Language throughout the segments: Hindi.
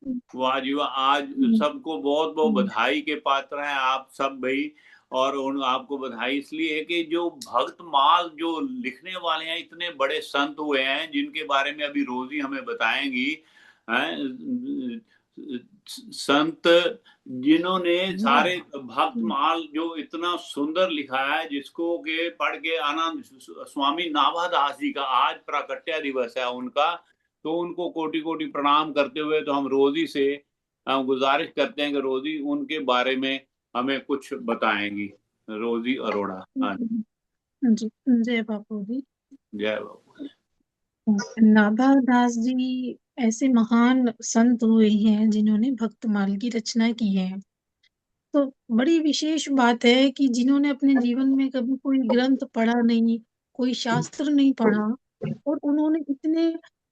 हुँ, वाह जी वाह! आज हुँ, सबको बहुत-बहुत हुँ, बधाई के पात्र हैं आप सब भई। और उन आपको बधाई इसलिए है कि जो भक्तमाल जो लिखने वाले हैं, इतने बड़े संत हुए हैं, जिनके बारे में अभी रोज़ी हमें बताएँगी, हैं? संत जिन्होंने सारे हुँ, भक्तमाल जो इतना सुंदर लिखा है, जिसको के पढ़ के आनंद स्वामी नाभादास जी का आज प्राकट्य दिवस है उनका, तो उनको कोटि-कोटि प्रणाम करते हुए तो हम रोज़ी से गुज़ारिश करते हैं कि रोज़ी उनके बारे में हमें कुछ बताएँगी। रोज़ी अरोड़ा। हाँ, हुँ, जी, जय बापू जी। जय बाबा। नाभा दास जी ऐसे महान संत हुए हैं जिन्होंने भक्तमाल की रचना की है। तो बड़ी विशेष बात है कि जिन्होंने अपने जीवन में कभी कोई ग्रंथ पढ़ा नहीं, कोई शास्त्र नहीं पढ़ा और उन्होंने इतने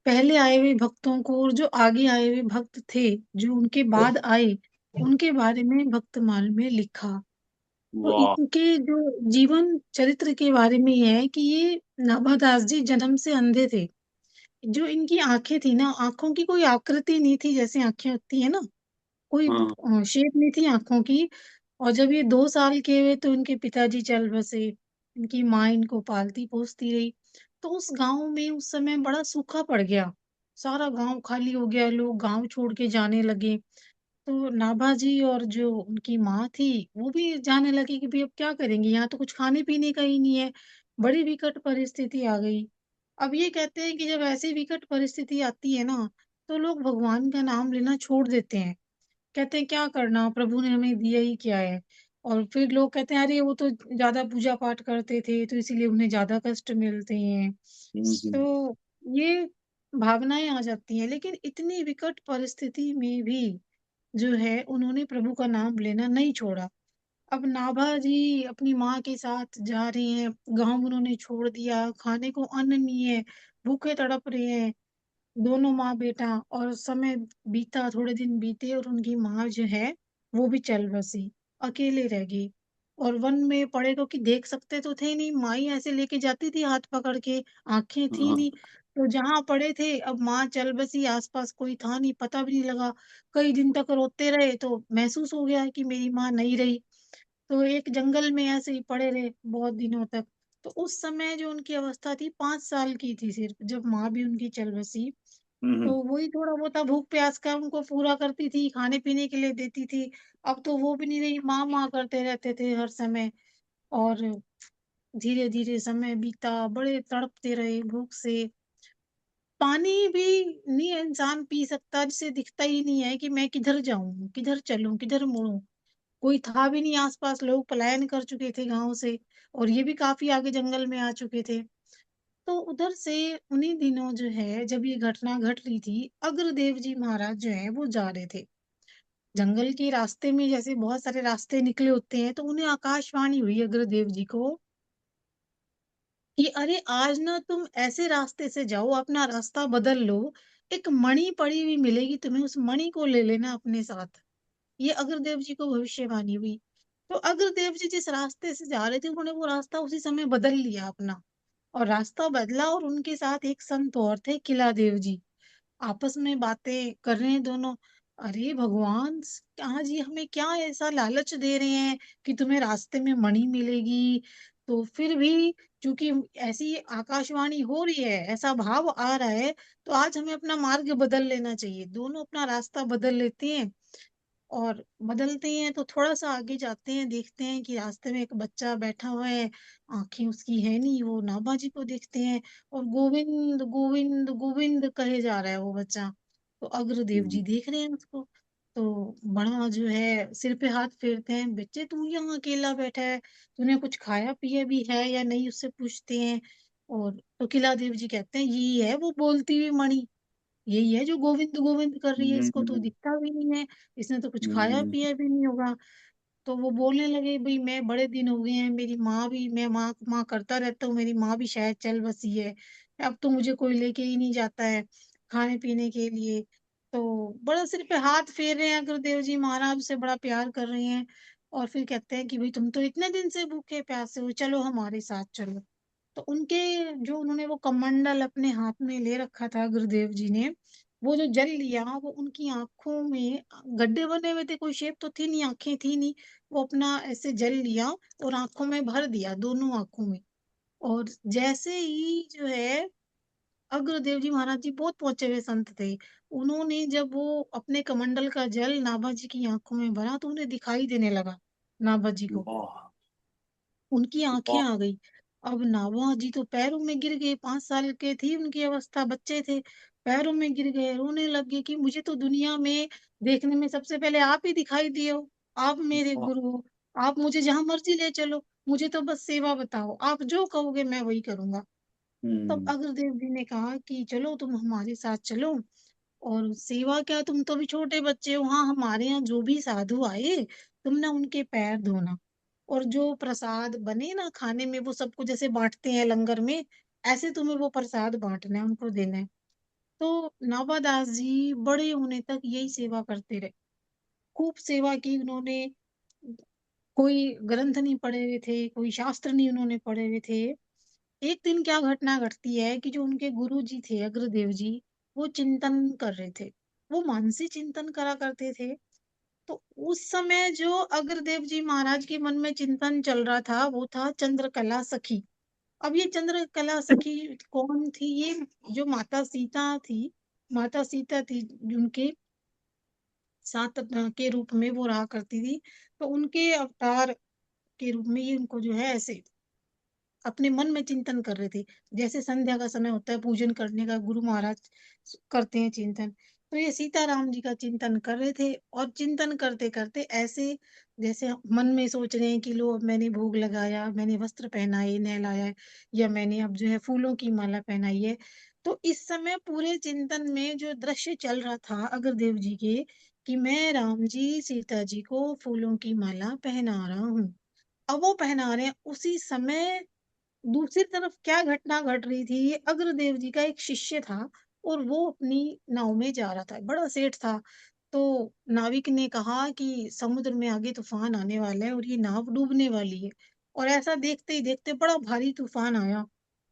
पहले आए हुए भक्तों को और जो आगे आए हुए भक्त थे, जो उनके बाद आए, उनके बारे में भक्तमाल में लिखा। तो वाह! इनके जो जीवन चरित्र के बारे में ये है कि ये नाभादास जी जन्म से अंधे थे। जो इनकी आँखें थी ना, आँखों की कोई आकृति नहीं थी जैसे आँखें होती है ना, कोई हाँ, शेप नहीं थी आँखों की। और जब ये 2 साल के हुए तो इनके पिताजी चल बसे, इनकी माँ इनको पालती-पोसती रही। तो उस गाँव में उस समय बड़ा सूखा पड़ गया, सारा गाँव खाली हो गया, लोग गाँव छोड़ के जाने लगे। तो नाभा जी और जो उनकी माँ थी, वो भी जाने लगी कि भई अब क्या करेंगे, यहाँ तो कुछ खाने-पीने का ही नहीं है, बड़ी विकट परिस्थिति आ गई। अब ये कहते हैं कि जब ऐसी विकट परिस्थिति आती है ना, तो लोग भगवान का नाम लेना छोड़ देते हैं। कहते हैं क्या करना, प्रभु ने हमें दिया ही क्या है? और फिर लोग कहते हैं अरे वो तो ज़्यादा पूजा-पाठ करते थे, तो इसीलिए उन्हें ज़्यादा कष्ट मिलते हैं। हुँ, हुँ। तो ये भावनाएँ आ जाती हैं, लेकिन इतनी विकट परिस्थिति में भी जो है उन्होंने प्रभु का नाम लेना नहीं छोड़ा। अब नाभा जी अपनी माँ के साथ जा रहे हैं, गाँव उन्होंने छोड़ दिया, खाने को अन्न नहीं है, भूखे तड़प रहे हैं। दोनों माँ-बेटा और समय बीता, थोड़े दिन बीते और उनकी माँ जो है, वो भी चल बसी, अकेले रह गई। और वन में पड़े क्योंकि देख सकते तो थे नहीं, माँ ही ऐसे लेके जाती थी हाथ पकड़ के, आँखें थी हाँ, नहीं। तो जहाँ पड़े थे, अब माँ चल बसी, आस-पास कोई था नहीं, पता भी नहीं लगा। कई दिन तक रोते रहे, तो महसूस हो गया कि मेरी माँ नहीं रही। तो एक जंगल में ऐसे ही पड़े रहे बहुत दिनों तक। तो उस समय जो उनकी अवस्था थी 5 साल की थी सिर्फ़, जब माँ भी उनकी चल बसी। हुँ, तो हुँ। वही थोड़ा बहुत भूख प्यास का उनको पूरा करती थी, खाने-पीने के लिए देती थी। अब तो वो भी नहीं रही, माँ, माँ करते रहते थे हर समय। और धीरे-धीरे समय बीता, बड़े तड़पते रहे भूख से। पानी भी नहीं इंसान पी सकता, जिसे दिखता ही नहीं है कि मैं किधर जाऊँ, किधर चलूँ, किधर मुड़ूँ? कोई था भी नहीं आस-पास, लोग पलायन कर चुके थे गाँव से और ये भी काफ़ी आगे जंगल में आ चुके थे। तो उधर से उन्हीं दिनों जो है जब ये घटना घट रही थी, अग्रदेव जी महाराज जो हैं वो जा रहे थे। जंगल के रास्ते में जैसे बहुत सारे रास्ते निकले होते हैं, तो उन्हें आकाशवाणी हुई अग्रदेव जी को कि अरे आज ना तुम ऐसे रास्ते से जाओ, अपना रास्ता बदल लो, एक मणि पड़ी हुई मिलेगी तुम्हें, उस मणि को ले लेना अपने साथ। ये अग्रदेव जी को भविष्यवाणी हुई। तो अग्रदेव जी जिस रास्ते से जा रहे थे, उन्होंने वो रास्ता उसी समय बदल लिया अपना। और रास्ता बदला और उनके साथ एक संत और थे, किला देव जी। आपस में बातें कर रहे हैं दोनों। अरे भगवान! आज ये हमें क्या ऐसा लालच दे रहे हैं कि तुम्हें रास्ते में मणि मिलेगी। तो फिर भी चूँकि ऐसी आकाशवाणी हो रही है, ऐसा भाव आ रहा है, तो आज हमें अपना मार्ग बदल लेना चाहिए। दोनों अपना रास्ता बदल लेते हैं और बदलते हैं तो थोड़ा-सा आगे जाते हैं, देखते हैं कि रास्ते में एक बच्चा बैठा हुआ है, आँखें उसकी है नहीं, वो नाभा जी को देखते हैं और गोविंद, गोविंद, गोविंद कहे जा रहा है वो बच्चा। तो अग्रदेव हुँ, जी देख रहे हैं उसको, तो बड़ा जो है सिर पे हाथ फेरते हैं, "बच्चे तू यहाँ अकेला बैठा है, तूने कुछ खाया-पिया भी है या नहीं?" उससे पूछते हैं। और तो किलादेव जी कहते हैं, "यही है वो बोलती हुई मणि।" यही है जो गोविंद गोविंद कर रही है, हुँ, इसको तो हुँ, दिखता भी नहीं है, इसने तो कुछ खाया हुँ, पिया भी नहीं होगा। तो वो बोलने लगे भई मैं बड़े दिन हो गए हैं, मेरी माँ भी मैं माँ माँ करता रहता हूँ, मेरी माँ भी शायद चल बसी है। अब तो मुझे कोई लेके ही नहीं जाता है खाने-पीने के लिए। तो बड़ा सिर पे हाथ फेर रहे हैं गुरुदेव जी महाराज से बड़ा प्यार कर रहे हैं और फिर कहते हैं कि भई तुम तो इतने दिन से भूखे प्यासे हो, चलो हमारे साथ चलो। तो उनके जो उन्होंने वो कमंडल अपने हाथ में ले रखा था गुरुदेव जी ने, वो जो जल लिया, वो उनकी आँखों में गड्ढे बने हुए थे, कोई शेप तो थी नहीं, आँखें थी नहीं। वो अपना ऐसे जल लिया और आँखों में भर दिया, दोनों आँखों में। और जैसे ही जो है अग्रदेव जी महाराज जी बहुत पहुँचे हुए संत थे। उन्होंने जब वो अपने कमंडल का जल नाभा जी की आँखों में भरा तो उन्हें दिखाई देने लगा, नाभा जी को। वाह! उनकी आँखें वाह! आ गई। अब नाभा जी तो पैरों में गिर गए, 5 साल के थी उनकी अवस्था, बच्चे थे। पैरों में गिर गए, रोने लग गए कि मुझे तो दुनिया में देखने में सबसे पहले आप ही दिखाई दिए हो। आप मेरे वाह! गुरु हो। आप मुझे जहाँ मर्ज़ी ले चलो। मुझे तो बस सेवा बताओ। आप जो कहोगे मैं वही करूँगा। तब हुँ, अग्रदेव जी ने कहा कि चलो तुम हमारे साथ चलो और सेवा क्या, तुम तो अभी छोटे बच्चे हो। हाँ, हमारे यहाँ जो भी साधु आए, तुम ना उनके पैर धोना और जो प्रसाद बने ना खाने में वो सबको जैसे बाँटते हैं लंगर में, ऐसे तुम्हें वो प्रसाद बाँटना है, उनको देना है। तो नाभादास जी बड़े होने तक यही सेवा करते रहे। खूब सेवा की उन्होंने, कोई ग्रंथ नहीं पढ़े हुए थे, कोई शास्त्र नहीं उन्होंने पढ़े हुए थे। एक दिन क्या घटना घटती है कि जो उनके गुरुजी थे अग्रदेव जी, वो चिंतन कर रहे थे। वो मानसी चिंतन करा करते थे। तो उस समय जो अग्रदेव जी महाराज के मन में चिंतन चल रहा था, वो था चंद्रकला सखी। अब ये चंद्रकला सखी कौन थी? ये जो माता सीता थी, उनके साथ के रूप में वो रहा करती थी। तो उनके अवतार के रूप में ये उनको जो है ऐसे अपने मन में चिंतन कर रहे थे। जैसे संध्या का समय होता है पूजन करने का, गुरु महाराज करते हैं चिंतन। तो ये सीताराम जी का चिंतन कर रहे थे और चिंतन करते-करते ऐसे जैसे मन में सोच रहे हैं कि लो अब मैंने भोग लगाया, मैंने वस्त्र पहनाए, नहलाया या मैंने अब जो है फूलों की माला पहनाई है। तो इस समय पूरे चिंतन में जो दृश्य चल रहा था अग्रदेव जी के कि मैं राम जी, सीता जी को फूलों की माला पहना रहा हूँ। अब वो पहना रहे हैं, उसी समय दूसरी तरफ क्या घटना घट रही थी, अग्रदेव जी का एक शिष्य था और वो अपनी नाव में जा रहा था, बड़ा सेठ था। तो नाविक ने कहा कि समुद्र में आगे तूफान आने वाला है और ये नाव डूबने वाली है। और ऐसा देखते ही देखते बड़ा भारी तूफान आया।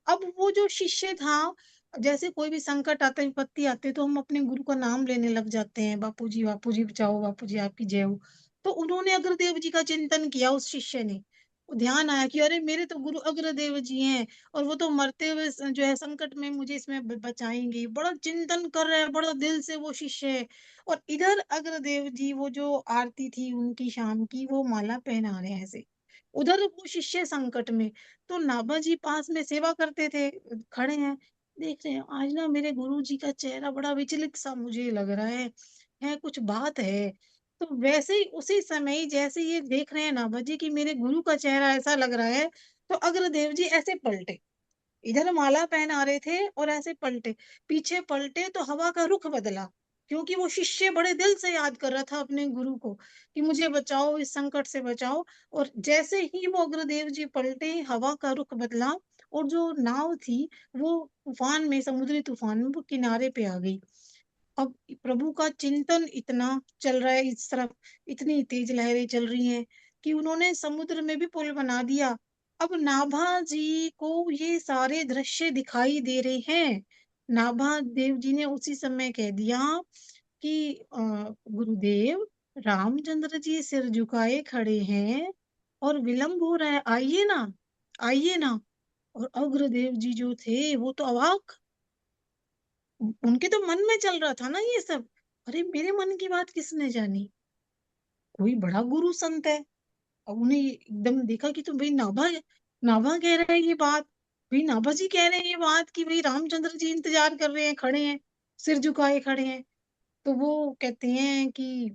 अब वो जो शिष्य था, जैसे कोई भी संकट आता है, विपत्ति आती है, तो हम अपने गुरु का नाम लेने लग जाते हैं, बापू जी बचाओ, बापू जी आपकी जय हो। तो उन्होंने अग्रदेव जी का चिंतन किया उस शिष्य ने। ध्यान आया कि अरे मेरे तो गुरु अग्रदेव जी हैं और वो तो मरते हुए जो है संकट में मुझे इसमें बचाएंगे। बड़ा चिंतन कर रहा है, बड़ा दिल से वो शिष्य है। और इधर अग्रदेव जी वो जो आरती थी उनकी शाम की, वो माला पहना रहे हैं ऐसे। उधर वो शिष्य संकट में। तो नाभा जी पास में सेवा करते थे, खड़े हैं, देख रहे हैं आज ना मेरे गुरु जी का चेहरा बड़ा विचलित सा मुझे लग रहा है कुछ बात है। तो वैसे ही उसी समय ही जैसे ये देख रहे हैं नाभा जी कि मेरे गुरु का चेहरा ऐसा लग रहा है, तो अग्रदेव जी ऐसे पलटे। इधर माला पहना रहे थे और ऐसे पलटे, पीछे पलटे तो हवा का रुख बदला, क्योंकि वो शिष्य बड़े दिल से याद कर रहा था अपने गुरु को कि मुझे बचाओ, इस संकट से बचाओ। और जैसे ही वो अग्रदेव जी पलटे, हवा का रुख बदला और जो नाव थी वो तूफान में, समुद्री तूफान में वो किनारे पे आ गई। अब प्रभु का चिंतन इतना चल रहा है इस तरफ, इतनी तेज लहरें चल रही हैं कि उन्होंने समुद्र में भी पुल बना दिया। अब नाभा जी को ये सारे दृश्य दिखाई दे रहे हैं। नाभा देव जी ने उसी समय कह दिया कि गुरुदेव, रामचंद्र जी सिर झुकाए खड़े हैं और विलंब हो रहा है, आइए ना, आइए ना। और अग्रदेव जी जो थे वो तो अवाक, उनके तो मन में चल रहा था ना ये सब। अरे मेरे मन की बात किसने जानी? कोई बड़ा गुरु संत है। अब उन्हें एकदम देखा कि तो भाई नाभा नाभा कह रहा है ये बात। भाई नाभा जी कह रहे हैं ये बात कि भाई रामचंद्र जी इंतजार कर रहे हैं, खड़े हैं, सिर झुकाए खड़े हैं। तो वो कहते हैं कि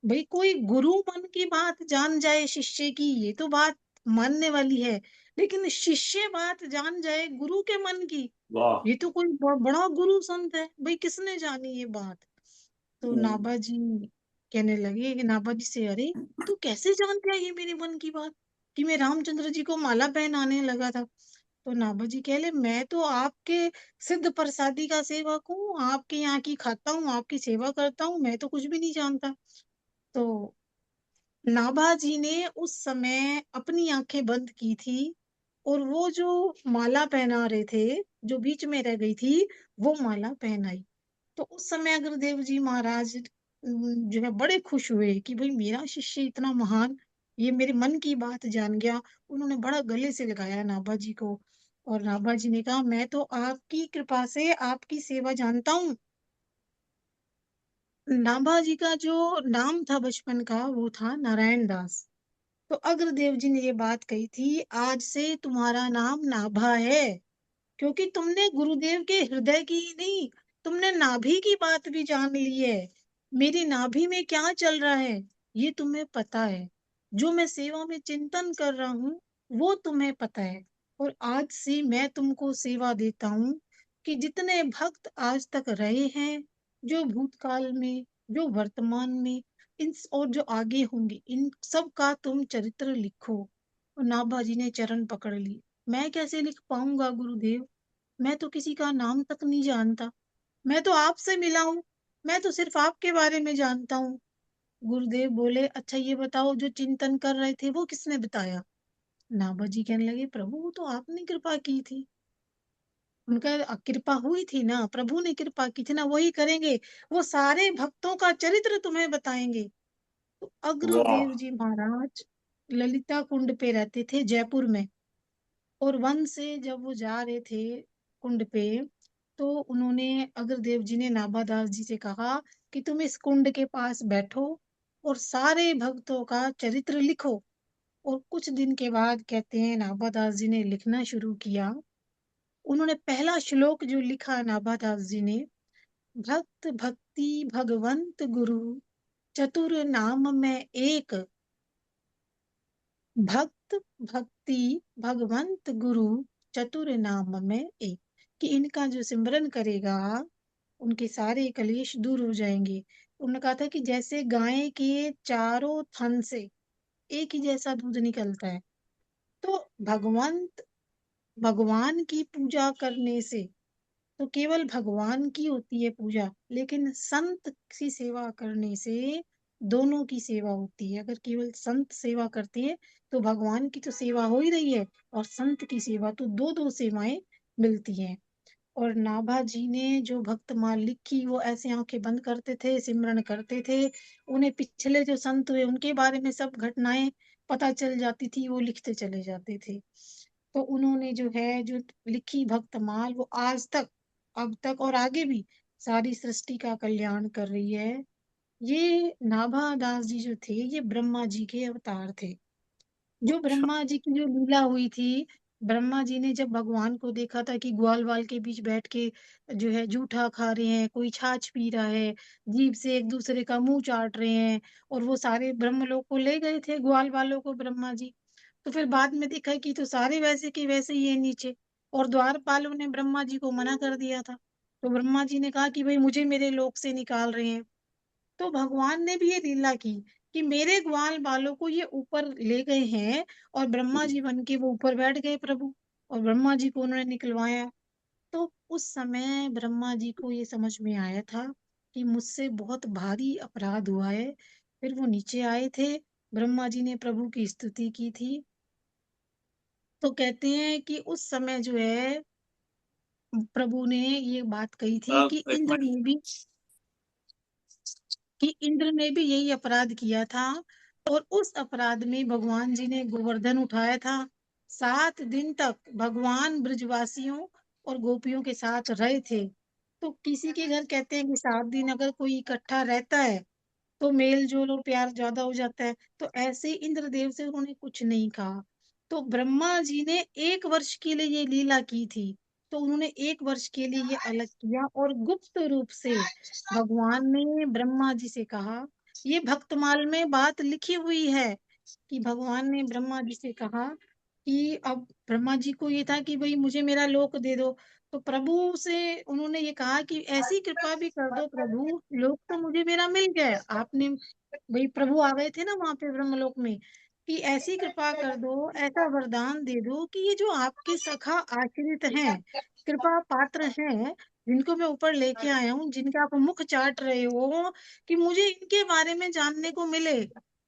भाई कोई गुरु मन की बात जान जाए शिष्य की, ये तो बात मानने वाली है। लेकिन शिष्य बात जान जाए गुरु के मन की, वाह! ये तो कोई बड़ा गुरु संत है। भाई किसने जानी ये बात? तो हुँ, नाभा जी कहने लगे कि नाभा जी से, अरे तू कैसे जान गया ये मेरे मन की बात कि मैं रामचंद्र जी को माला पहनाने लगा था? तो नाभा जी कह ले, मैं तो आपके सिद्ध प्रसादी का सेवक हूँ, आपके यहाँ की खाता हूँ, आपकी सेवा करता हूँ, मैं तो कुछ भी नहीं जानता। तो नाभा जी ने उस समय अपनी आंखें बंद की थी और वो जो माला पहना रहे थे, जो बीच में रह गई थी, वो माला पहनाई। तो उस समय गुरुदेव जी महाराज जो है बड़े खुश हुए कि भाई मेरा शिष्य इतना महान, ये मेरे मन की बात जान गया। उन्होंने बड़ा गले से लगाया नाभा जी को, और नाभा जी ने कहा मैं तो आपकी कृपा से आपकी सेवा जानता हूँ। नाभा जी का जो नाम था बचपन का वो था नारायण दास। तो अग्रदेव जी ने ये बात कही थी, आज से तुम्हारा नाम नाभा है, क्योंकि तुमने गुरुदेव के हृदय की ही नहीं, तुमने नाभि की बात भी जान ली है। मेरी नाभि में क्या चल रहा है ये तुम्हें पता है। जो मैं सेवा में चिंतन कर रहा हूँ वो तुम्हें पता है। और आज से मैं तुमको सेवा देता हूँ कि जितने भक्त आज तक रहे हैं, जो भूतकाल में, जो वर्तमान में, इन और जो आगे होंगे, इन सब का तुम चरित्र लिखो। और नाभा जी ने चरण पकड़ लिए। मैं कैसे लिख पाऊंगा गुरुदेव, मैं तो किसी का नाम तक नहीं जानता, मैं तो आपसे मिला हूँ, मैं तो सिर्फ आपके बारे में जानता हूँ। गुरुदेव बोले अच्छा ये बताओ जो चिंतन कर रहे थे वो किसने बताया। नाभा जी कहने लगे प्रभु वो तो आपने कृपा की थी। उनका कृपा हुई थी ना, प्रभु ने कृपा की थी ना, वही करेंगे। वो सारे भक्तों का चरित्र तुम्हें बताएंगे। तो वाह। अग्रदेव जी महाराज ललिता कुंड पे रहते थे जयपुर में। और वन से जब वो जा रहे थे कुंड पे, तो उन्होंने अग्रदेव जी ने नाभादास जी से कहा कि तुम इस कुंड के पास बैठो और सारे भक्तों का चरित्र लिखो। और कुछ दिन के बाद कहते हैं नाभादास जी ने लिखना शुरू किया। उन्होंने पहला श्लोक जो लिखा नाभादास जी ने, भक्त भक्ति भगवंत गुरु चतुर नाम में एक, भक्त भक्ति भगवंत गुरु चतुर नाम में एक, कि इनका जो सिमरन करेगा उनके सारे कलेश दूर हो जाएंगे। उन्होंने कहा था कि जैसे गाय के चारों थन से एक ही जैसा दूध निकलता है, तो भगवान की पूजा करने से तो केवल भगवान की होती है पूजा, लेकिन संत की सेवा करने से दोनों की सेवा होती है। अगर केवल संत सेवा करते हैं तो भगवान की तो सेवा हो ही रही है, और संत की सेवा तो दो दो सेवाएं मिलती हैं। और नाभा जी ने जो भक्तमाल लिखी वो ऐसे आंखें बंद करते थे, सिमरन करते थे। उन्हें पिछले जो संत हुए उनके बारे में सब घटनाएं पता चल जाती थी, वो लिखते चले जाते थे। तो उन्होंने जो है जो लिखी भक्तमाल वो आज तक, अब तक और आगे भी सारी सृष्टि का कल्याण कर रही है। ये नाभा दास जी जो थे ये ब्रह्मा जी के अवतार थे। जो अच्छा। ब्रह्मा जी की जो लीला हुई थी, ब्रह्मा जी ने जब भगवान को देखा था कि ग्वाल वाल के बीच बैठ के जो है जूठा खा रहे हैं, कोई छाछ पी रहा है, जीभ से एक दूसरे का मुंह चाट रहे हैं, और वो सारे ब्रह्मलोक को ले गए थे ग्वाल वालों को ब्रह्मा जी। तो फिर बाद में देखा कि तो सारे वैसे के वैसे ही है नीचे, और द्वारपालों ने ब्रह्मा जी को मना कर दिया था। तो ब्रह्मा जी ने कहा कि भाई मुझे मेरे लोक से निकाल रहे हैं। तो भगवान ने भी ये लीला की कि मेरे ग्वाल बालों को ये ऊपर ले गए हैं, और ब्रह्मा जी बन के वो ऊपर बैठ गए प्रभु, और ब्रह्मा जी को उन्होंने निकलवाया। तो उस समय ब्रह्मा जी को ये समझ में आया था कि मुझसे बहुत भारी अपराध हुआ है। फिर वो नीचे आए थे, ब्रह्मा जी ने प्रभु की स्तुति की थी। तो कहते हैं कि उस समय जो है प्रभु ने ये बात कही थी कि एक इंद्र मिनट। ने भी, यही अपराध किया था। और उस अपराध में भगवान जी ने गोवर्धन उठाया था। 7 दिन तक भगवान ब्रजवासियों और गोपियों के साथ रहे थे। तो किसी के घर कहते हैं कि 7 दिन अगर कोई इकट्ठा रहता है तो मेल जोल और प्यार ज्यादा हो जाता है। तो ऐसे ही इंद्रदेव से उन्होंने कुछ नहीं कहा। तो ब्रह्मा जी ने 1 वर्ष के लिए ये लीला की थी। तो उन्होंने 1 वर्ष के लिए ये अलग किया, और गुप्त रूप से भगवान ने ब्रह्मा जी से कहा, ये भक्तमाल में बात लिखी हुई है कि भगवान ने ब्रह्मा जी से कहा कि अब ब्रह्मा जी को ये था कि भाई मुझे मेरा लोक दे दो। तो प्रभु से उन्होंने ये कहा कि ऐसी कृपा भी कर दो प्रभु, लोक तो मुझे मेरा मिल गया है। आपने, भाई प्रभु आ गए थे ना वहां पे ब्रह्मलोक में, कि ऐसी कृपा कर दो, ऐसा वरदान दे दो कि ये जो आपके सखा आश्रित हैं, कृपा पात्र हैं, जिनको मैं ऊपर लेके आया हूँ, जिनका आप मुख चाट रहे हो, कि मुझे इनके बारे में जानने को मिले,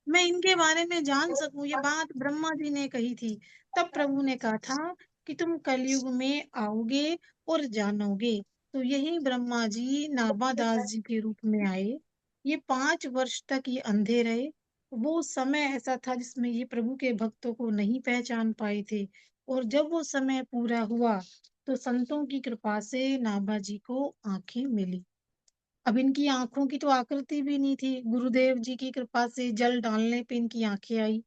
मैं इनके बारे में जान सकूं। ये बात ब्रह्मा जी ने कही थी। तब प्रभु ने कहा था कि तुम कलयुग में आओगे और जानोगे। तो यही ब्रह्मा जी नाभादास जी के रूप में आए। ये 5 वर्ष तक ये अंधे रहे। वो समय ऐसा था जिसमें ये प्रभु के भक्तों को नहीं पहचान पाए थे। और जब वो समय पूरा हुआ तो संतों की कृपा से नाभा जी को आंखें मिली। अब इनकी आंखों की तो आकृति भी नहीं थी, गुरुदेव जी की कृपा से जल डालने पे इनकी आंखें आई।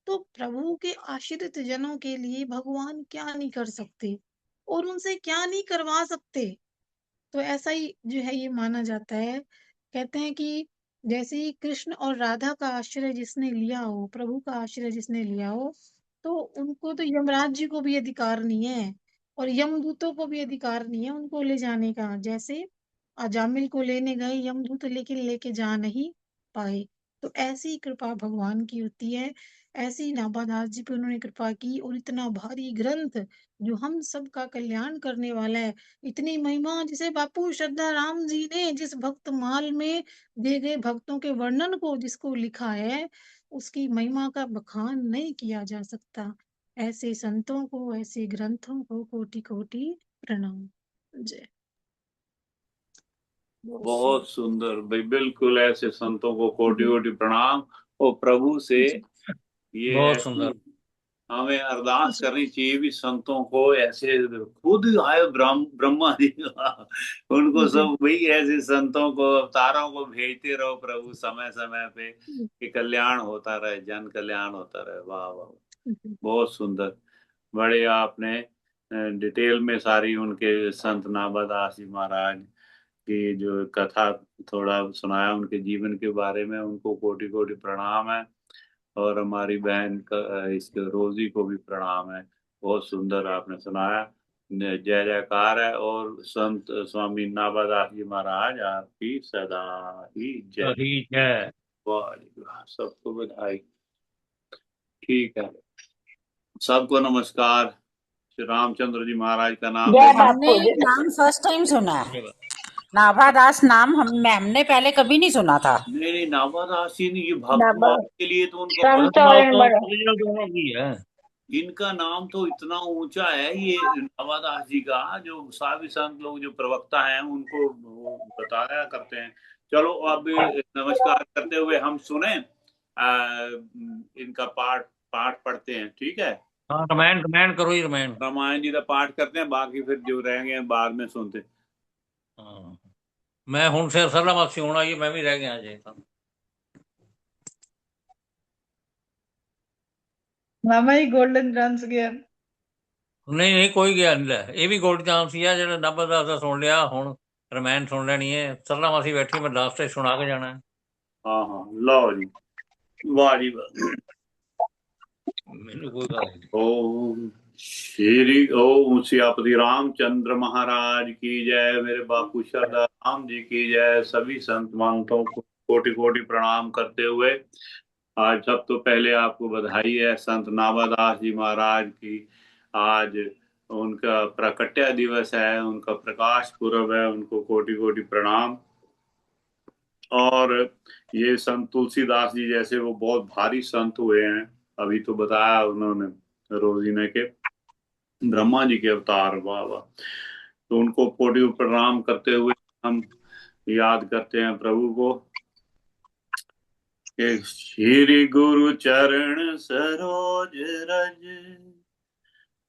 तो प्रभु के आश्रित जनों के लिए भगवान क्या नहीं कर सकते और उनसे क्या नहीं करवा सकते। तो ऐसा ही जो है ये माना जाता है। कहते हैं कि जैसे ही कृष्ण और राधा का आश्रय जिसने लिया हो, प्रभु का आश्रय जिसने लिया हो, तो उनको तो यमराज जी को भी अधिकार नहीं है और यमदूतों को भी अधिकार नहीं है उनको ले जाने का। जैसे अजामिल को लेने गए यमदूत, लेकिन लेके जा नहीं पाए। तो ऐसी कृपा भगवान की होती है। ऐसी नाभादास जी पे उन्होंने कृपा की और इतना भारी ग्रंथ जो हम सबका कल्याण करने वाला है, इतनी महिमा जिसे बापू श्रद्धा राम जी ने जिस भक्त माल में दिए गए भक्तों के वर्णन को जिसको लिखा है, उसकी महिमा का बखान नहीं किया जा सकता। ऐसे संतों को, ऐसे ग्रंथों को कोटि कोटि प्रणाम। जय। बहुत बहुत सुंदर। सुंदर भाई, बिल्कुल ऐसे संतों को कोटि कोटि प्रणाम। और प्रभु से जी ये बहुत ऐसी सुंदर। हमें अरदास जी करनी चाहिए भी संतों को ऐसे खुद आए ब्रह्मा जी उनको जी सब वही ऐसे संतों को अवतारों को भेजते रहो प्रभु समय समय पे कि कल्याण होता रहे, जन कल्याण होता रहे। वाह वाह, जी बहुत सुंदर। बड़े आपने डिटेल में सारी उनके संत नाभादास जी महाराज की जो कथा थोड़ा सुनाया उनके जीवन के बारे में, उनको कोटि कोटि प्रणाम है। और हमारी बहन का इसके रोजी को भी प्रणाम है। बहुत सुंदर आपने सुनाया। जय जयकार है। और संत स्वामी नाभादास जी महाराज आपकी सदा ही जय। सही है। वाह जी वाह, सबको बधाई। ठीक है, सबको नमस्कार। श्री रामचंद्र जी महाराज का नाम जय लेने। हमने ये नाम फर्स्ट टाइम सुना है। नाभादास नाम हमने पहले कभी नहीं सुना था। नहीं नहीं, नाभादास जी ने ये भक्त नभ मार्ग के लिए तो उनका संत भक्त माल और तो बड़ ओरिजिनल दोनों की है। इनका नाम तो इतना ऊंचा है, ये नाभादास जी का, जो साधु संत लोग जो प्रवक्ता हैं उनको वो बताया करते हैं। चलो अब नमस्कार करते हुए हम सुने इनका पाठ पाठ पढ़ते हैं, ठीक है। हाँ, रामायण रामायण करो ही रामायण। रामायण जी का पाठ करते हैं, बाकी फिर जो रहेंगे बाद में सुनते हैं। हाँ, मैं हूं से सरला मासी होना, ये मैं भी रह गया जी। ਮਾਮਾ ਜੀ ਗੋਲਡਨ ਚਾਂਸ ਗਿਆ। ਨਹੀਂ ਨਹੀਂ, ਕੋਈ ਗਿਆ ਨਹੀਂ। ਲੈ, ਇਹ ਵੀ ਗੋਲਡ ਚਾਂਸ ਹੀ ਆ ਜਿਹੜਾ ਨਾਭਾਦਾਸ ਦਾ ਸੁਣ ਲਿਆ। ਹੁਣ ਰਾਮਾयण ਸੁਣ ਲੈਣੀ ਹੈ। ਸਰਲਾ ਮਾਸੀ ਬੈਠੀ, ਮੈਂ ਲਾਸਟ ਤੇ ਸੁਣਾ ਕੇ ਜਾਣਾ ਹੈ। हाँ हाँ, लो जी, वाह जी वाह। ਮੈਨੂੰ ਕੋਈ ਗੱਲ नहीं। ओम श्री ओम सियापति रामचंद्र महाराज की जय। मेरे बापू श्रद्धा राम जी की जय। सभी संत महंतों को कोटि कोटि प्रणाम करते हुए आज सब तो पहले आपको बधाई है संत नाभादास जी महाराज की। आज उनका प्राकट्य दिवस है, उनका प्रकाश पुरब है, उनको कोटि कोटि प्रणाम। और ये संत तुलसीदास जी जैसे वो बहुत भारी संत हुए हैं, अभी तो बताया उन्होंने रोजी ने के ब्रह्मा जी के अवतार। वाह वाह। तो उनको कोटि प्रणाम करते हुए हम याद करते हैं प्रभु को कि श्री गुरु चरण सरोज रज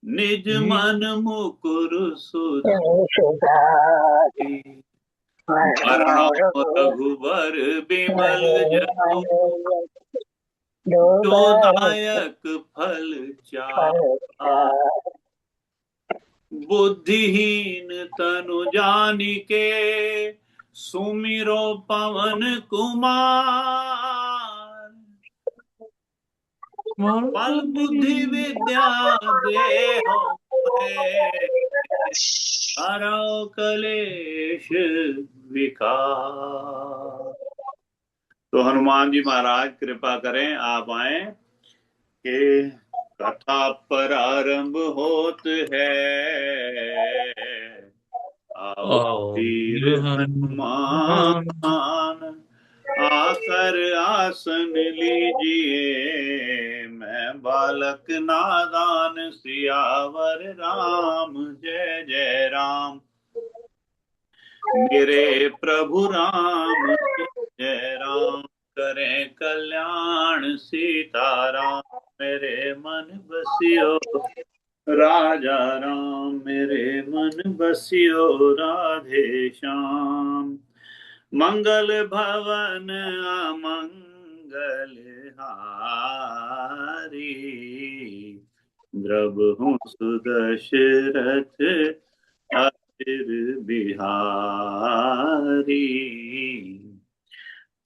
निज मन मुकुर सुधारि वरणो रघुबर बिमल जसु जो दायक फल चारा बुद्धिहीन तनु जानिके सुमिरो पवन कुमार बल बुद्धि विद्या देहो हरो कलेश विकार। तो हनुमान जी महाराज कृपा करें, आप आए कि कथा प्रारंभ होत है। आओ वीर हनुमान आकर आसन लीजिए। मैं बालक नादान सियावर राम जय जय राम। मेरे प्रभु राम जय राम, करें कल्याण सीताराम, मेरे मन बसियो राजा राम, मेरे मन बसियो राधे श्याम। मंगल भवन अमंगल हारी, द्रवहु सुदशरथ असिर बिहारी।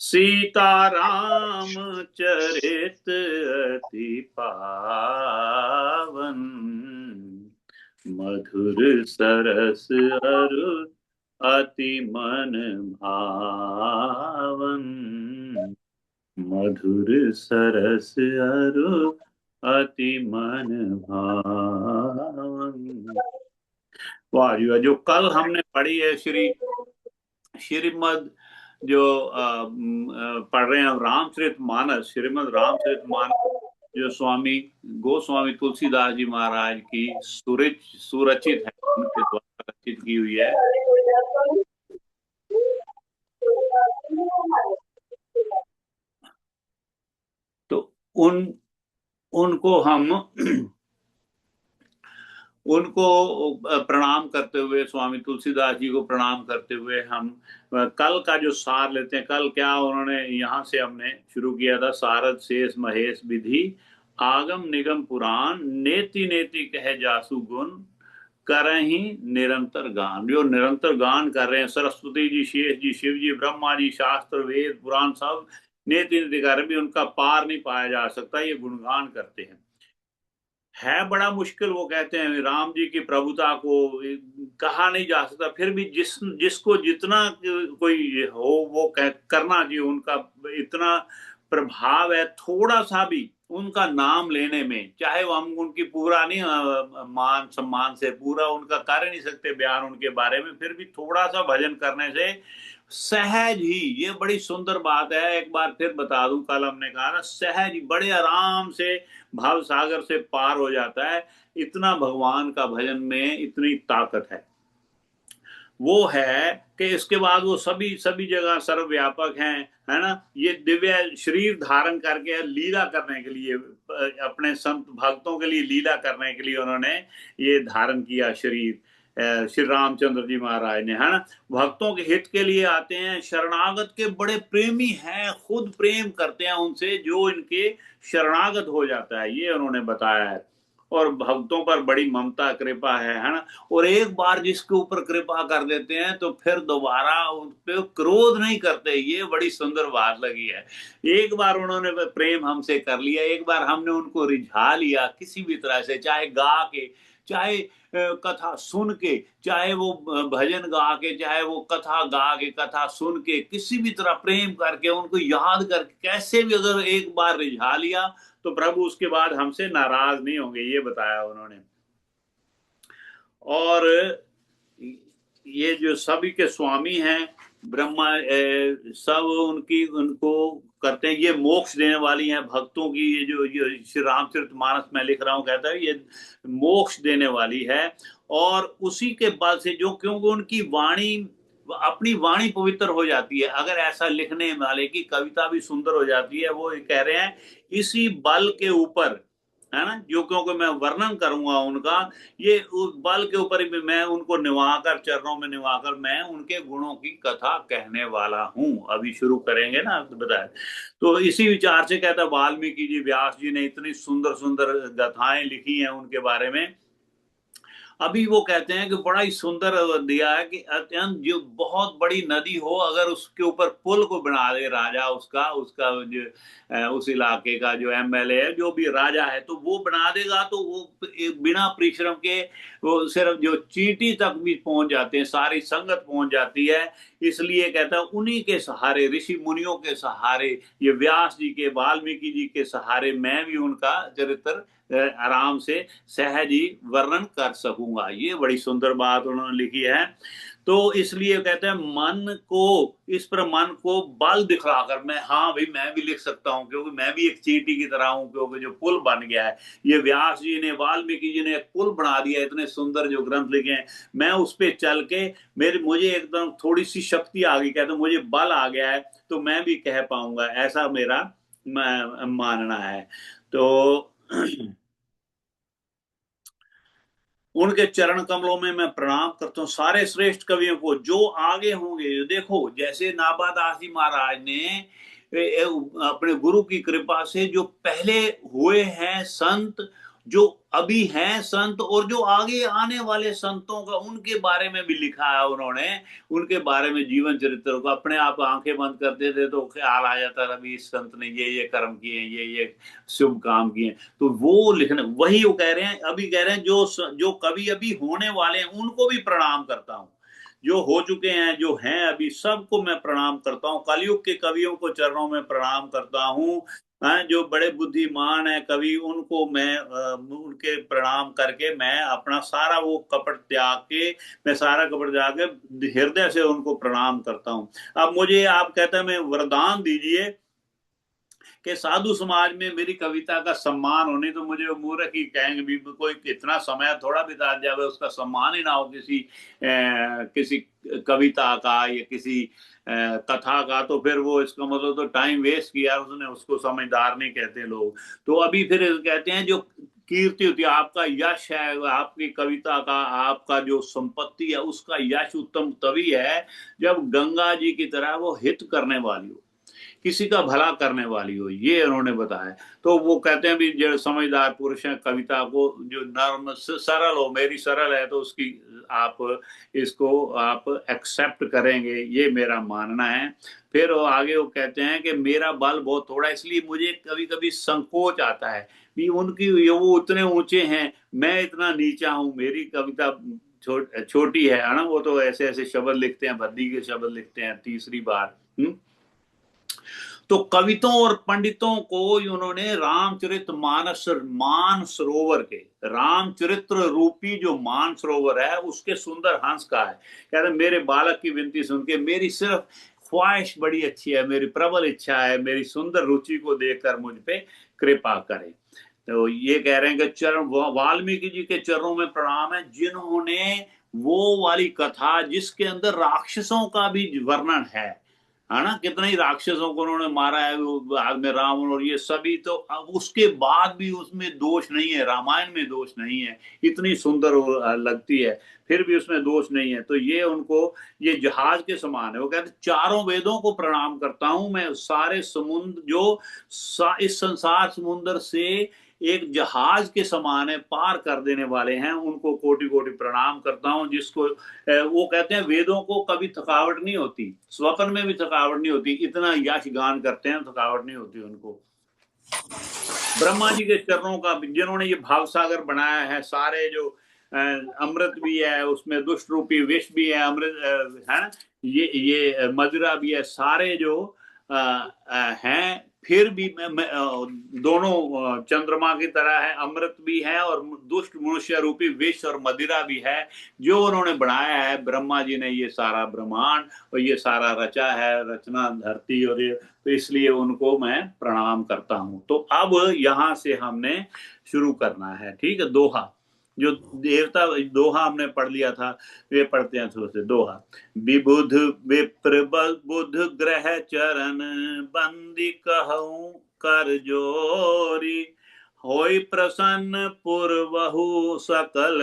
सीताराम चरित अति पावन, मधुर सरस अरु अति मन भावन, मधुर सरस अरु अति मन भावन। वाह जी वाह। जो कल हमने पढ़ी है श्रीमद जो पढ़ रहे हैं रामचरितमानस, श्रीमद रामचरितमानस जो स्वामी गोस्वामी तुलसीदास जी महाराज की सुरचित है, उनके द्वारा रचित की हुई है। तो उनको प्रणाम करते हुए, स्वामी तुलसीदास जी को प्रणाम करते हुए हम कल का जो सार लेते हैं। कल क्या उन्होंने यहाँ से हमने शुरू किया था, सारद शेष महेश विधि आगम निगम पुराण, नेति नेति कहे जासु गुण, करहि निरंतर गान। जो निरंतर गान कर रहे हैं, सरस्वती जी, शेष जी, शिव जी, ब्रह्मा जी, शास्त्र वेद पुराण सब नेति नेति कर रहे, भी उनका पार नहीं पाया जा सकता, ये गुणगान करते हैं। है बड़ा मुश्किल, वो कहते हैं राम जी की प्रभुता को कहा नहीं जा सकता, फिर भी जिसको जितना कोई हो वो करना चाहिए। उनका इतना प्रभाव है, थोड़ा सा भी उनका नाम लेने में, चाहे वो हम उनकी पूरा नहीं मान सम्मान से पूरा उनका कर नहीं सकते बयान उनके बारे में, फिर भी थोड़ा सा भजन करने से सहज ही, ये बड़ी सुंदर बात है। एक बार फिर बता दूं, कल हमने कहा ना, सहज ही बड़े आराम से भाव सागर से पार हो जाता है। इतना भगवान का भजन में इतनी ताकत है। वो है कि इसके बाद वो सभी जगह सर्वव्यापक हैं, है ना। ये दिव्य शरीर धारण करके लीला करने के लिए, अपने संत भक्तों के लिए लीला करने के लिए उन्होंने ये धारण किया शरीर, श्री रामचंद्र जी महाराज ने, है ना। भक्तों के हित के लिए आते हैं, शरणागत के बड़े प्रेमी हैं, खुद प्रेम करते हैं उनसे जो इनके शरणागत हो जाता है, ये उन्होंने बताया है। और भक्तों पर बड़ी ममता कृपा है ना। और एक बार जिसके ऊपर कृपा कर देते हैं तो फिर दोबारा उन पे क्रोध नहीं करते, ये बड़ी सुंदर बात लगी है। एक बार उन्होंने प्रेम हमसे कर लिया, एक बार हमने उनको रिझा लिया किसी भी तरह से, चाहे गा के, चाहे कथा सुन के, चाहे वो भजन गा के, चाहे वो कथा गा के, कथा सुन के, किसी भी तरह प्रेम करके, उनको याद करके, कैसे भी अगर एक बार रिझा लिया तो प्रभु उसके बाद हमसे नाराज नहीं होंगे, ये बताया उन्होंने। और ये जो सभी के स्वामी हैं ब्रह्मा, सब उनको करते हैं, ये मोक्ष देने वाली हैं भक्तों की। ये जो श्री रामचरितमानस में लिख रहा हूं, कहता है ये मोक्ष देने वाली है। और उसी के बल से जो, क्योंकि उनकी वाणी, अपनी वाणी पवित्र हो जाती है, अगर ऐसा लिखने वाले की कविता भी सुंदर हो जाती है। वो कह रहे हैं इसी बल के ऊपर, है ना, जो क्योंकि मैं वर्णन करूंगा उनका, ये उस बल के ऊपर भी मैं उनको निभाकर, चरणों में निभाकर मैं उनके गुणों की कथा कहने वाला हूं। अभी शुरू करेंगे ना, बताया। तो इसी विचार से कहता वाल्मीकि जी, व्यास जी ने इतनी सुंदर सुंदर गाथाएं लिखी हैं उनके बारे में। अभी वो कहते हैं कि बड़ा ही सुंदर दिया है कि अत्यंत जो बहुत बड़ी नदी हो, अगर उसके ऊपर पुल को बना दे राजा, उसका जो उस इलाके का जो एमएलए है, जो भी राजा है, तो वो बना देगा, तो वो बिना परिश्रम के वो सिर्फ जो चींटी तक भी पहुंच जाते हैं, सारी संगत पहुंच जाती है। इसलिए कहता है उन्हीं के सहारे, ऋषि मुनियों के सहारे, ये व्यास जी के, वाल्मीकि जी के सहारे मैं भी उनका चरित्र आराम से सहज ही वर्णन कर सकूंगा। ये बड़ी सुंदर बात उन्होंने लिखी है। तो इसलिए कहते हैं मन को, इस पर मन को बल दिखलाकर मैं, हाँ भाई मैं भी लिख सकता हूँ, क्योंकि मैं भी एक चींटी की तरह हूँ, क्योंकि जो पुल बन गया है, ये व्यास जी ने, वाल्मीकि जी ने एक पुल बना दिया, इतने सुंदर जो ग्रंथ लिखे हैं, मैं उस पे चल के मुझे एकदम थोड़ी सी शक्ति आ गई, कहते मुझे बल आ गया है, तो मैं भी कह पाऊंगा, ऐसा मेरा मानना है। तो उनके चरण कमलों में मैं प्रणाम करता हूँ सारे श्रेष्ठ कवियों को जो आगे होंगे। देखो जैसे नाभादास जी महाराज ने अपने गुरु की कृपा से जो पहले हुए हैं संत, जो अभी हैं संत, और जो आगे आने वाले संतों का, उनके बारे में भी लिखा है उन्होंने। उनके बारे में जीवन चरित्र को अपने आप आंखें बंद करते थे तो ख्याल आ जाता था, अभी इस संत ने ये कर्म किए, ये शुभ काम किए। तो वो लिखने, वही वो कह रहे हैं, अभी कह रहे हैं जो कवि अभी होने वाले हैं उनको भी प्रणाम करता हूँ, जो हो चुके हैं, जो हैं अभी, सबको मैं प्रणाम करता हूँ। कलयुग के कवियों को चरणों में प्रणाम करता हूँ। जो बड़े बुद्धिमान है कवि, उनको मैं उनके प्रणाम करके मैं अपना सारा वो कपट त्याग के, मैं सारा कपट त्याग के हृदय से उनको प्रणाम करता हूँ। अब मुझे आप कहते हैं मैं वरदान दीजिए कि साधु समाज में मेरी कविता का सम्मान होने, तो मुझे मूर्ख ही कहेंगे, भी कोई इतना समय थोड़ा बिता जाए उसका सम्मान ही ना हो किसी कविता का या किसी कथा का, तो फिर वो इसका मतलब तो टाइम वेस्ट किया उसने, उसको समझदार नहीं कहते लोग। तो अभी फिर कहते हैं जो कीर्ति होती है, आपका यश है, आपकी कविता का, आपका जो संपत्ति है, उसका यश उत्तम तभी है जब गंगा जी की तरह वो हित करने वाली हो, किसी का भला करने वाली हो, ये उन्होंने बताया। तो वो कहते हैं भी जो समझदार पुरुष है, कविता को जो नर्म सरल हो, मेरी सरल है तो उसकी आप इसको आप एक्सेप्ट करेंगे, ये मेरा मानना है। फिर वो आगे वो कहते हैं कि मेरा बल बहुत थोड़ा, इसलिए मुझे कभी कभी संकोच आता है भी उनकी, वो उतने ऊंचे हैं, मैं इतना नीचा हूं, मेरी कविता छोटी है ना। वो तो ऐसे ऐसे शब्द लिखते हैं, भद्दी के शब्द लिखते हैं तीसरी बार। तो कवितों और पंडितों को उन्होंने रामचरित मानस, मान सरोवर के, रामचरित्र रूपी जो मान सरोवर है उसके सुंदर हंस का है। कहते मेरे बालक की विनती सुन के मेरी सिर्फ ख्वाहिश बड़ी अच्छी है, मेरी प्रबल इच्छा है, मेरी सुंदर रुचि को देखकर मुझ पे कृपा करे। तो ये कह रहे हैं कि चरण वाल्मीकि जी के चरणों में प्रणाम है, जिन्होंने वो वाली कथा जिसके अंदर राक्षसों का भी वर्णन है ना, कितने ही राक्षसों को उन्होंने मारा है बाद में रावण और ये सभी, तो अब उसके बाद भी उसमें दोष नहीं है, रामायण में दोष नहीं है, इतनी सुंदर लगती है फिर भी उसमें दोष नहीं है। तो ये उनको, ये जहाज के समान है। वो कहते चारों वेदों को प्रणाम करता हूं मैं, सारे समुद्र जो इस संसार समुद्र से एक जहाज के समान है, पार कर देने वाले हैं, उनको कोटि कोटि प्रणाम करता हूं। जिसको वो कहते हैं वेदों को कभी थकावट नहीं होती, स्वप्न में भी थकावट नहीं होती, इतना यश गान करते हैं, थकावट नहीं होती उनको। ब्रह्मा जी के चरणों का, जिन्होंने ये भाव सागर बनाया है, सारे जो अमृत भी है उसमें, दुष्ट रूपी विष भी है, अमृत है ना, ये मदिरा भी है, सारे जो हैं, फिर भी दोनों चंद्रमा की तरह है, अमृत भी है और दुष्ट मनुष्य रूपी विष और मदिरा भी है, जो उन्होंने बनाया है। ब्रह्मा जी ने ये सारा ब्रह्मांड और ये सारा रचा है, रचना धरती, और ये, तो इसलिए उनको मैं प्रणाम करता हूं। तो अब यहां से हमने शुरू करना है, ठीक है। दोहा, जो देवता दोहा हमने पढ़ लिया था, वे पढ़ते हैं थोड़े से दोहा। विबुध विप्र बुध ग्रह चरण बंदी कहूं कर जोरी, होई प्रसन्न पुरवहु सकल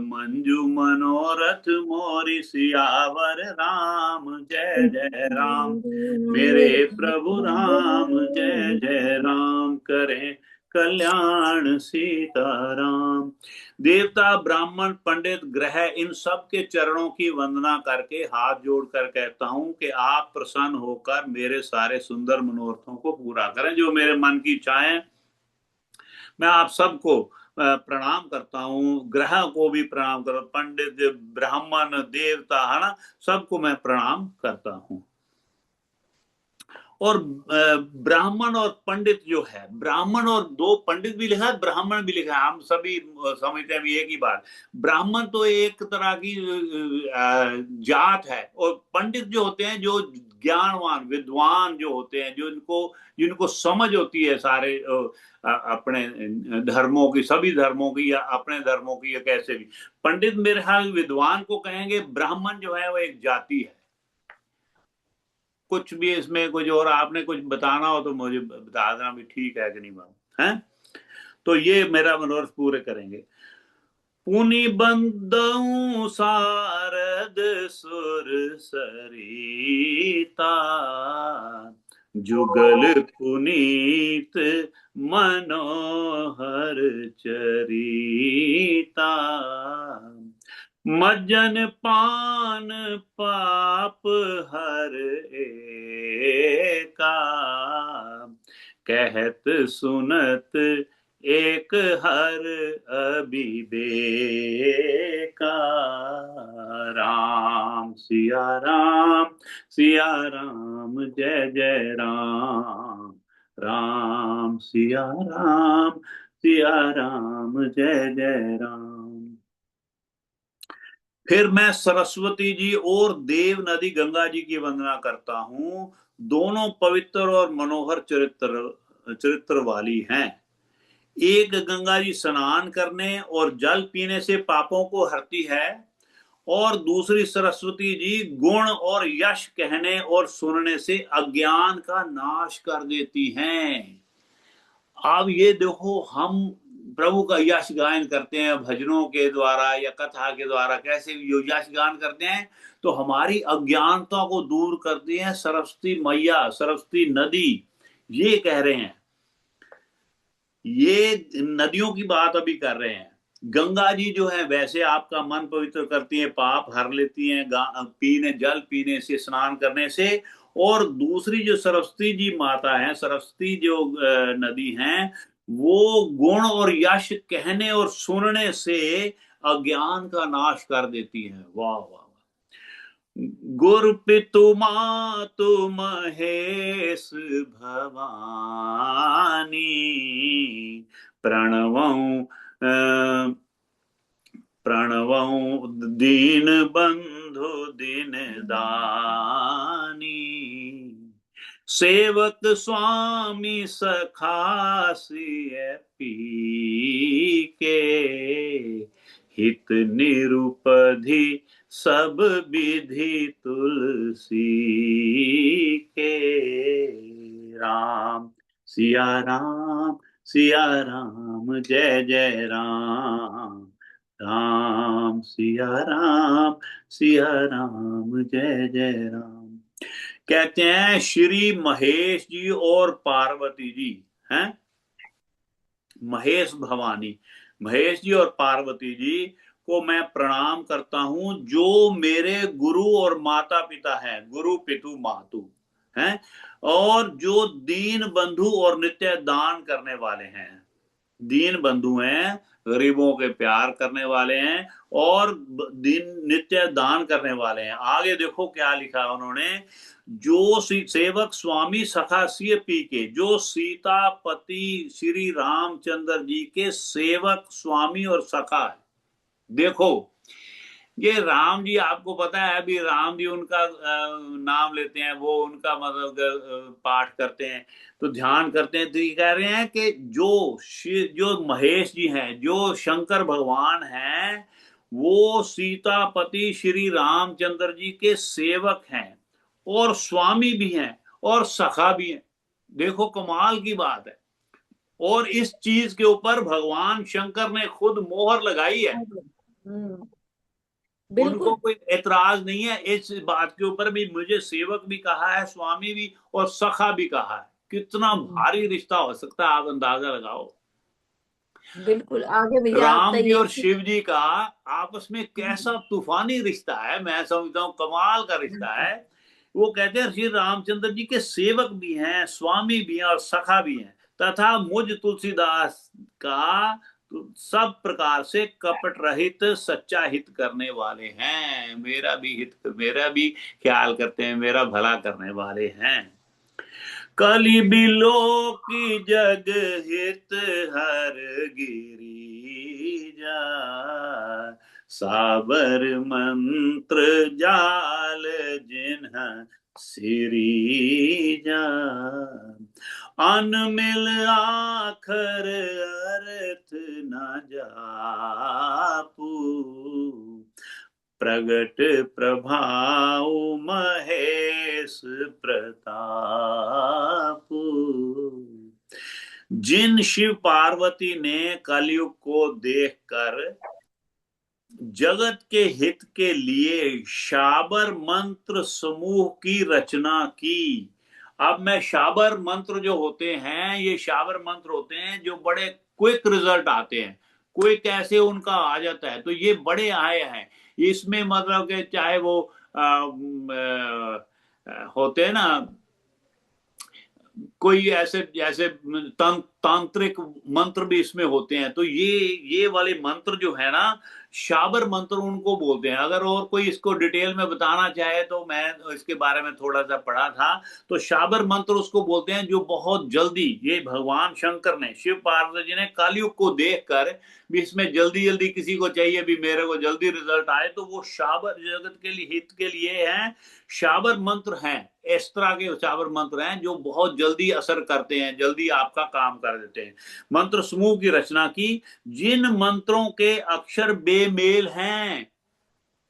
मंजू मनोरथ मोरी, सियावर राम जय जय राम, मेरे प्रभु राम जय जय राम, करें कल्याण सीताराम। देवता, ब्राह्मण, पंडित, ग्रह, इन सब के चरणों की वंदना करके हाथ जोड़कर कहता हूं कि आप प्रसन्न होकर मेरे सारे सुंदर मनोरथों को पूरा करें, जो मेरे मन की इच्छाएं। मैं आप सबको प्रणाम करता हूं, ग्रह को भी प्रणाम करता, पंडित, ब्राह्मण, देवता, है ना, सबको मैं प्रणाम करता हूं। और ब्राह्मण और पंडित जो है, ब्राह्मण और दो पंडित भी लिखा है, ब्राह्मण भी लिखा है, हम सभी समझते हैं भी एक ही बात। ब्राह्मण तो एक तरह की जात है, और पंडित जो होते हैं जो ज्ञानवान विद्वान जो होते हैं, जो जिनको समझ होती है सारे अपने धर्मों की, सभी धर्मों की या अपने धर्मों की या कैसे भी। पंडित मेरे ख्याल विद्वान को कहेंगे, ब्राह्मण जो है वो एक जाति है। कुछ भी इसमें कुछ और आपने कुछ बताना हो तो मुझे बता देना भी ठीक है कि नहीं बात है। तो ये मेरा मनोरथ पूरे करेंगे। पुनि बंदऊ सारद सुर सरिता, जुगल पुनीत मनोहर चरिता, मज्जन पान पाप हर एका, कहत सुनत एक हर अबिबेका। राम सिया राम जय जय राम, राम सिया राम जय जय राम। फिर मैं सरस्वती जी और देव नदी गंगा जी की वंदना करता हूं। दोनों पवित्र और मनोहर चरित्र वाली हैं। एक गंगा जी स्नान करने और जल पीने से पापों को हरती है, और दूसरी सरस्वती जी गुण और यश कहने और सुनने से अज्ञान का नाश कर देती हैं। अब ये देखो, हम प्रभु का यश गायन करते हैं भजनों के द्वारा या कथा के द्वारा, कैसे भी यश गान करते हैं, तो हमारी अज्ञानता को दूर करती है सरस्वती मैया, सरस्वती नदी। ये कह रहे हैं, ये नदियों की बात अभी कर रहे हैं। गंगा जी जो है वैसे आपका मन पवित्र करती हैं, पाप हर लेती हैं जल पीने से, स्नान करने से। और दूसरी जो सरस्वती जी माता है, सरस्वती जो नदी हैं, वो गुण और यश कहने और सुनने से अज्ञान का नाश कर देती है। वाह वाह। गुरु पितु मातु महेश भवानी, प्रणवं दीन बंधु दिन दानी, सेवक स्वामी सखासिय पी के, हित निरुपधि सब विधि तुलसी के। राम सिया राम जय जय राम, राम सिया राम जय जय राम। कहते हैं श्री महेश जी और पार्वती जी हैं, महेश भवानी, महेश जी और पार्वती जी को मैं प्रणाम करता हूं, जो मेरे गुरु और माता पिता हैं, गुरु पितु मातु हैं, और जो दीन बंधु और नित्य दान करने वाले हैं। दीन बंधु हैं, गरीबों के प्यार करने वाले हैं, और दिन नित्य दान करने वाले हैं। आगे देखो क्या लिखा उन्होंने, जो सेवक स्वामी सखा सिय पी के, जो सीतापति श्री रामचंद्र जी के सेवक स्वामी और सखा है। देखो ये राम जी, आपको पता है अभी राम जी उनका नाम लेते हैं, वो उनका मतलब पाठ करते हैं, तो ध्यान करते हैं, तो ये कह रहे हैं कि जो महेश जी हैं, जो शंकर भगवान हैं, वो सीतापति श्री रामचंद्र जी के सेवक हैं, और स्वामी भी हैं, और सखा भी हैं। देखो कमाल की बात है। और इस चीज के ऊपर भगवान शंकर ने खुद मोहर लगाई है। उनको कोई एतराज नहीं है इस बात के ऊपर भी, मुझे सेवक भी कहा है, स्वामी भी और सखा भी कहा है। कितना भारी रिश्ता हो सकता है, आप अंदाजा लगाओ। बिल्कुल। आगे भैया राम जी और शिव जी का आपस में कैसा तूफानी रिश्ता है, मैं समझता हूँ कमाल का रिश्ता है। वो कहते हैं श्री रामचंद्र जी के सेवक भी हैं, स्वामी भी हैं और सखा भी हैं, तथा मुझ तुलसीदास का तो सब प्रकार से कपट रहित सच्चा हित करने वाले हैं। मेरा भी ख्याल करते हैं, मेरा भला करने वाले हैं। कलि बिलो की जग हित हर गिरी जा, साबर मंत्र जाल जिन्ह सिरी जा, अन मिल आखर अर्थ न जापू, प्रगट प्रभाव महेश प्रताप। जिन शिव पार्वती ने कलयुग को देखकर जगत के हित के लिए शाबर मंत्र समूह की रचना की। अब मैं शाबर मंत्र जो होते हैं, ये शाबर मंत्र होते हैं जो बड़े क्विक रिजल्ट आते हैं, क्विक ऐसे उनका आ जाता है, तो ये बड़े आए हैं। इसमें मतलब कि चाहे वो होते हैं ना कोई ऐसे जैसे तांत्रिक मंत्र भी इसमें होते हैं, तो ये वाले मंत्र जो है ना, शाबर मंत्र उनको बोलते हैं। अगर और कोई इसको डिटेल में बताना चाहे तो मैं इसके बारे में थोड़ा सा पढ़ा था, तो शाबर मंत्र उसको बोलते हैं जो बहुत जल्दी, ये भगवान शंकर ने, शिव पार्वती जी ने कलयुग को देखकर भी इसमें जल्दी जल्दी किसी को चाहिए भी मेरे को जल्दी रिजल्ट आए, तो वो शाबर जगत के लिए हित के लिए हैं, शाबर मंत्र हैं। इस तरह के शाबर मंत्र हैं जो बहुत जल्दी असर करते हैं, जल्दी आपका काम कर देते हैं। मंत्र समूह की रचना की। जिन मंत्रों के अक्षर बेमेल हैं,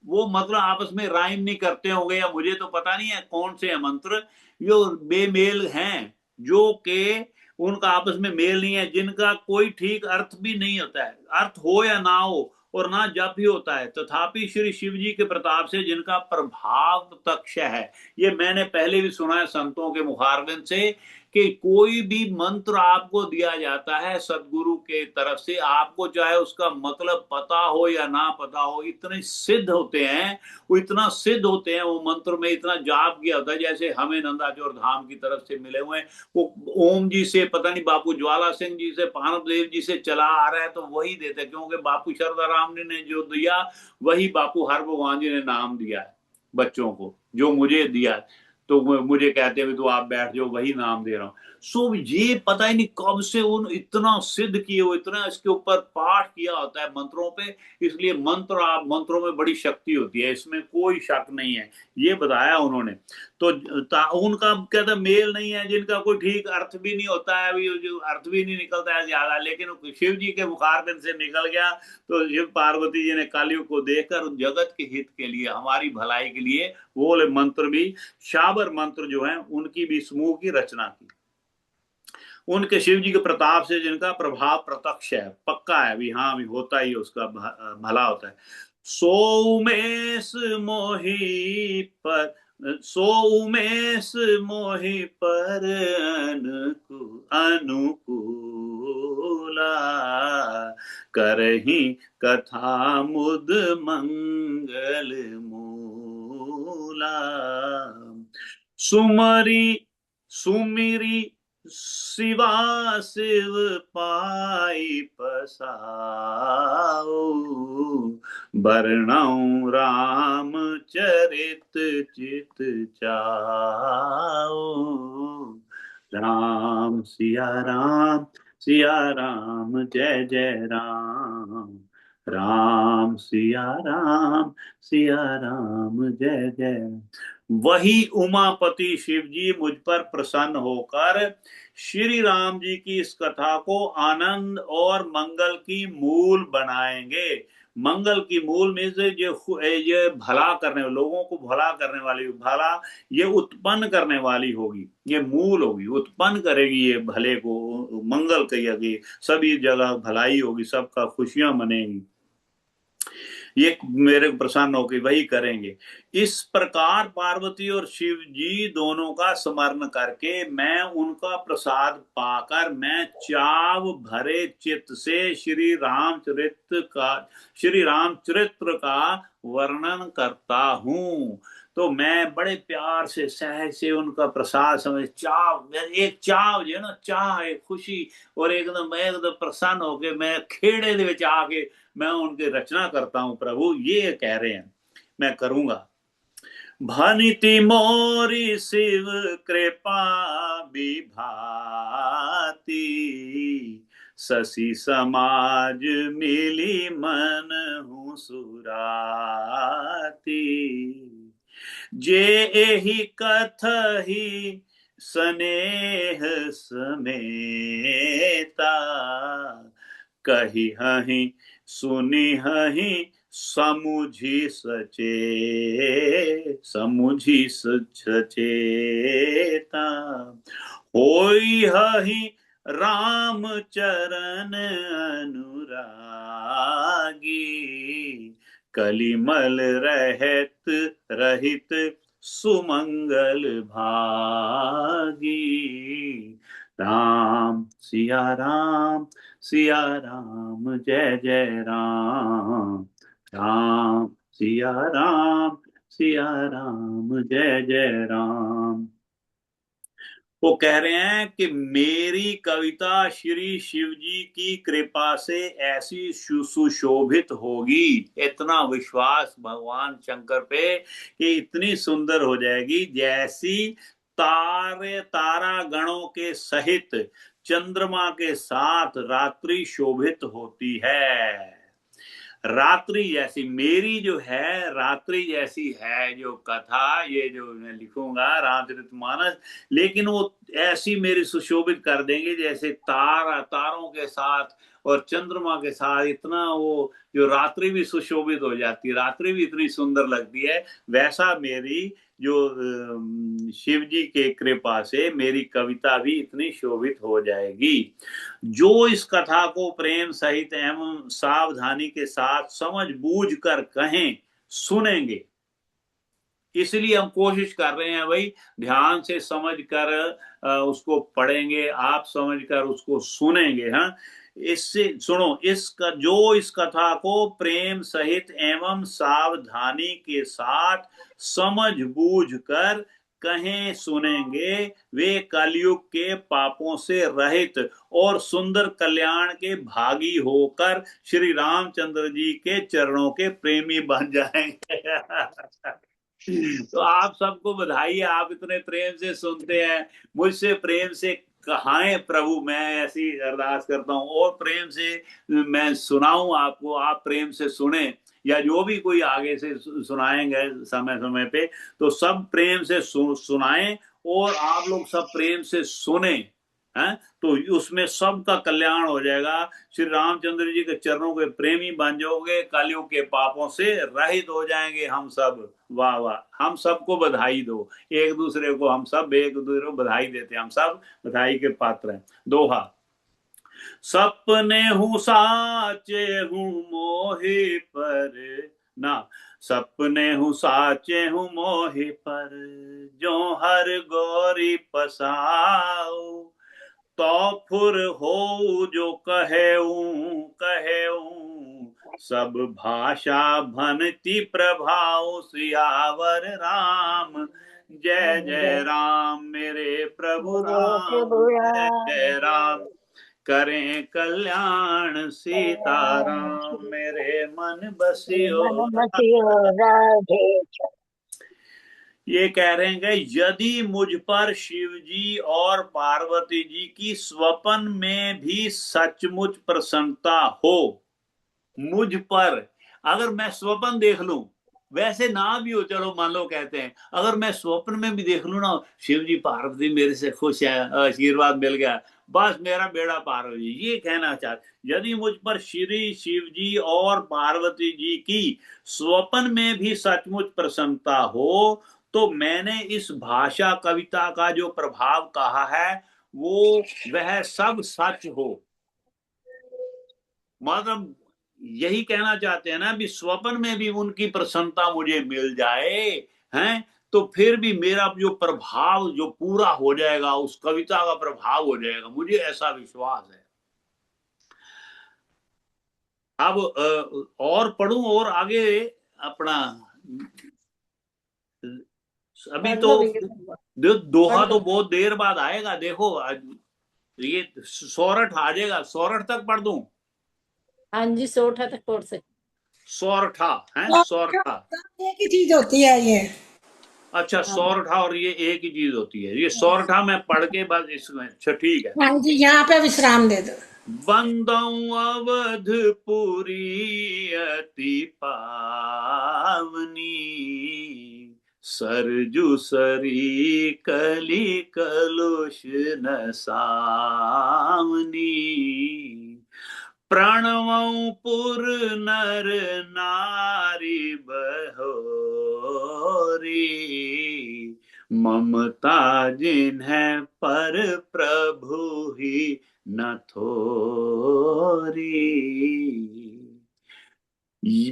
वो मतलब आपस में राइम नहीं करते होंगे, या मुझे तो पता नहीं है कौन से है मंत्र जो बेमेल हैं, जो के उनका आपस में मेल नहीं है, जिनका कोई ठीक अर्थ भी नहीं होता है, अर्थ हो या ना हो और ना जप ही होता है, तथापि श्री शिव जी के प्रताप से जिनका प्रभाव प्रत्यक्ष है। ये मैंने पहले भी सुना है संतों के मुखारबिंद से कि कोई भी मंत्र आपको दिया जाता है सदगुरु के तरफ से, आपको चाहे उसका मतलब पता हो या ना पता हो, इतने सिद्ध होते हैं, वो इतना सिद्ध होते हैं, वो मंत्र में इतना जाप किया होता है। जैसे हमें नंदाचौर धाम की तरफ से मिले हुए हैं, वो ओम जी से, पता नहीं बापू ज्वाला सिंह जी से, पानव देव जी से चला आ रहा है, तो वही देते, क्योंकि बापू शरदा राम ने जो दिया वही बापू हर भगवान जी ने नाम दिया है बच्चों को, जो मुझे दिया, तो मुझे कहते हैं तो आप बैठ जाओ, वही नाम दे रहा हूं। सो ये पता ही नहीं कब से उन इतना सिद्ध किए हो, इतना इसके ऊपर पाठ किया होता है मंत्रों पे, इसलिए मंत्रों में बड़ी शक्ति होती है, इसमें कोई शक नहीं है, ये बताया उन्होंने। तो उनका कहता मेल नहीं है, जिनका कोई ठीक अर्थ भी नहीं होता है, अभी जो अर्थ भी नहीं निकलता है ज्यादा, लेकिन शिव जी के मुखारबिंद से निकल गया, तो शिव पार्वती जी ने कलयुग को देखकर जगत के हित के लिए, हमारी भलाई के लिए वो मंत्र भी, शाबर मंत्र जो है उनकी भी समूह की रचना की। उनके शिव जी के प्रताप से जिनका प्रभाव प्रत्यक्ष है, पक्का है भी, हाँ भी होता ही उसका भला होता है। सोमेश मोहि पर, सोमेश मोहि पर अनुकूला, करहि कथा मुद मंगल मूला, सुमिरी शिवा शिव पाई पसाओ, वर्णौ राम चरित चित चाओ, राम सिया राम जय जय राम, राम सिया राम जय जय। वही उमापति शिव जी मुझ पर प्रसन्न होकर श्री राम जी की इस कथा को आनंद और मंगल की मूल बनाएंगे। मंगल की मूल में से ये भला करने, लोगों को भला करने वाली, भला ये उत्पन्न करने वाली होगी, ये मूल होगी, उत्पन्न करेगी ये भले को, मंगल कहेगी, सभी जगह भलाई होगी, सबका खुशियां मनेगी, ये मेरे प्रसन्न होकर वही करेंगे। इस प्रकार पार्वती और शिव जी दोनों का स्मरण करके मैं उनका प्रसाद पाकर मैं चाव भरे चित्त से श्री रामचरित्र का वर्णन करता हूँ। तो मैं बड़े प्यार से सहज से उनका प्रसाद समझ, चाव, एक चाव जो है ना, चाह एक खुशी, और एकदम प्रसन्न होके मैं खेड़े दे विच आके मैं उनकी रचना करता हूं प्रभु, ये कह रहे हैं मैं करूंगा। भनिति मोरी शिव कृपा विभाति, शशि समाज मिली मन हूँ सुराती, जे एहि कथहि स्नेह समेता, कही हहि सुनी हहि समुझी सचेता, होई हहि राम चरण अनुरागी, कलिमल रहित सुमंगल भागी। राम सिया राम जय जय राम, राम सिया राम जय जय राम। वो कह रहे हैं कि मेरी कविता श्री शिव जी की कृपा से ऐसी सुशोभित होगी, इतना विश्वास भगवान शंकर पे कि इतनी सुंदर हो जाएगी जैसी तारा गणों के सहित चंद्रमा के साथ रात्रि शोभित होती है। रात्रि जैसी मेरी जो है, रात्रि जैसी है जो कथा, ये जो मैं लिखूंगा रामचरितमानस, लेकिन वो ऐसी मेरी सुशोभित कर देंगे जैसे तारों के साथ और चंद्रमा के साथ इतना वो जो रात्रि भी सुशोभित हो जाती है, रात्रि भी इतनी सुंदर लगती है, वैसा मेरी जो शिव जी के कृपा से मेरी कविता भी इतनी शोभित हो जाएगी। जो इस कथा को प्रेम सहित एवं सावधानी के साथ समझ बूझ कर कहें सुनेंगे, इसलिए हम कोशिश कर रहे हैं भाई ध्यान से समझ कर उसको पढ़ेंगे, आप समझ कर उसको सुनेंगे। हाँ, इससे सुनो, जो इस कथा को प्रेम सहित एवं सावधानी के साथ समझ बूझ कर कहें सुनेंगे, वे कलयुग के पापों से रहित और सुंदर कल्याण के भागी होकर श्री रामचंद्र जी के चरणों के प्रेमी बन जाएंगे। तो आप सबको बधाई, आप इतने प्रेम से सुनते हैं, मुझसे प्रेम से कहाएं प्रभु, मैं ऐसी अरदास करता हूं, और प्रेम से मैं सुनाऊं आपको, आप प्रेम से सुने, या जो भी कोई आगे से सुनाएंगे समय समय पे, तो सब प्रेम से सुनाएं और आप लोग सब प्रेम से सुने हैं, तो उसमें सबका कल्याण हो जाएगा। श्री रामचंद्र जी के चरणों के प्रेमी बन जाओगे, कलयुग के पापों से रहित हो जाएंगे हम सब। वाह वाह, हम सबको बधाई दो, एक दूसरे को हम सब एक दूसरे को बधाई देते हैं, हम सब बधाई के पात्र हैं। दोहा। सपने हूँ साचे हूँ मोहे पर ना, सपने हूँ साचे हूँ मोहे पर, जो हर गौरी पसाओ, तो फुर हो जो कहेऊं सब भाषा भनती प्रभाव, सियावर राम जय जय राम, मेरे प्रभु राम जय जय राम, करें कल्याण सीताराम, मेरे मन बसियो राधे। ये कह रहे हैं कि यदि मुझ पर शिव जी और पार्वती जी की स्वप्न में भी सचमुच प्रसन्नता हो, मुझ पर अगर मैं स्वप्न देख लूं, वैसे ना भी हो, चलो मान लो कहते हैं, अगर मैं स्वप्न में भी देख लूं ना, शिव जी पार्वती मेरे से खुश है, आशीर्वाद मिल गया, बस मेरा बेड़ा पार हो जी, ये कहना चाहते। यदि मुझ पर श्री शिव जी और पार्वती जी की स्वप्न में भी सचमुच प्रसन्नता हो, तो मैंने इस भाषा कविता का जो प्रभाव कहा है वो वह सब सच हो। मतलब यही कहना चाहते हैं ना, भी स्वप्न में भी उनकी प्रसन्नता मुझे मिल जाए, हैं, तो फिर भी मेरा जो प्रभाव जो पूरा हो जाएगा, उस कविता का प्रभाव हो जाएगा, मुझे ऐसा विश्वास है। अब और पढ़ूं और आगे अपना, अभी तो दोहा तो बहुत देर बाद आएगा, देखो ये सोरठ आ जाएगा, सोरठ तक पढ़ दूं? हाँ जी, सोरठा तक पढ़ सकते। सोरठा है, सोरठा एक ही चीज होती है ये। अच्छा, हाँ सौरठा और ये एक ही चीज होती है। ये सौरठा मैं पढ़ के बस इसमें, अच्छा ठीक है। हाँ जी, यहाँ पे विश्राम दे दो। बंदौ अवधपुरी अति पावनी, सरजू सरी कली कलुष नसावनी, प्रणवं पुर नर नारी बहोरी, ममता जिन्हैं पर प्रभु ही न थोरी।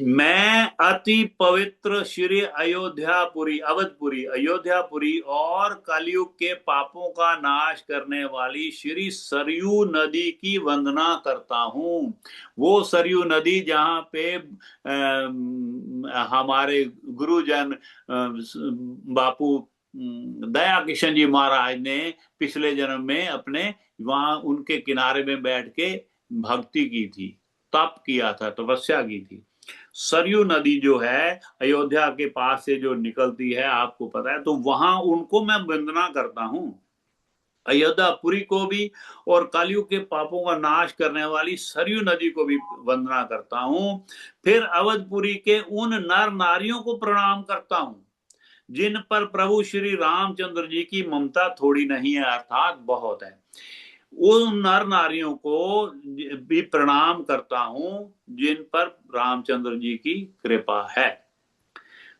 मैं अति पवित्र श्री अयोध्यापुरी, अवधपुरी, अयोध्यापुरी और कलयुग के पापों का नाश करने वाली श्री सरयू नदी की वंदना करता हूँ। वो सरयू नदी जहाँ पे हमारे गुरुजन बापू दया किशन जी महाराज ने पिछले जन्म में अपने वहां उनके किनारे में बैठ के भक्ति की थी, तप किया था, तपस्या की थी। सरयू नदी जो है अयोध्या के पास से जो निकलती है, आपको पता है, तो वहां उनको मैं वंदना करता हूं, अयोध्यापुरी को भी और कलयुग के पापों का नाश करने वाली सरयू नदी को भी वंदना करता हूं। फिर अवधपुरी के उन नर नारियों को प्रणाम करता हूं जिन पर प्रभु श्री रामचंद्र जी की ममता थोड़ी नहीं है, अर्थात बहुत है। उन नर नारियों को भी प्रणाम करता हूं जिन पर रामचंद्र जी की कृपा है।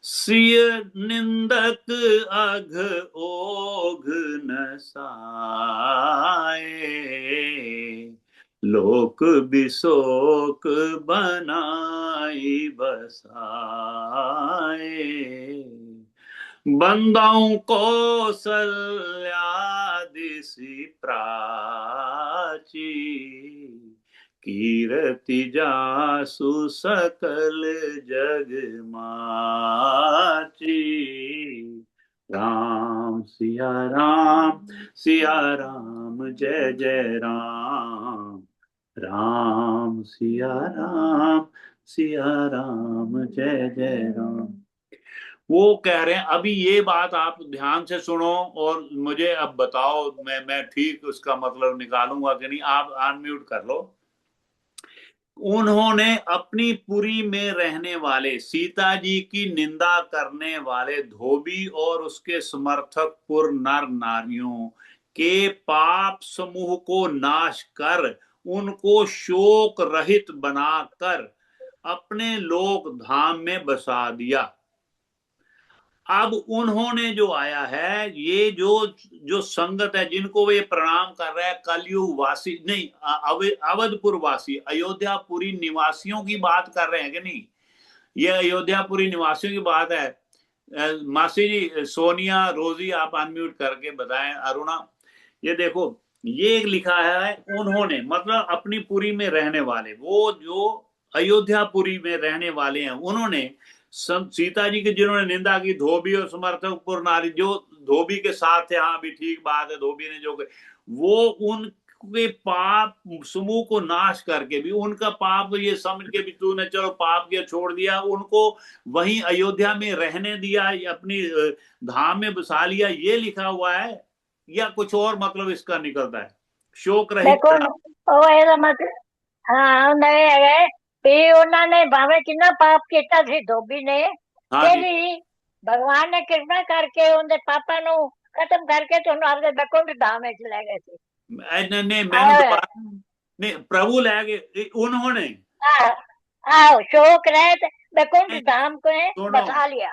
सिय निंदक अघ ओघ न साए, लोक बिशोक बनाई बसाए, बंदाऊं कौसल्यादिसि प्राची, कीरति जासु सकल जग माची। राम सिया राम, सिया राम जय जय राम, राम सिया राम, सिया राम जय जय राम। वो कह रहे हैं, अभी ये बात आप ध्यान से सुनो और मुझे अब बताओ, मैं ठीक उसका मतलब निकालूंगा कि नहीं। आप अनम्यूट कर लो। उन्होंने अपनी पुरी में रहने वाले सीता जी की निंदा करने वाले धोबी और उसके समर्थक पुर नर नारियों के पाप समूह को नाश कर उनको शोक रहित बनाकर अपने लोक धाम में बसा दिया। अब उन्होंने जो आया है, ये जो संगत है जिनको वे प्रणाम कर रहे हैं, कलयुग वासी नहीं, अवधपुर वासी, अयोध्यापुरी निवासियों की बात कर रहे हैं कि नहीं? ये अयोध्यापुरी निवासियों की बात है। मासी जी, सोनिया, रोजी, आप अनम्यूट करके बताएं। अरुणा, ये देखो, ये लिखा है उन्होंने, मतलब अपनी पुरी में रहने वाले, वो जो अयोध्यापुरी में रहने वाले हैं, उन्होंने सीता जी की जिन्होंने निंदा की, धोबी और समर्थक पुर नारी, जो धोबी के साथ थे, हाँ भी ठीक बात है, धोबी ने जो वो उनके पाप समूह को नाश करके भी, उनका पाप ये समझ के भी तूने चलो पाप किया छोड़ दिया, उनको वहीं अयोध्या में रहने दिया, अपनी धाम में बसा लिया, ये लिखा हुआ है या कुछ और मतलब इसका निकलता है? शोक रहित देखो ਉਹ ਇਹਦਾ ਮਤਲਬ ਹਾਂ ਨਹੀਂ ਹੈਗਾ ਵੀ ਉਹਨਾਂ ਨੇ ਭਾਵੇਂ ਕਿੰਨਾ ਪਾਪ ਕੀਤਾ ਸੀ ਧੋਬੀ ਨੇ हाँ ਫਿਰ जी, ਵੀ ਭਗਵਾਨ ਨੇ ਕਿਰਪਾ ਕਰਕੇ ਉਹਦੇ ਪਾਪਾਂ ਨੂੰ खत्म करके तो उन्होंने आपके बैकुंठ धाम में ले गए थे। नहीं मैंने दोबारा नहीं, प्रभु ले गए उन्होंने, आओ शोक रहित बैकुंठ नहीं, धाम को सुनो, बसा लिया।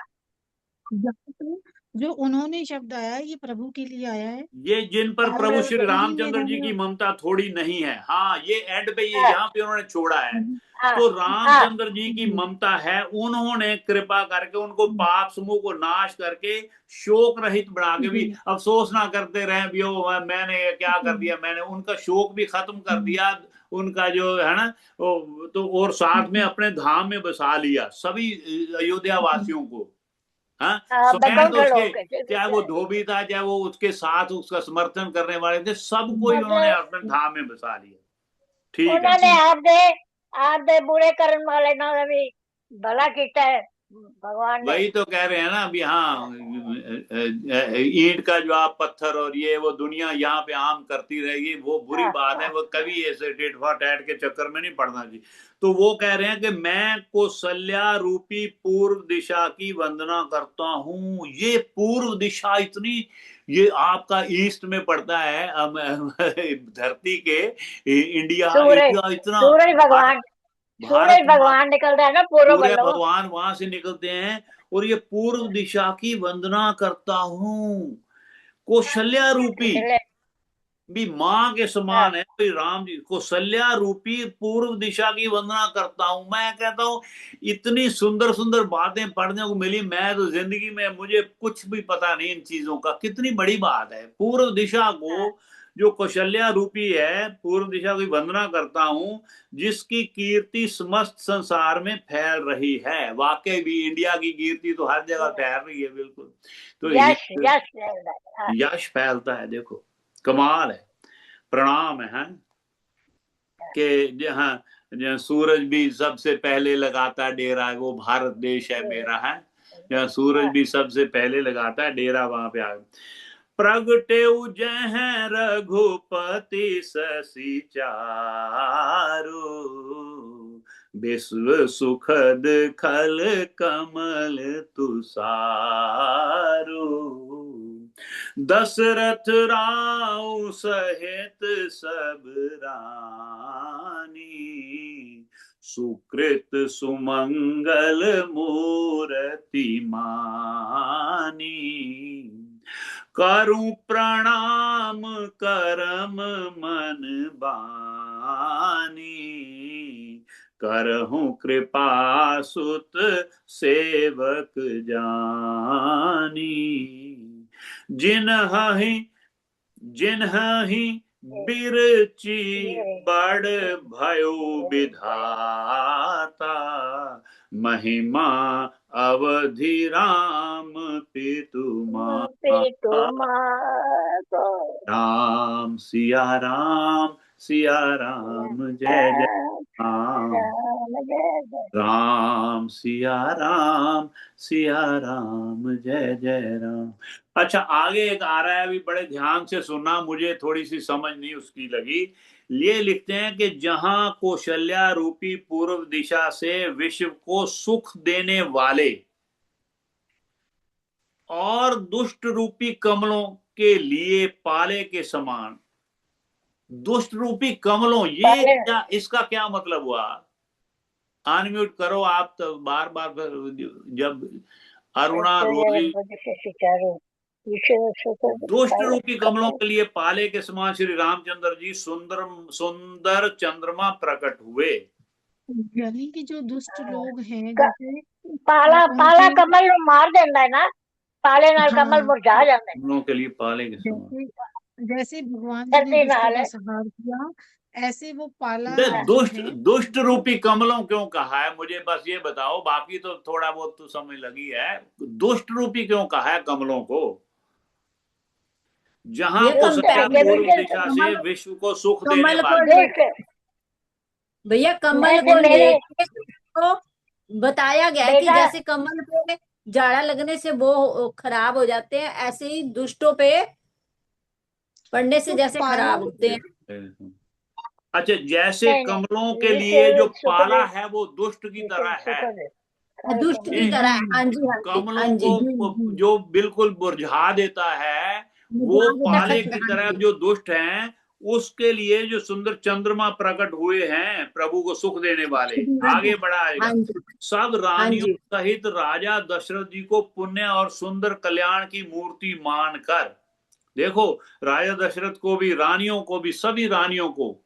जो उन्होंने शब्द आया है, ये प्रभु के लिए आया है। ये जिन पर हाँ, प्रभु श्री पुरी में रामचंद्र जी रहने की ममता थोड़ी नहीं है। हाँ, ये एंड पे ये हाँ। यहाँ पे उन्होंने छोड़ा है। हाँ, तो रामचंद्र जी की ममता है, उन्होंने कृपा करके उनको पाप समूह को नाश करके शोक रहित बना के भी अफसोस ना करते रहे भी ओ मैंने क्या कर दिया, मैंने उनका शोक भी खत्म कर दिया, उनका जो है ना तो, और साथ में अपने धाम में बसा लिया सभी अयोध्या वासियों को। हाँ, स्वयं तो उसके, चाहे वो धोबी था, चाहे वो उसके साथ उसका समर्थन करने वाले थे, सबको ही उन्होंने अपने धाम में बसा लिया। ठीक है, उन्होंने आप दे बुरे करने वाले ना भी भला किया है, भगवान ने वही तो कह रहे हैं ना अभी। हाँ, ईंट का जवाब पत्थर और ये वो दुनिया यहाँ पे आम करती रहेगी, वो बुरी बात है। वो कभी ऐसे टिट फॉर टैट के चक्कर में नहीं पड़ना चाहिए। तो वो कह रहे हैं कि मैं कौशल्या रूपी पूर्व दिशा की वंदना करता हूँ। ये पूर्व दिशा इतनी, ये आपका ईस्ट में पड़ता है धरती के, इंडिया इतना सूरज भगवान, सूरज भगवान निकलता है ना पूर्व सूर्य बल्लभ, भगवान वहां से निकलते हैं। और ये पूर्व दिशा की वंदना करता हूँ। कौशल्या रूपी भी माँ के समान है भाई राम जी। कौशल्या रूपी पूर्व दिशा की वंदना करता हूं। मैं कहता हूं इतनी सुंदर सुंदर बातें पढ़ने को मिली। मैं तो जिंदगी में, मुझे कुछ भी पता नहीं इन चीजों का। कितनी बड़ी बात है। पूर्व दिशा को जो कौशल्या रूपी है, पूर्व दिशा की वंदना करता हूं, जिसकी कीर्ति समस्त संसार में फैल रही है। वाकई भी इंडिया की कीर्ति तो हर जगह फैल रही है। बिल्कुल। तो यश फैलता है। देखो कमाल है। प्रणाम है कि जहाँ सूरज भी सबसे पहले लगाता है डेरा, वो भारत देश है मेरा है, जहाँ सूरज भी सबसे पहले लगाता है डेरा, वहां पे आ प्रगटे जह रघुपति शशि चारु, विश्व सुखद खल कमल तुषारु, दशरथ राव सहित सब रानी, सुकृत सुमंगल मूर्ति मानी, करूं प्रणाम करम मन बानी, करहूं कृपा सुत सेवक जानी, जिन्हि बिरची बड़ भयो विधाता, महिमा अवधि राम पितु राम सिया राम जय जय राम, राम सिया राम जय जय राम। अच्छा, आगे एक आ रहा है, अभी बड़े ध्यान से सुनना, मुझे थोड़ी सी समझ नहीं उसकी लगी। ये लिखते हैं कि जहां कौशल्या रूपी पूर्व दिशा से विश्व को सुख देने वाले और दुष्ट रूपी कमलों के लिए पाले के समान, दुष्ट रूपी कमलों, ये क्या, इसका क्या मतलब हुआ? अनम्यूट करो आप तो बार बार, जब अरुणा रोजी, दुष्ट रूपी कमलों के लिए पाले के समान श्री रामचंद्र जी सुंदर चंद्रमा प्रकट हुए। यानी कि जो दुष्ट लोग हैं, जैसे पाला कमल मार देता है ना, पाले नाल कमल मुरझा जाते हैं। कमलों के लिए पाले के समान, जैसे भगवान जी ने दुष्टों का संहार किया, ऐसे वो पाला दुष्ट रूपी कमलों क्यों कहा है? मुझे बस ये बताओ, बाकी तो थोड़ा बहुत तो समझ लगी है। दुष्ट रूपी क्यों कहा है कमलों को? जहां कौशल्या पूर्व दिशा से विश्व को सुख देने वाले, भैया कमल को लेके तो बताया गया है कि जैसे कमल पे जाड़ा लगने से वो खराब हो जाते हैं, ऐसे ही दुष्टों पे पड़ने से जैसे खराब होते हैं। अच्छा, जैसे कमलों के लिए जो पाला है वो दुष्ट की तरह है, दुष्ट की तरह है। हाँ जी, कमलों को जो बिल्कुल मुरझा देता है, वो पाले की तरह जो दुष्ट हैं, उसके लिए जो सुंदर चंद्रमा प्रकट हुए हैं प्रभु को सुख देने वाले। आगे बढ़ाएगा, सब रानियों सहित राजा दशरथ जी को पुण्य और सुंदर कल्याण की मूर्ति मानकर, देखो राजा दशरथ को भी, रानियों को भी, सभी रानियों को,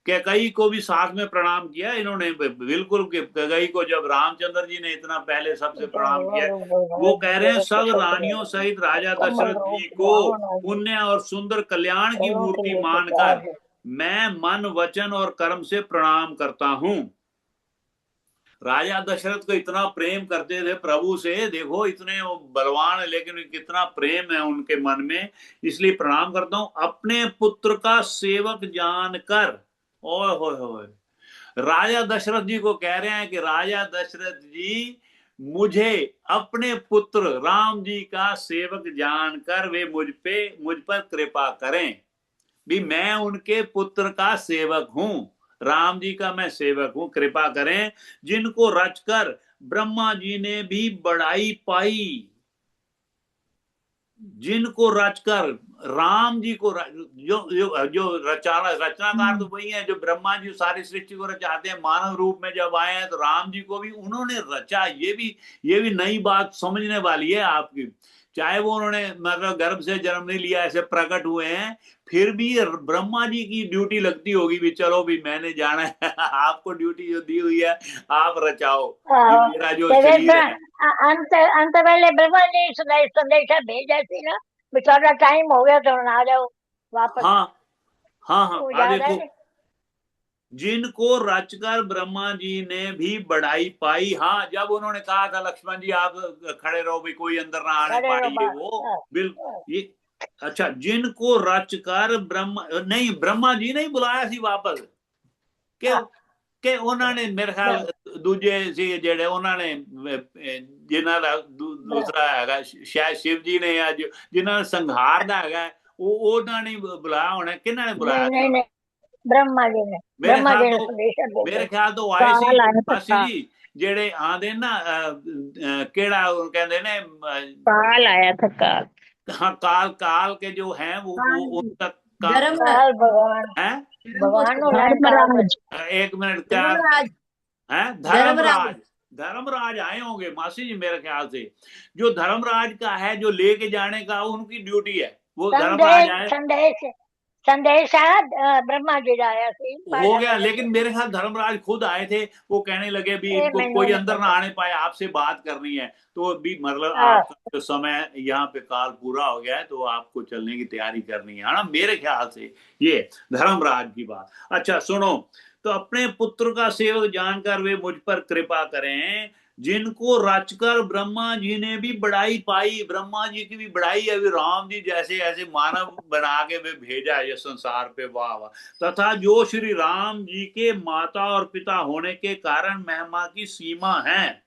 कैकई को भी साथ में प्रणाम किया इन्होंने। बिल्कुल, कैकई को जब रामचंद्र जी ने इतना पहले सबसे प्रणाम किया, वो कह रहे हैं सब रानियों सहित राजा दशरथ जी को पुण्य और सुंदर कल्याण की मूर्ति मानकर मैं मन वचन और कर्म से प्रणाम करता हूं। राजा दशरथ को इतना प्रेम करते थे प्रभु से, देखो इतने बलवान है लेकिन कितना प्रेम है उनके मन में, इसलिए प्रणाम करता हूं। अपने पुत्र का सेवक जानकर, ओए होए होए, राजा दशरथ जी को कह रहे हैं कि राजा दशरथ जी मुझे अपने पुत्र राम जी का सेवक जानकर वे मुझ पर कृपा करें। भी मैं उनके पुत्र का सेवक हूं, राम जी का मैं सेवक हूं, कृपा करें। जिनको रचकर ब्रह्मा जी ने भी बड़ाई पाई, जिनको रचकर राम जी को जो जो जो रचनाकार तो वही है जो ब्रह्मा जी सारी सृष्टि को रचाते हैं। मानव रूप में जब आए हैं तो राम जी को भी उन्होंने रचा। ये भी नई बात समझने वाली है आपकी। चाहे वो उन्होंने मतलब गर्भ से जन्म नहीं लिया, ऐसे प्रकट हुए हैं, फिर भी ब्रह्मा जी की ड्यूटी लगती होगी भी चलो भी मैंने जाना है आपको ड्यूटी जो दी हुई है आप रचाओ, ये मेरा जो शरीर है। अंत वेले ब्रह्मा जी संदेशा भेजा थी ना, बेचारा टाइम हो गया तो आ जाओ वापस। हाँ हाँ हाँ, वो याद देखो है। जिनको रचकर ब्रह्मा जी ने भी बढ़ाई पाई। हाँ, जब उन्होंने कहा था लक्ष्मण जी आप खड़े रहो भी कोई अंदर ना आने पाए, वो बिल्कुल ये अच्छा। जिनको रचकर ब्रह्मा जी ने ही बुलाया सी वापस कि उन्होंने मेरे ख्याल दूजे सी जेड़े उन्होंने जिन्हां दा दूसरा हैगा शायद शिव जी ने या जिन्होंने संहार दा हैगा वो उन्होंने बुलाया होना। किन्हां ने बुलाया? नहीं, ब्रह्मा जी ने मेरे ख्याल तो आए सी मासी जी जेड़े आंदे ना केड़ा कहंदे ने काल आया था। काल, हाँ, काल के जो हैं वो उनका काल भगवान है। धर्मराज, एक मिनट, क्या है? धर्मराज आए होंगे मासी जी मेरे ख्याल से। जो धर्मराज का है जो लेके जाने का उनकी ड्यूटी है, वो धर्मराज आए। संदेश ब्रह्मा जी आया हो गया, लेकिन मेरे ख्याल धर्मराज खुद आए थे। वो कहने लगे भी इनको कोई अंदर ना आने पाए, आपसे बात करनी है। तो भी मतलब आपका जो समय यहाँ पे काल पूरा हो गया है तो आपको चलने की तैयारी करनी है ना, मेरे ख्याल से ये धर्मराज की बात। अच्छा सुनो, तो अपने पुत्र का सेवक जानकर वे मुझ पर कृपा करें। जिनको रचकर ब्रह्मा जी ने भी बड़ाई पाई, ब्रह्मा जी की भी बड़ाई है, राम जी जैसे ऐसे मानव बना के वे भेजा है ये संसार पे, वाह वाह। तथा जो श्री राम जी के माता और पिता होने के कारण महिमा की सीमा है।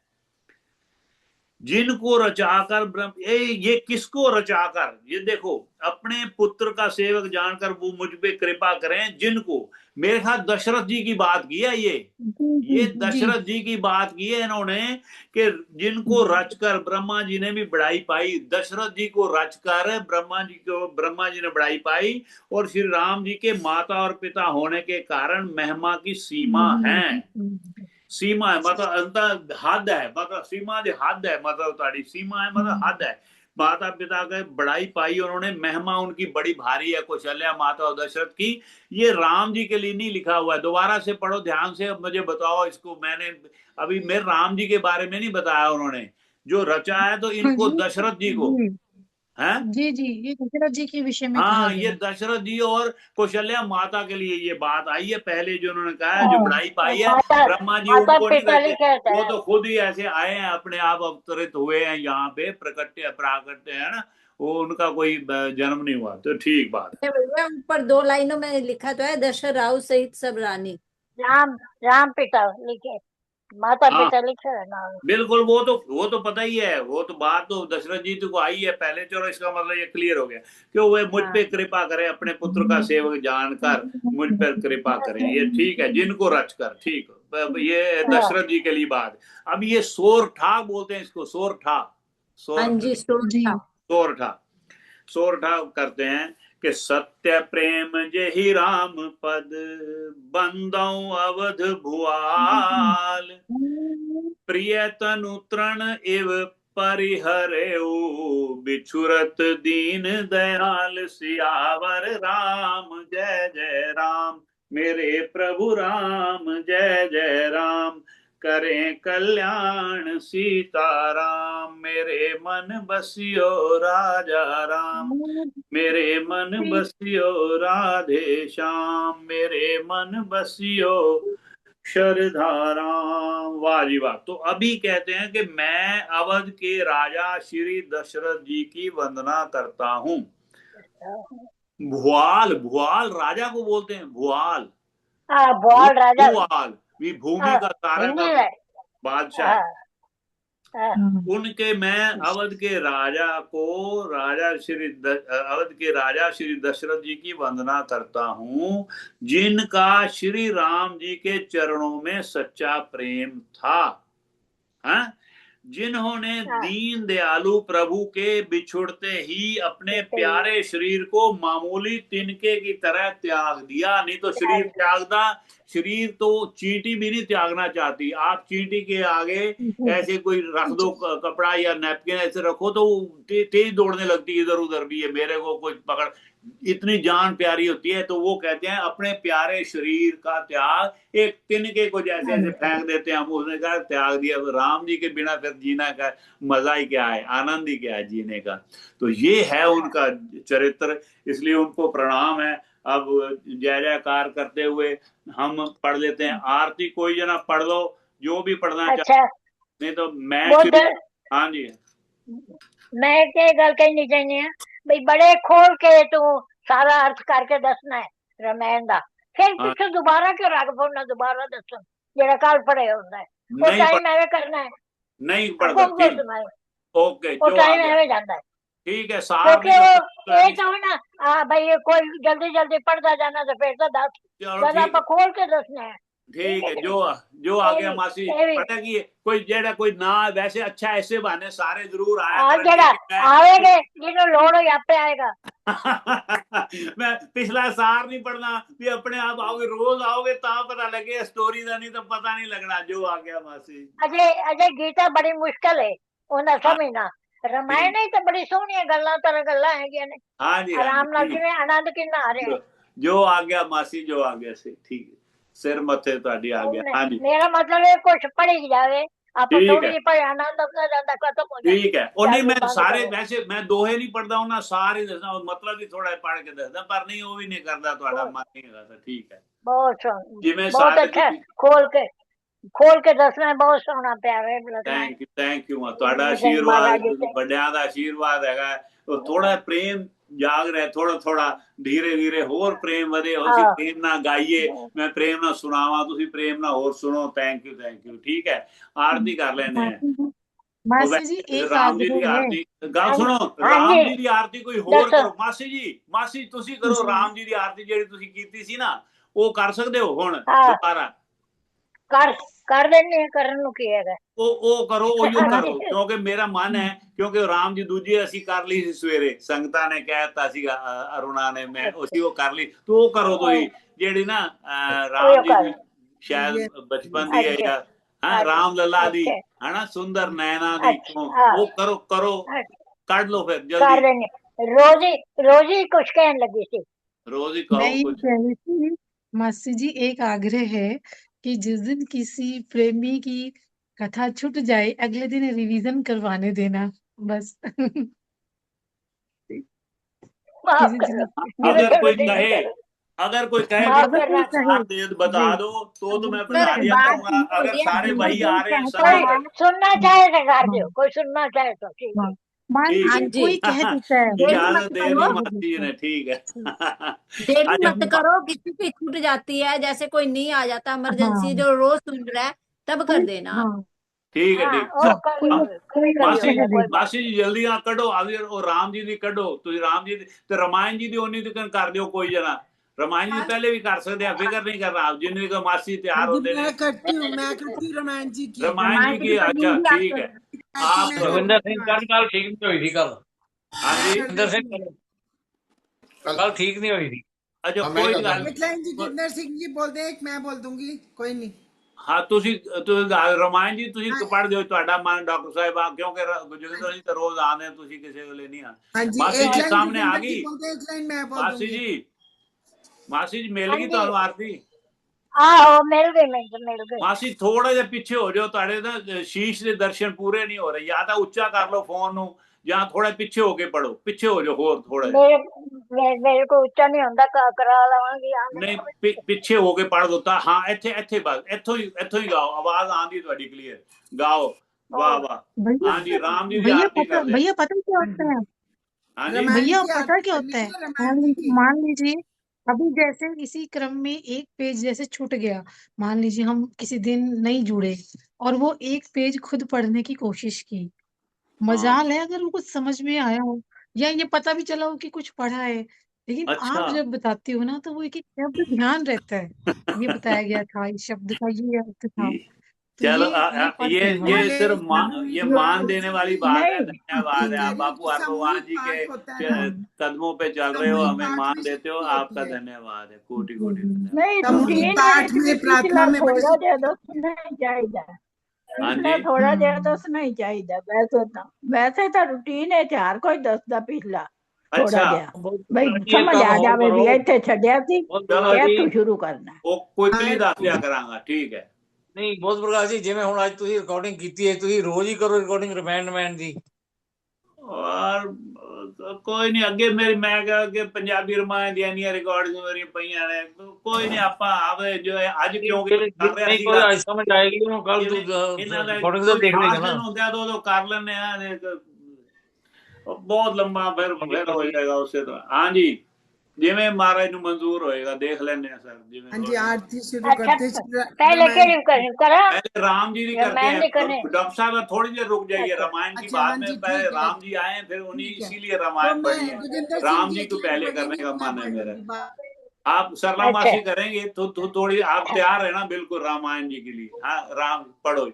जिनको रचाकर ये किसको रचाकर, ये देखो अपने पुत्र का सेवक जानकर वो मुझ पे कृपा करें। जिनको, मेरे ख्याल दशरथ जी की बात की है ये दशरथ जी की बात की है इन्होंने कि जिनको रचकर ब्रह्मा जी ने भी बड़ाई पाई। दशरथ जी को रचकर ब्रह्मा जी ने बड़ाई पाई और श्री राम जी के माता और पिता होने के कारण महिमा की सीमा है। सीमा है मतलब अंत हद है, मतलब सीमा दे हद है, मतलब ताड़ी सीमा है मतलब हद है। माता पिता के बड़ाई पाई उन्होंने, महिमा उनकी बड़ी भारी है। कौशल्या माता और दशरथ की। ये राम जी के लिए नहीं लिखा हुआ है, दोबारा से पढ़ो ध्यान से। अब मुझे बताओ इसको, मैंने अभी मेरे राम जी के बारे में नहीं बताया उन्होंने, जो रचा है तो इनको दशरथ जी को है। जी जी, ये दशरथ जी के विषय में कहा हाँ, गया ये है। दशरथ जी और कौशल्या माता के लिए ये बात आई है। पहले जो उन्होंने कहा है जो बड़ाई पाई है, ब्रह्मा जी उनको नहीं कहते, वो तो खुद ही ऐसे आए हैं, अपने आप अवतरित हुए हैं यहाँ पे, प्राकट्य है ना, वो उनका कोई जन्म नहीं हुआ। तो ठीक बात है। भैया ऊपर 2 लाइनों में लिखा तो है दशरथ राव सहित सब रानी। राम पिता लिखे, माता पिता लिखे है ना। बिल्कुल, वो तो पता ही है, वो तो बात तो दशरथ जी को आई है पहले। चलो इसका मतलब ये क्लियर हो गया कि वे मुझ पे कृपा करें, अपने पुत्र का सेवक जानकर मुझ पर कृपा करें। ये ठीक है, जिनको रचकर, ठीक, ये दशरथ जी के लिए बात। अब ये सोरठा बोलते हैं इसको, सोरठा सोरठा करते हैं कि सत्य प्रेम जेहि राम पद बंदौ अवध भुआल। प्रिय तनु तृण इव परिहरेउ बिछुरत दीन दयाल। सियावर राम जय जय राम, मेरे प्रभु राम जय जय राम। करें कल्याण सीताराम, मेरे मन बसियो राजा राम। मेरे मन बसियो राधे श्याम, मेरे मन बसियो शरधाराम। वाह जी वाह। तो अभी कहते हैं कि मैं अवध के राजा श्री दशरथ जी की वंदना करता हूं। भुआल राजा को बोलते हैं, भुआल राजा, भुआल भी भूमि का तारा का बादशाह। हाँ, उनके मैं अवध के राजा श्री दशरथ जी की वंदना करता हूँ, जिनका श्री राम जी के चरणों में सच्चा प्रेम था, हाँ? जिन्होंने हाँ, दीन दयालु प्रभु के बिछुड़ते ही अपने प्यारे शरीर को मामूली तिनके की तरह त्याग दिया। नहीं तो शरीर त्यागना, शरीर तो चींटी भी नहीं त्यागना चाहती। आप चींटी के आगे ऐसे कोई रख दो कपड़ा या नैपकिन ऐसे रखो तो तेज दौड़ने लगती है इधर उधर भी, ये मेरे को कोई पकड़, इतनी जान प्यारी होती है। तो वो कहते हैं अपने प्यारे शरीर का त्याग, एक तिनके को जैसे ऐसे फेंक देते हैं हम, उसने कहा त्याग दिया। तो राम जी के बिना फिर जीना का मजा ही क्या है, आनंद ही क्या है जीने का। तो ये है उनका चरित्र, इसलिए उनको प्रणाम है। अब जय जयकार करते हुए हम पढ़ लेते हैं आरती। कोई जना पढ़ लो जो भी पढ़ना चाहे, अच्छा नहीं तो मैं बुद्ध हाँ जी मैं के गल कहनी चाहिए भाई, बड़े खोल के तू सारा अर्थ करके दसना है रामायण दा, फिर हाँ। पिछे दोबारा क्यों रख पाना, दोबारा दसो जेड़ा कल पढ़े होता है वो नहीं टाइम एवे करना है, नहीं पढ़ता। आपको को सुनाए ओके वो जो टाइम आगे एवे जाता है, ठीक है। सार क्योंकि नहीं वो तो ये तो है ना भाई कोई जल्दी जल्दी पढ़ता जाना तो फिर तो दस चलो जब ठीक आप खोल के दसना है। ठीक है। जो आ गया मासी, पता की कोई जेड़ा कोई ना वैसे अच्छा ऐसे बहाने सारे जरूर आया जेड़ा आवेगे जिन्हों लोड़ हो आपे आएगा। मैं पिछला सार नहीं पढ़ना भी, अपने आप आओगे, रोज आओगे ता पता लगे स्टोरी का, नहीं तो पता नहीं लगना। जो आ गया मासी। अजय गीता बड़ी मुश्किल है उन्हें समझना, रामायण ही तो बड़ी सोहनी गल्लां तरह गल्लां हैगियां ने। हाँ जी आराम नाल किवें आनंद किन्ना आ रहा है। जो आ गया मासी, जो आ गया से ठीक है, सिर मथे ਤੁਹਾਡੀ आ गया। हाँ जी मेरा मतलब है कुछ पढ़ी जावे, आप ठीक थोड़ी है। जी पर आनंद अपना ज्यादा खत्म हो जाए। ठीक है। और नहीं मैं बंद सारे करो। वैसे मैं दोहे नहीं पढ़दा हूं ना, सारे दसना मतलब भी थोड़ा पढ़ के दसदा, पर नहीं वो भी नहीं करदा, ਤੁਹਾਡਾ मन नहीं करदा। ठीक है, बहुत जिवें बहुत सारे अच्छा खोल के दसना बहुत सोहना प्यारा है। थैंक यू ਤੁਹਾਡਾ आशीर्वाद, ਵੱਡਿਆਂ ਦਾ आशीर्वाद हैगा। तो थोड़ा प्रेम जाग रहा है, थोड़ा थोड़ा धीरे धीरे होर प्रेम ਵਧੇ। ਅਸੀਂ प्रेम ना गाइए, मैं प्रेम ना सुनावा, ਤੁਸੀਂ प्रेम ना होर सुनो। Thank you. ठीक है, आरती कर लेने हैं। मासी जी एक राम जी आग्रह की है। आरती गल सुनो, हाँ राम जी। जी की आरती कोई होर दसो। करो। मासी जी, मासी ਤੁਸੀਂ करो जी। राम जी की आरती ਜਿਹੜੀ ਤੁਸੀਂ ਕੀਤੀ ਸੀ ਨਾ, ਉਹ ਕਰ ਸਕਦੇ ਹੋ ਹੁਣ हाँ। ਦੁਬਾਰਾ। कर देने करन ਨੂੰ ਕੀ ਹੈਗਾ। ਉਹ ਕਰੋ, ਉਹੀਓ ਕਰੋ, ਕਿਉਂਕਿ ਮੇਰਾ ਮਨ ਹੈ, ਕਿਉਂਕਿ ਰਾਮ ਜੀ ਦੂਜੀ ਅਸੀਂ ਕਰ ਲਈ ਸੀ ਸਵੇਰੇ, ਸੰਗਤਾਂ ਨੇ ਕਹਿਤਾ ਸੀਗਾ, ਅਰੁਣਾ ਨੇ, ਮੈਂ ਉਸੇ ਉਹ ਕਰ ਲਈ। ਤੂੰ ਉਹ ਕਰੋ ਤੁਸੀਂ ਜਿਹੜੀ ਨਾ ਰਾਮ ਜੀ ਦੀ ਸ਼ਾਇਦ ਬਚਪਨ ਦੀ ਹੈ ਜਾਂ ਹਾਂ ਰਾਮ ਲੱਲਾ ਦੀ ਹੈ ਨਾ, ਸੁੰਦਰ ਨੈਣਾ ਦੀ, ਉਹ ਕਰੋ ਕੱਢ ਲਓ ਫਿਰ कर ਜਲਦੀ। देंगे रोजी कुछ कहने लगी थी। रोज ही मैं कहो ये कुछ। कह रही थी मासी जी, एक आग्रह है कि जिस दिन किसी प्रेमी की कथा छूट जाए अगले दिन रिवीजन करवाने देना बस। किसी दिन अगर कोई कहे बता दो तो मैं बता दिया करूंगा। अगर सारे वही आ रहे हैं सब सुनना चाहे तो कर दो, कोई सुनना चाहे तो ठीक है। कोई कह देता है इजाजत दे दी मासी जी ने। ठीक है, देरी मत करो, किसी की छूट जाती है, जैसे कोई नहीं आ जाता इमरजेंसी जो रोज सुन रहा है तब कर देना। ठीक है ठीक मासी जी जल्दी ना कढ़ो और राम जी दी कढ़ो। तुम राम जी ते रामायण जी दी ओनी तक कर दियो कोई जना। रामायण जी पहले भी कर सकते हैं, फिक्र नहीं करना। आप जिन्हें को मासी तैयार होते हैं, मैं करती हूँ रामायण जी की। रामायण जी की अच्छा ठीक है। आप रविंदर सिंह कल ठीक नहीं हुई थी कल। हाँ जी रविंदर सिंह कल ठीक नहीं हुई थी। अच्छा कोई गल जी, जितेंद्र सिंह जी बोल दे, मैं बोल दूंगी, कोई नहीं। हाँ रामायण जी तुसी पढ़ दियो, ਤੁਹਾਡਾ मन डॉक्टर साहब आ, क्योंकि जोगिंदर जी तो रोज आने, तुसी किसी वेले नहीं आ। मासी जी सामने आ गई। मासी जी मिल गई ਤੁਹਾਨੂੰ आरती। आहो मिल गई। मासी थोड़ा जिहा पिछे हो जाओ, ਤੁਹਾਡੇ ना शीश ਦੇ दर्शन पूरे नहीं हो रहे। या तो ਉੱਚਾ कर लो फोन ਨੂੰ, ਜਾਂ थोड़ा पीछे होके पढ़ो। पीछे हो जाओ होर थोड़ा। मेरे को ਉੱਚਾ नहीं ਹੁੰਦਾ, करा लवांगी। नहीं पीछे होके पढ़ दो। हाँ ਇੱਥੇ बस ਇੱਥੋਂ ही गाओ, आवाज आंदी ਤੁਹਾਡੀ क्लियर गाओ। वाह वाह। हाँ जी राम जी भैया पता क्या होता है? हाँ जी भैया पता क्या होता है? मान लीजिए अभी जैसे इसी क्रम में एक पेज जैसे छूट गया, मान लीजिए हम किसी दिन नहीं जुड़े और वो एक पेज खुद पढ़ने की कोशिश की, हाँ मजाल है अगर वो कुछ समझ में आया हो या ये पता भी चला हो कि कुछ पढ़ा है, लेकिन अच्छा। आप जब बताती हो ना तो वो एक-एक शब्द ध्यान रहता है। ये बताया गया था, इस शब्द का ये अर्थ था, तो चलो ये फ़र्क है हमारे ये सिर्फ ये मान नहीं, देने वाली बात है, धन्यवाद है। आप नहीं, बापू आप भगवान सामूहिक जी के पाठ होता है ना, कदमों पे चल रहे हो, सामूहिक हमें पाठ मान में देते हो, शक्ति आपका होती है। धन्यवाद है, जी, कोटि कोटि जी। धन्यवाद। नहीं सामूहिक रूटीन पाठ में ਵਿੱਚ प्रार्थना ਪਿਛਲਾ में बड़ी ਥੋੜਾ ਜਿਹਾ शक्ति होती ਦੱਸਣਾ ਹੀ ਚਾਹੀਦਾ हाँ ਪਿਛਲਾ जी। ਥੋੜਾ ਜਿਹਾ ਦੱਸਣਾ ਹੀ ਚਾਹੀਦਾ ਵੈਸੇ ਤਾਂ ਰੂਟੀਨ ਵਿੱਚ ਹਰ ਕੋਈ ਦੱਸਦਾ ਪਿਛਲਾ ਥੋੜਾ अच्छा, ਜਿਹਾ ਬਹੁਤ ਬਈ ਪ੍ਰਕਾਸ਼ ਜੀ, ਇੱਕ ਸਮਝ ਕੰਮ ਆ ਹੋਰ ਜਾਵੇ ਕਰੋ, ਵੀ ਇੱਥੇ ਛੱਡਿਆ ਸੀ ਬਹੁਤ चलो ਪ੍ਰਕਾਸ਼ ਤੇ ਜੀ। ਇੱਥੋਂ ਸ਼ੁਰੂ ਕਰਨਾ वो क्विकली है। दस दिया करांगा, ठीक है। ਨਹੀਂ ਬਹੁਤ ਪ੍ਰਕਾਸ਼ ਜੀ, ਜਿਵੇਂ ਹੁਣ ਅੱਜ ਤੁਸੀਂ ਰਿਕਾਰਡਿੰਗ ਕੀਤੀ ਹੈ, ਤੁਸੀਂ ਰੋਜ਼ ਹੀ ਕਰੋ ਰਿਕਾਰਡਿੰਗ ਰਮੈਂਡਮੈਂਟ ਦੀ। और कोई नहीं, अगे मेरी मैं कहा कि पंजाबी रमायण ਦੀਆਂ ਨੀਆਂ ਰਿਕਾਰਡਿੰਗ ਮੇਰੀਆਂ ਪਈਆਂ ਨੇ, ਕੋਈ ਨਹੀਂ ਆਪਾਂ ਆਵੇ ਜੋ ਅੱਜ ਕਿਉਂਕਿ ਕਰ ਰਿਹਾ ਨਹੀਂ ਕੋਈ ਸੀਗਾ, ਅੱਜ ਸਮਝ ਆਏਗੀ ਉਹਨੂੰ, ਕੱਲ ਜਿਵੇਂ ਇਹਨਾਂ ਦਾ ਰਿਕਾਰਡਿੰਗ ਤਾਂ ਕੋਈ ਦੇਖ ਖਾਸ ਲੇਗਾ ਦਿਨ ਨਾ। ਹੁੰਦਾ ਤਾਂ ਉਦੋਂ ਕਰ ਲੈਂਦੇ ਆ, ਬਹੁਤ ਲੰਮਾ ਫਿਰ ਹੋ ਜਾਏਗਾ ਉਸੇ ਤੋਂ। हाँ जी, ਜਿਵੇਂ ਮਹਾਰਾਜ ਨੂੰ ਮਨਜ਼ੂਰ ਹੋਏਗਾ देख ਲੈਂਦੇ ਆ सर, ਜਿਵੇਂ हाँ जी, आरती शुरू अच्छा करते पहले रामायण। करा पहले राम जी की करते रामायण हैं, नहीं करने डॉक्टर साहब थोड़ी देर रुक जाइए, अच्छा रामायण की अच्छा, बाद हाँ में जी, पहले ठीक है, राम जी आए फिर उन्हीं, ठीक है। इसीलिए तो रामायण मैं पढ़ी है। जोगिंदर सिंह राम जी जी को अकेले पहले करने पढ़ेंगे, का मैं मन है पढ़ मेरा। लूंगी बात। आप सरला अच्छा मासी करेंगे तो थोड़ी आप तैयार है ना बिल्कुल रामायण जी के लिए। हाँ राम पढ़ो,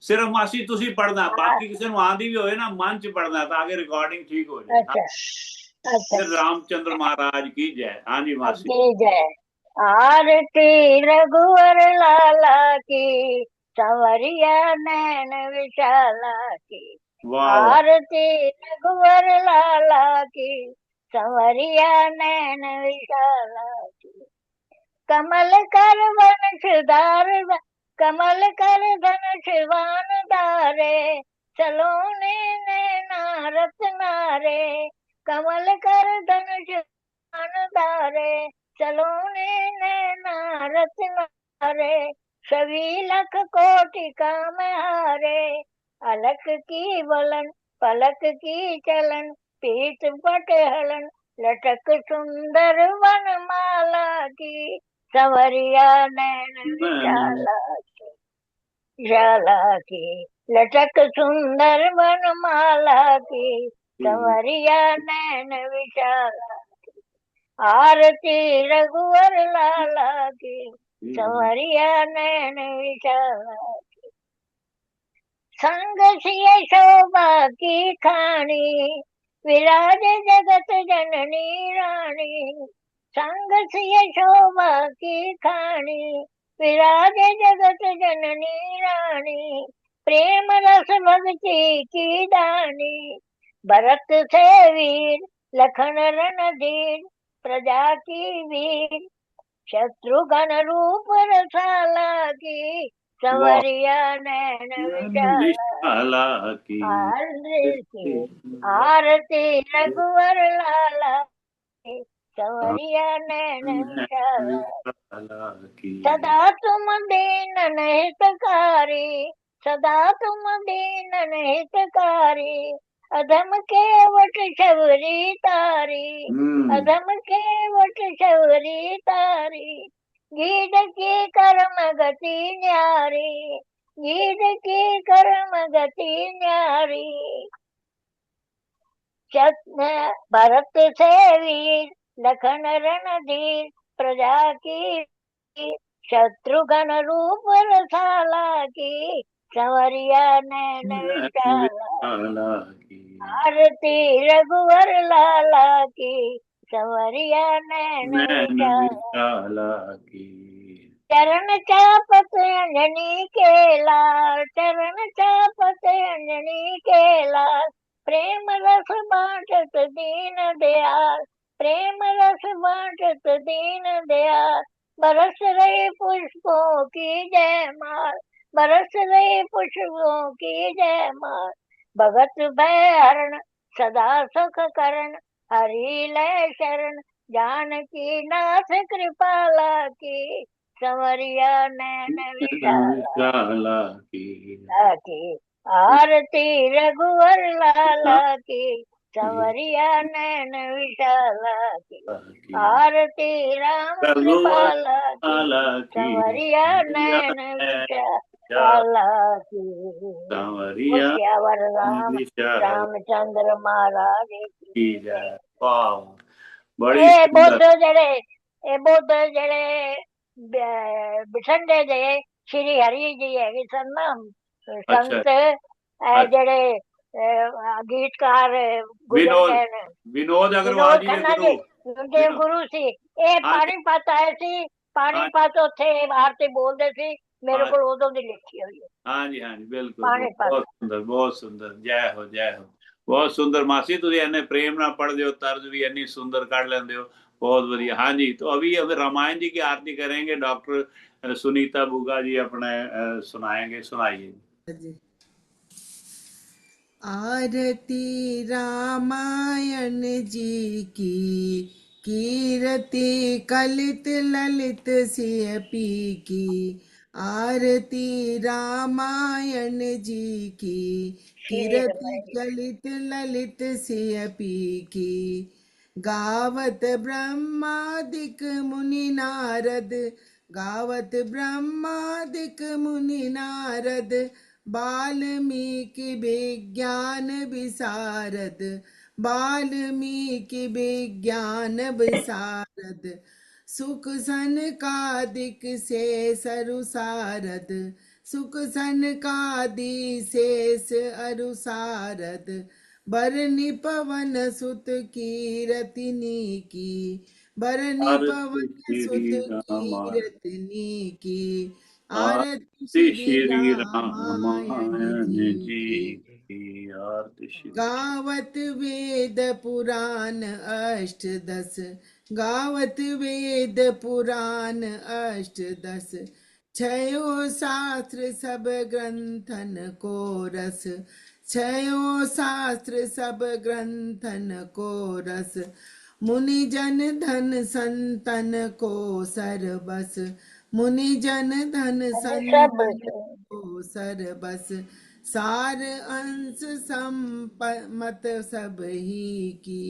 सिर्फ मासी तुसी पढ़ना, बाकी किसी को आंदी भी होए ना मन च पढ़ना ताकि रिकॉर्डिंग ठीक हो जाए। हाँ, अच्छा अच्छा फिर रामचंद्र महाराज की जय। हाँ जी मासी। की जय आरती रघुवर लाला की संवरिया नैन विशाला की वाह वाह। आरती रघुवर लाला की संवरिया नैन विशाला की कमल कर वन सुधार कमल कर धन शिवान धारे सलोने नैना रत्नारे कमल कर धन शिवान धारे सलोने नैना रत्नारे सभी लख कोटि काम हारे अलख की बलन पलक की चलन पीठ पट हलन लटक सुंदर वनमाला की संवरिया नैन विशाला की लटक सुंदर वनमाला की संवरिया नैन विशाला की आरती रघुवर लाला की संवरिया नैन विशाला की संग सिय शोभा की खानी विराज जगत जननी रानी संग सिय शोभा की खानी विराज जगत जननी रानी प्रेम रस भक्ति की दानी भरत से वीर लखन रणधीर प्रजा की वीर शत्रुघ्न रूप रसाला की संवरिया नैन विशाला विशाला की आरती रघुवर लाला की संवरिया नैन विशाला विशाला की। सदा तुम दीन हितकारी सदा तुम दीन हितकारी अधम के वट शबरी तारी अधम के वट शबरी तारी गीत की कर्म गति न्यारी गीत की कर्म गति न्यारी भरत से वीर लखन रणधीर प्रजा की शत्रुघ्न रूप रसाला की संवरिया नैन विशाला की आरती रघुवर लाला की संवरिया नैन विशाला की चरण चापत अंजनी के लाल चरण चापत अंजनी के लाल प्रेम रस बांटत दीन दयाल प्रेम रस बांटत दीन दयाल बरस रही पुष्पों की जयमाल बरस रही पुष्पों की जयमाल भगत भय हरण सदा सुख करण हरि लय शरण जानकी नाथ कृपाला की संवरिया नैन विशाला की आरती रघुवर लाला की संवरिया नैन विशाला की, की आरती राम कृपाला की, काला की संवरिया नैन विशाला की, सांवरिया श्यावर विशाल रामचंद्र महाराज की की जय। वाह, बड़ी ਇਹ सुंदर। ਬੁੱਧ ਜਿਹੜੇ ਬਿਠੰਡੇ ਦੇ ਸ਼੍ਰੀ ਹਰੀ ਜੀ ਹੈਗੇ ਸਨ ਨਾ अच्छा ਸੰਤ ਇਹ ਜਿਹੜੇ ਗੀਤਕਾਰ ਗੁਜਰ विनोद ਗਏ ਨੇ विनोद अग्रवाल ਵਿਨੋਦ जी के ਖੰਨਾ गुरु ਜੀ ਦੇ ਗੁਰੂ ਸੀ ਇਹ हाँ जी, ਪਾਣੀਪਤ ਆਏ ਸੀ ਪਾਣੀਪਤ ਉੱਥੇ ਆਰਤੀ ਬੋਲਦੇ ਸੀ ਮੇਰੇ हाँ ਕੋਲ ਉਦੋਂ ਦੀ ਲਿਖੀ ਹੋਈ ਹੈ हाँ जी, हाँ जी, बिल्कुल पानीपत बहुत सुंदर, बहुत सुंदर। जय हो, जय हो। बहुत सुंदर मासी, ਤੁਸੀਂ ਇੰਨੇ ਪ੍ਰੇਮ ਨਾਲ ਪੜ੍ਹਦੇ ਹੋ, ਤਰਜ ਵੀ ਇੰਨੀ ਸੁੰਦਰ ਕੱਢ ਲੈਂਦੇ ਹੋ, बहुत बढ़िया। हाँ जी, तो अभी रामायण जी की आरती करेंगे, डॉक्टर सुनीता बुगा जी अपने सुनाएंगे, सुनाइए जी। आरती रामायण जी की, कीरति कलित ललित सिय पी की। आरती रामायण जी की, कीरति कलित ललित सिय पी की। गावत ब्रह्मादिक मुनि नारद, गावत ब्रह्मादिक मुनि नारद, वाल्मीकि विज्ञान विशारद, वाल्मीकि विज्ञान विशारद। सुख सनकादिक से सरुसारद, सुख सनकादि शेष अरुसारद। बरनि पवन सुत कीरतिनी की, बरनि पवन आरती सुत श्री रामायण, कीरतिनी की। आरती आरती श्री श्री रामायण रामायण जी जी की। की, आरती श्री। गावत वेद पुराण अष्ट दस, गावत वेद पुराण अष्ट दस। छयो शास्त्र सब ग्रंथन को रस, छयो शास्त्र सब ग्रंथन को रस। मुनि जन धन संतन को सरबस, मुनि जन धन सब संतन को सरबस। सार अंश सम्मत सब ही की,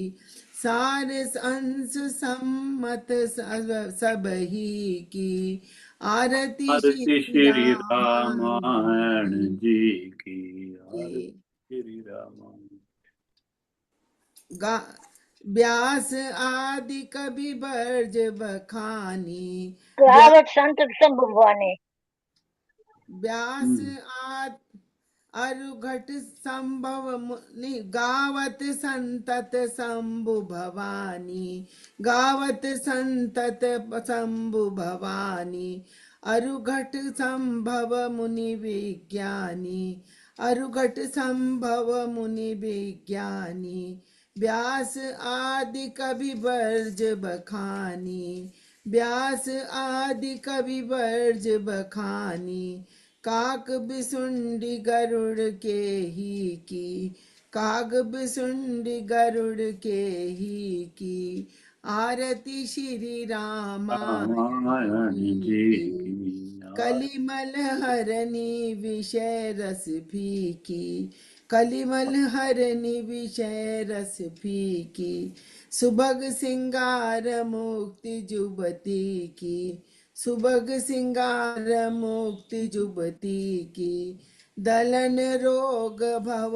सार अंश सम्मत सब ही की। आरती आरती श्री श्री रामायण रामायण जी की, की। आरती श्री रामायण। व्यास आदि कवि बर्ज बखानी, कहावत संत संभवानी व्यास आदि अरुघट संभव मुनि, गावत संतत शंभु भवानी, गावत संतत शंभु भवानी। अरुघट संभव मुनि विज्ञानी, अरुघट संभव मुनि विज्ञानी। व्यास आदि कवि बर्ज बखानी, व्यास आदि कवि बर्ज बखानी। काक बिसुंडी गरुड़ के ही की, काग बिसुंडी गरुड़ के ही की। आरती श्री रामायण जी की। की, कलिमल हरनी विषय रस फीकी, कलिमल हरनी विषय रस फीकी। सुभग सिंगार मुक्ति जुबती की, सुभग सिंगार मुक्ति जुबती की। दलन रोग भव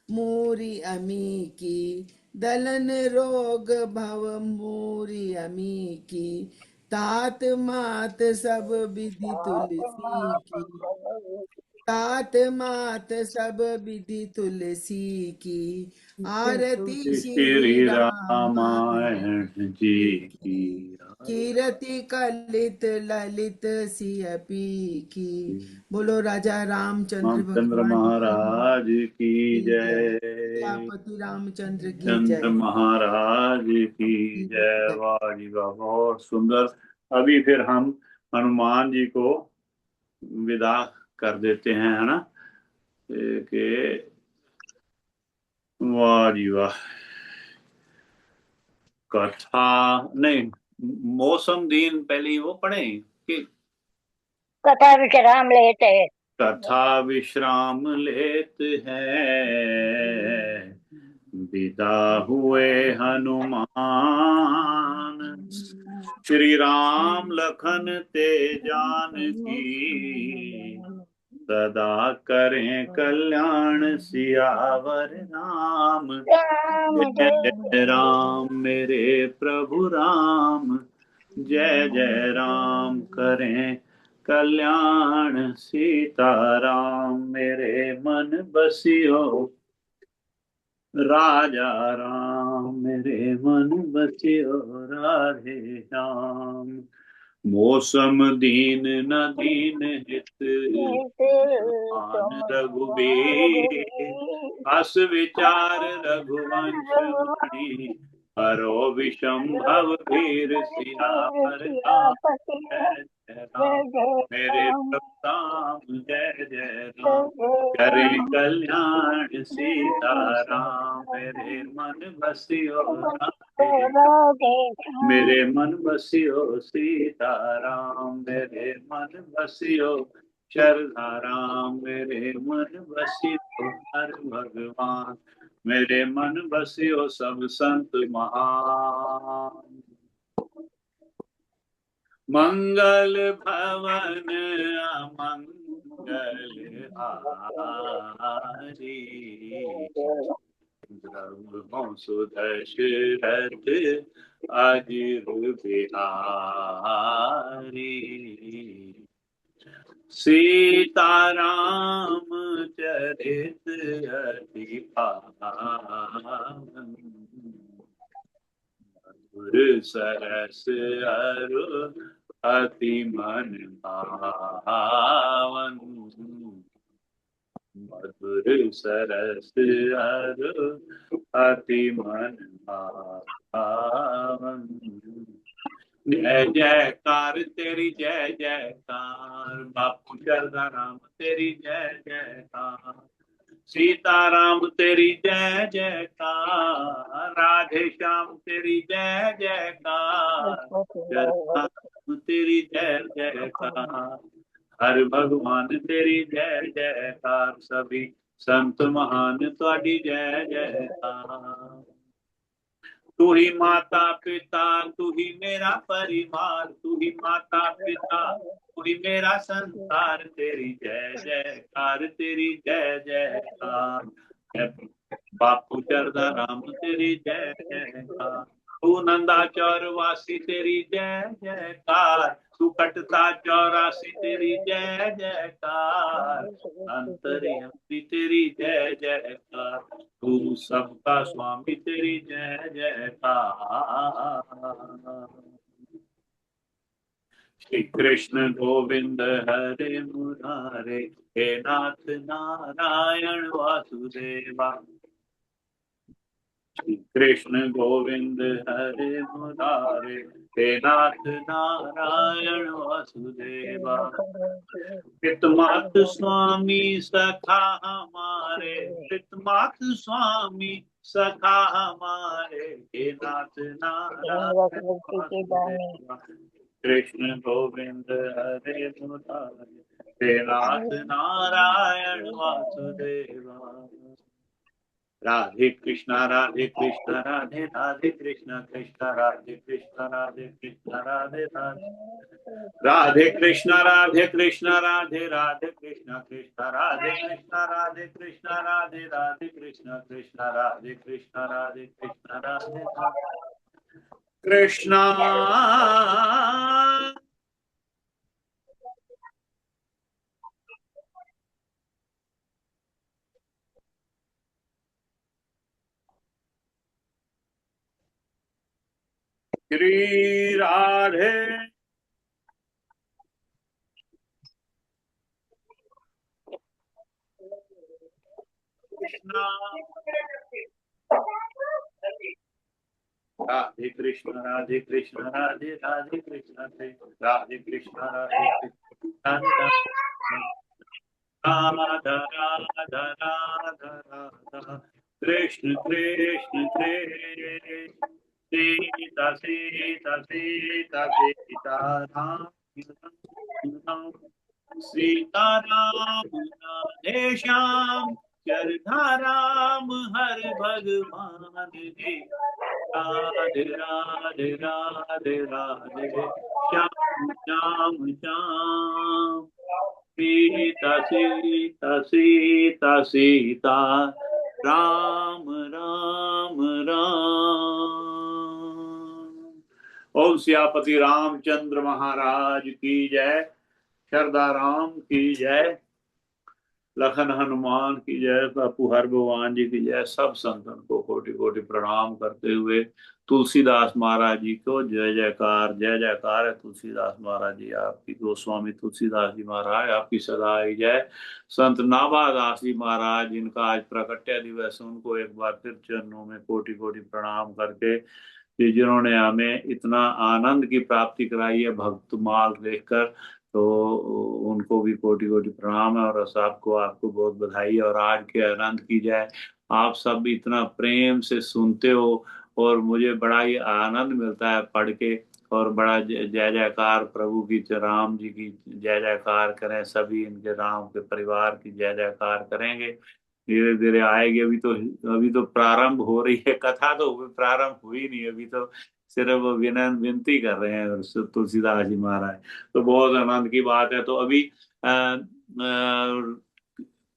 मूरी अमी की, दलन रोग भव मूरी अमी की। तात मात सब विधि तुलसी की, तात मात सब विधि तुलसी की। आरती श्री श्री रामायण रामायण जी की। की, कीरति कलित ललित सियपी की। बोलो राजा रामचंद्र रामचंद्र भगवान महाराज की की जय, जय, सियापति रामचंद्र की चंद्र जय। महाराज की जय। वाह जी वाह, बहुत सुंदर। अभी फिर हम हनुमान जी को विदा कर देते हैं, है ना, कि वाह जी वाह। कथा नहीं, मौसम दिन पहले ही वो पढ़े कि कथा विश्राम लेते हैं, कथा विश्राम लेते हैं, विदा हुए हनुमान, श्री राम लखन तेजान की, सदा करें कल्याण सियावर राम। जय जय राम मेरे प्रभु राम, जय जय राम करें कल्याण सीताराम। मेरे मन बसियो राजा राम, मेरे मन बसियो राधे श्याम। मौसम दीन न दीन हित, मान रघुबीर, अस विचार रघुवंश मणि, हरो विषम भव वीर सियावर राम। जय जय राम मेरे प्रभु राम, जय जय राम करे कल्याण सीताराम। मेरे मन बसियो राधे, मेरे मन बसियो सीताराम। मेरे मन बसियो शरधाराम, मेरे मन बसियो हर भगवान। मेरे मन बसियो सब संत महान। मंगल भवन अमंगल हारी, द्रव्यों सुदशरथ अजिर बिहारी। सीताराम चरित अति पावन, मधुर सरस अरु अति मन भावन। मधुर सरस अरु अति मन भावन। जय जयकार तेरी जय जयकार, बापू चरदा राम तेरी जय जयकार। सीताराम तेरी जय जयकार, राधे श्याम तेरी जय जयकार। जगन्नाथ तेरी जय जयकार, हर भगवान तेरी जय जयकार। सभी संत महान तुहाडी जय जयकार। तू ही माता पिता तू ही मेरा परिवार, तू ही माता पिता तू ही मेरा संसार। तेरी जय जयकार, तेरी जय जयकार। बापू चरदा राम तेरी जय जयकार। तू नंदा चौरवासी तेरी जय जयकार। तू कटता चौरासी तेरी जय जयकार। अंतर्यामी तेरी जय जयकार। तू सबका स्वामी तेरी जय जयकार। श्री कृष्ण गोविंद हरे मुरारे, हे नाथ नारायण वासुदेवा। श्री कृष्ण गोविंद हरे मुरारे, हे नाथ नारायण वासुदेवा। पितमात स्वामी सखा हमारे, पितमात स्वामी सखा हमारे, हे नाथ नारायण वासुदेवा। कृष्ण गोविंद हरे मुरारे, हे नाथ नारायण वासुदेवा। राधे कृष्ण राधे राधे कृष्ण कृष्ण राधे कृष्ण राधे कृष्ण राधे राधे। राधे कृष्ण राधे कृष्ण राधे कृष्ण कृष्ण राधे कृष्ण राधे कृष्ण राधे कृष्ण कृष्ण राधे कृष्ण राधे कृष्ण राधे कृष्ण। श्री राधे कृष्ण राधे कृष्ण राधे कृष्ण राधे कृष्ण राधे कृष्ण राधे राधा राधा राधा कृष्ण कृष्ण कृष्ण। सीता सीता सीता सीता राम राम सीता राम राधे श्याम चरना राम हर भगवान रे। राधे राधे राधे राधे श्याम श्याम श्याम। सीता सीता सीता सीता राम राम राम। ओम सियापति रामचंद्र महाराज की जय। शरदा राम की जय। लखन हनुमान की जय। बापू हर भगवान जी की जय। सब संतन को कोटि कोटि प्रणाम करते हुए तुलसीदास महाराज जी को जय जयकार। जय जयकार है तुलसीदास महाराज जी आपकी। गोस्वामी तुलसीदास जी महाराज आपकी सदा ही जय। संत नाभादास जी महाराज जिनका आज प्राकट्य दिवस, उनको एक बार फिर चरणों में कोटि कोटि प्रणाम करके, जिन्होंने हमें इतना आनंद की प्राप्ति कराई है भक्तमाल देखकर, तो उनको भी कोटि कोटि प्रणाम है। और आपको बहुत बधाई है और आज के आनंद की जाए। आप सब इतना प्रेम से सुनते हो और मुझे बड़ा ही आनंद मिलता है पढ़ के। और बड़ा जय जयकार प्रभु की, राम जी की जय जयकार करें। सभी इनके राम के परिवार की जय जयकार करेंगे। धीरे धीरे आएगी। अभी तो प्रारंभ हो रही है कथा, तो प्रारंभ हुई नहीं, अभी तो सिर्फ विनती कर रहे हैं तुलसीदास जी महाराज। तो बहुत आनंद की बात है। तो अभी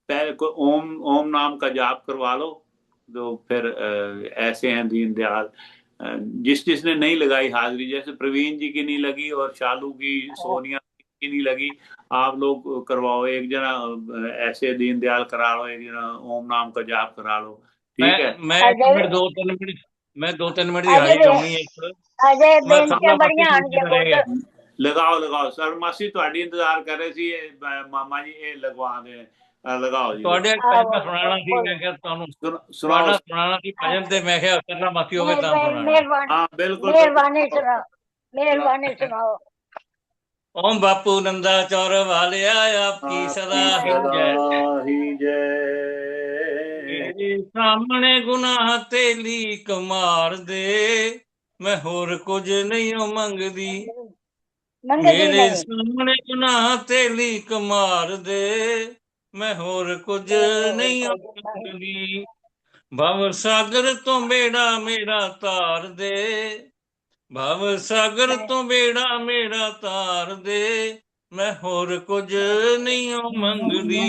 पहले को ओम नाम का जाप करवा लो। तो फिर ऐसे हैं दीनदयाल, जिसने नहीं लगाई हाजिरी, जैसे प्रवीण जी की नहीं लगी और शालू की, सोनिया की नहीं लगी, आप लोग करवाओ। एक जना ऐसे दीनदयाल करा लो, एक जना ओम नाम का जाप करा लो। ठीक है। मैं 2-3 मिनट की हाजिरी लाऊंगी। अजय बेनतियां बढ़िया लगाओ सर। मासी ਤੁਹਾਡੀ इंतजार कर रहे सी। मामा जी ये लगवा दे। लगाओ जी। ਤੁਹਾਡੇ ਭਜਨ ਸੁਣਾਉਣਾ ਸੀ, ਮੈਂ ਕਿਹਾ ਤੁਹਾਨੂੰ ਸੁਣਾਉਣਾ ਸੀ ਭਜਨ, ਤੇ ਮੈਂ ਕਿਹਾ ਕਰਨਾ ਮਾਸੀ ਹੋਵੇ ਤਾਂ ਸੁਣਾਉਣਾ। हाँ बिल्कुल। मेहरबानी सुनाओ। ओम बापू नंदा चौर वालिया आपकी सदा ही जय। सामने गुनाह ते लीक मार दे, मैं होर कुछ नहीं मंगदी। मेरे सामने गुनाह ते लीक मार दे, मैं होर कुछ नहीं मंगदी। भव सागर तो बेड़ा मेरा तार दे, भव सागर तो बेड़ा मेरा तार दे, मैं होर कुछ नहीं मंगदी।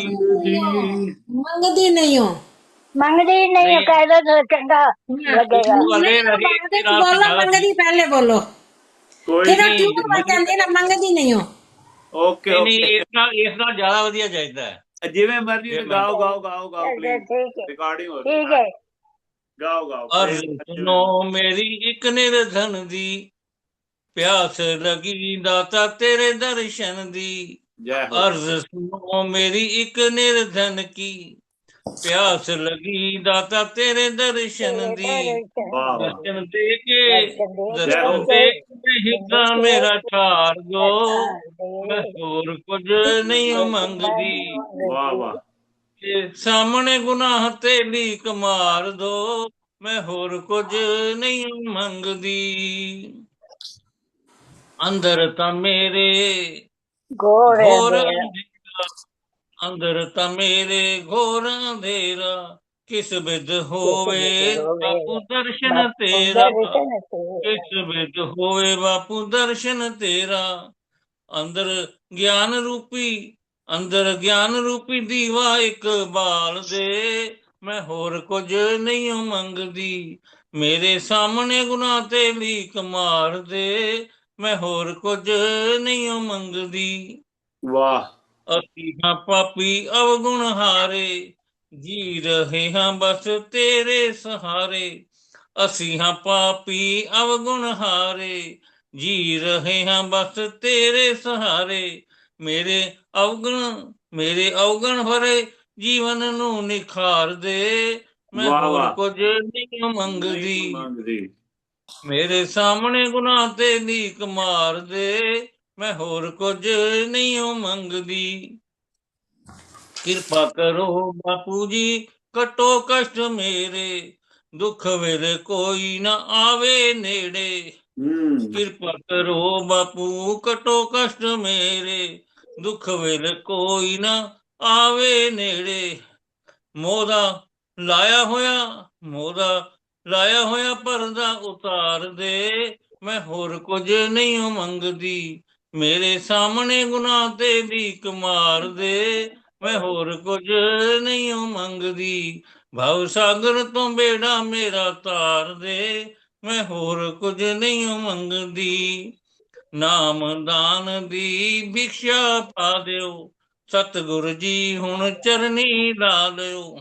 मंगदी नहीं हो कह दो तो चंगा लगेगा। बोलो मंगदी पहले बोलो। मंगदी नहीं हो। ओके इतना ज्यादा वधिया चाहिए है। जिवें मर्जी गाओ प्लीज। रिकॉर्डिंग हो ठीक है। गाओ। अर्ज सुनो मेरी एक निर्धन दी, प्यास लगी दाता तेरे दर्शन दी। अर्ज सुनो मेरी एक निर्धन की, प्यास लगी दाता तेरे दर्शन दी। दर्शन दे के हिस्सा मेरा ठार दो, मैं और कुछ नहीं मंगदी। सामने गुनाह ते लीक मार दो, मैं होर कुछ नहीं मंगदी। अंदर ता मेरे घोर अंधेरा, अंदर ता मेरे घोर अंधेरा, किस बिद होवे बापू दर्शन तेरा, किस बिद होवे बापू दर्शन तेरा। अंदर ज्ञान रूपी दीवा एक बाल दे, मैं होर कुछ नहीं मंगदी। मेरे सामने गुनाह ते लीक मार दे, मैं होर कुछ नहीं मंगदी। वाह। असी हाँ पापी अवगुण हारे, जी रहे हाँ बस तेरे सहारे। असी हाँ पापी अवगुण हारे, जी रहे हैं बस तेरे सहारे। मेरे अवगुण भरे जीवन नू निखार दे, मैं होर कुछ नहीं मंगदी। मेरे सामने गुनाह ते लीक मार दे, मैं होर कुछ नहीं मंगदी। कृपा करो बापू जी कटो कष्ट मेरे, दुख वेले कोई ना आवे नेड़े। कृपा करो बापू कटो कष्ट मेरे, दुख वेले कोई ना आवे नेड़े। ਮੋਹਦਾ ਲਾਇਆ ਹੋਇਆ ਪਰਦਾ ਉਤਾਰ ਦੇ, ਮੈਂ ਹੋਰ ਕੁਝ ਨਹੀਂ ਮੰਗਦੀ। ਮੇਰੇ ਸਾਹਮਣੇ ਗੁਨਾਹ ਤੇ ਭੀਖ ਮਾਰ ਦੇ, ਮੈਂ ਹੋਰ ਕੁਝ ਨਹੀਂ ਮੰਗਦੀ। ਭਵ ਸਾਗਰ ਤੋਂ ਬੇੜਾ ਮੇਰਾ ਤਾਰ ਦੇ, ਮੈਂ ਹੋਰ ਕੁਝ ਨਹੀਂ ਮੰਗਦੀ। ਨਾਮਦਾਨ ਦੀ ਭਿਕਸ਼ਾ ਪਾ ਦਿਓ, ਸਤਿਗੁਰ ਜੀ ਹੁਣ ਚਰਨੀ ਲਾ ਲਿਓ।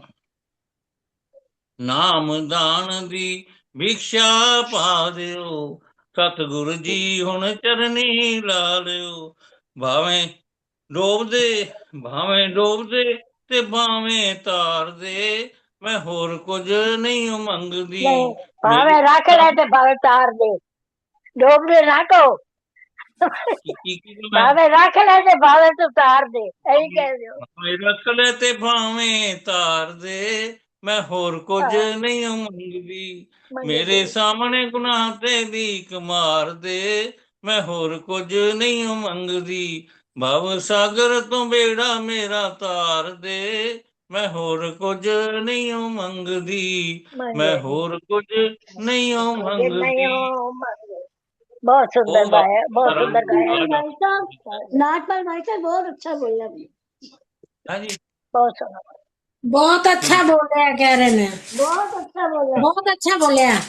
ਨਾਮਦਾਨ ਦੀ ਭਿਕਸ਼ਾ ਪਾ ਦਿਓ, ਸਤਿਗੁਰ ਜੀ ਹੁਣ ਚਰਨੀ ਲਾ ਲਿਓ। ਭਾਵੇਂ ਡੋਬਦੇ ਤੇ ਭਾਵੇਂ ਤਾਰ ਦੇ, ਮੈਂ ਹੋਰ ਕੁਝ ਨਹੀਂ ਮੰਗਦੀ। ਨਹੀਂ, ਭਾਵੇਂ ਰੱਖ ਲੈ ਤੇ ਭਾਵੇਂ ਤਾਰ ਦੇ, ਡੋਬਦੇ ਨਾ ਕਹੋ। ਭਾਵੇਂ ਰੱਖ ਲੈ ਤੇ ਭਾਵੇਂ ਤੂੰ ਤਾਰ ਦੇ, ਇਹੀ ਕਹਿ ਦਿਓ। ਭਾਵੇਂ ਰੱਖ ਲੈ ਤੇ ਭਾਵੇਂ ਤਾਰ ਦੇ, ਮੈਂ ਹੋਰ ਕੁਝ ਨਹੀਂ ਮੰਗਦੀ। ਮੇਰੇ ਸਾਹਮਣੇ ਗੁਨਾਹ ਤੇ ਭੀਖ ਮਾਰ ਦੇ, ਮੈਂ ਹੋਰ ਕੁਝ ਨਹੀਂ ਮੰਗਦੀ। ਭਵ ਸਾਗਰ ਤੋਂ ਬੇੜਾ ਮੇਰਾ ਤਾਰ ਦੇ, ਮੈਂ ਹੋਰ ਕੁਝ ਨਹੀਂ ਮੰਗਦੀ। ਮੈਂ ਹੋਰ ਕੁਝ ਨਹੀਂ ਮੰਗਦੀ। बहुत सुंदर गाया, बहुत सुंदर गाया। नाटपाल भाई साहब बहुत अच्छा बोला, बहुत सुंदर, बहुत अच्छा बोल रहे हैं, कह रहे हैं बहुत अच्छा बोला, बहुत अच्छा बोले हैं।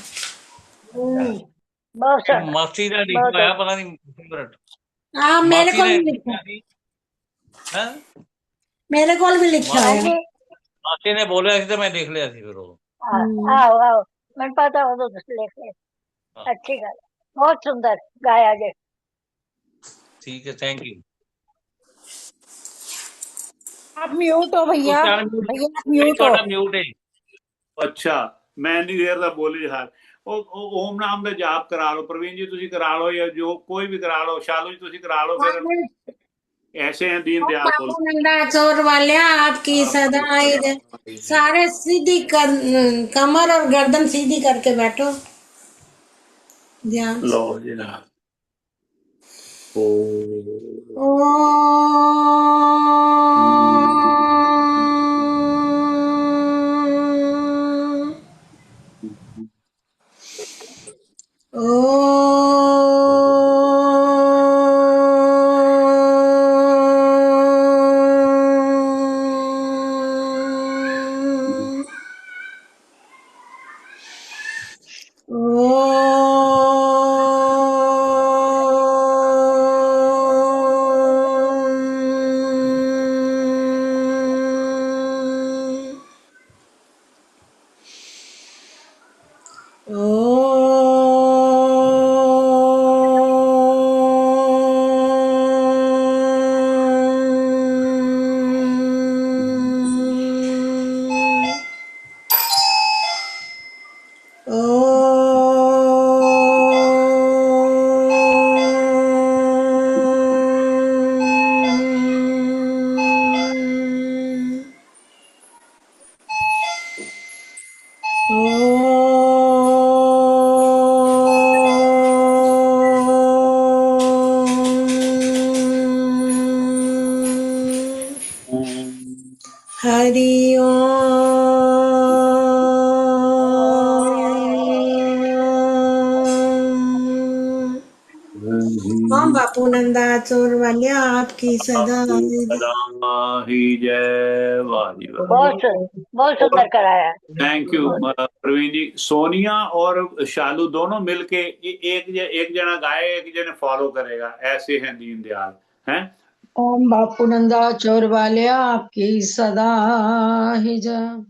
बहुत सुंदर। मासी ने लिखा है, पता नहीं हाँ, मेरे को भी लिखा, मेरे को भी लिखा है। मासी ने बोला तो मैं देख लिया थी फिर वो। आओ आओ, मैं पता हो तो लिख ले। अच्छी गल, बहुत सुंदर गाया जे। ठीक है, थैंक यू। आप म्यूट हो भैया, भैया आप म्यूट हो। म्यूट है। ਅੱਛਾ, ਮੈਂ ਇੰਨੀ ਦੇਰ ਦਾ ਬੋਲੀ ਹਾਰ। ਉਹ ਓਮ ਨਾਮ ਦਾ ਜਾਪ ਕਰਾ ਲਓ, ਪ੍ਰਵੀਨ ਜੀ ਤੁਸੀਂ ਕਰਾ ਲਓ, ਜਾਂ ਜੋ ਕੋਈ ਵੀ ਕਰਾ ਲਓ, ਸ਼ਾਲੂ ਜੀ ਤੁਸੀਂ ਕਰਾ ਲਓ। ਫਿਰ ऐसे हैं दीन दयाल बापू नंदा चोर वालिया आपकी सदा सारे सीधी कमर और गर्दन सीधी करके बैठो, ध्यान। लो जनाब। हरि ओम बापू नंदा चोर वालिया आपकी सदा ही जय। वाह जी वाह, बहुत सुंदर कराया। थैंक यू प्रवीण जी। सोनिया और शालू दोनों मिलके एक जना गाए, एक जने फॉलो करेगा। ऐसे हैं दीन दयाल हैं। ओम बापू नंदा चोर वालिया आपकी सदा ही जय।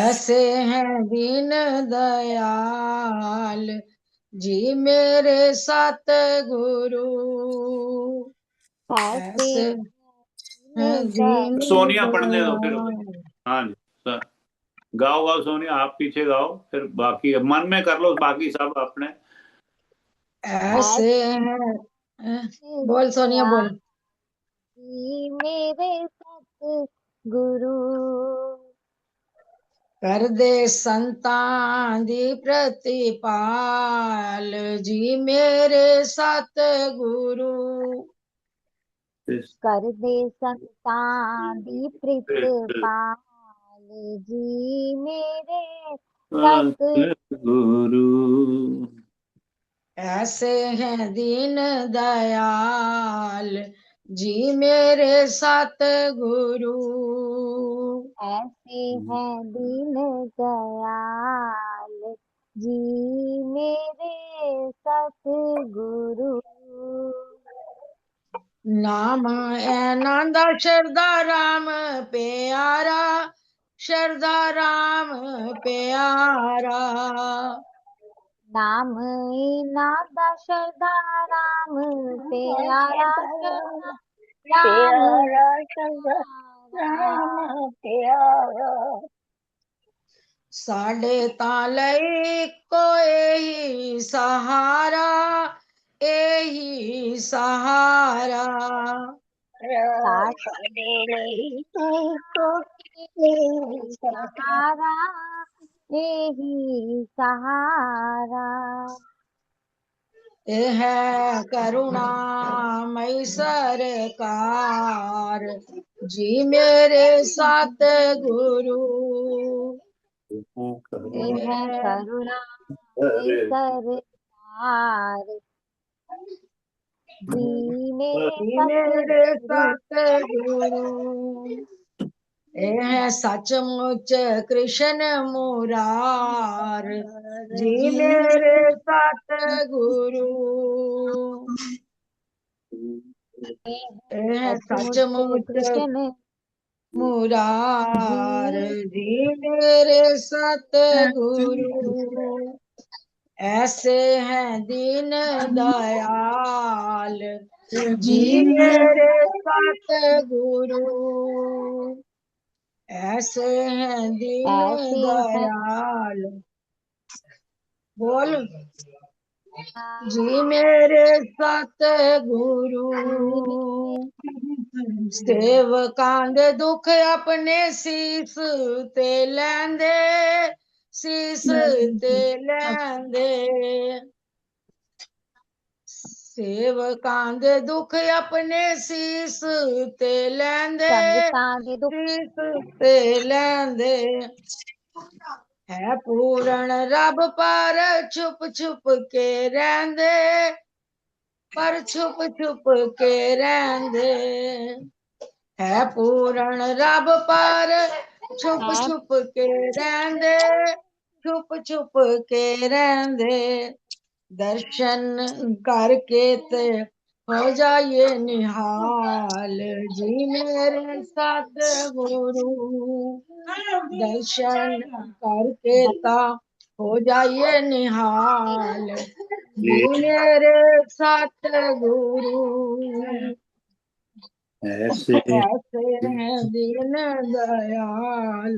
ऐसे हैं दीन दयाल जी मेरे सतगुरु, ऐसे हैं दीन। सोनिया पढ़ने दो फिर। हाँ जी सर, गाओ सोनिया, आप पीछे गाओ, फिर बाकी मन में कर लो, बाकी सब अपने। ऐसे हैं, बोल सोनिया बोल। मेरे सतगुरु कर दे संतान दी प्रतिपाल जी मेरे सतगुरु, कर दे संतान दी प्रतिपाल जी मेरे सतगुरु। ऐसे हैं दीन दयाल जी मेरे सतगुरु। ऐसे हैं दीन दयाल जी मेरे सतगुरु। नाम आनंदा शरदा राम प्यारा, शरदा राम प्यारा। नाम नादा शरदा राम प्यारा, शरदा राम राम प्यारा। साढ़े तालई को यही सहारा, यही सहारा। सहारा यही सहारा। ये है करुणामय सरकार जी मेरे सतगुरु। ये है करुणा सरकार जी मेरे सतगुरु। ये है सचमुच कृष्ण मुरार जी मेरे सतगुरु। ये है सचमुच कृष्ण मुरार जी मेरे सतगुरु। ऐसे हैं दीन दयाल जी मेरे सतगुरु। ऐसे हैं दीन दयाल, बोल जी मेरे सतगुरु। सेवकां दे दुख अपने सीस ते लैंदे, सीस ते लैंदे। सेवकां दे दुख अपने सीस ते लैंदे, सीस ते लैंदे। है पूरण रब पर छुप छुप के रैंदे, पर छुप छुप के रैंदे। है पूरण रब पर छुप छुप के रैंदे, छुप छुप के रैंदे। दर्शन करके ते हो जाइए निहाल जी मेरे सतगुरु। दर्शन करके ता हो जाइए निहाल जी मेरे सतगुरु। ऐसे हैं दीन दयाल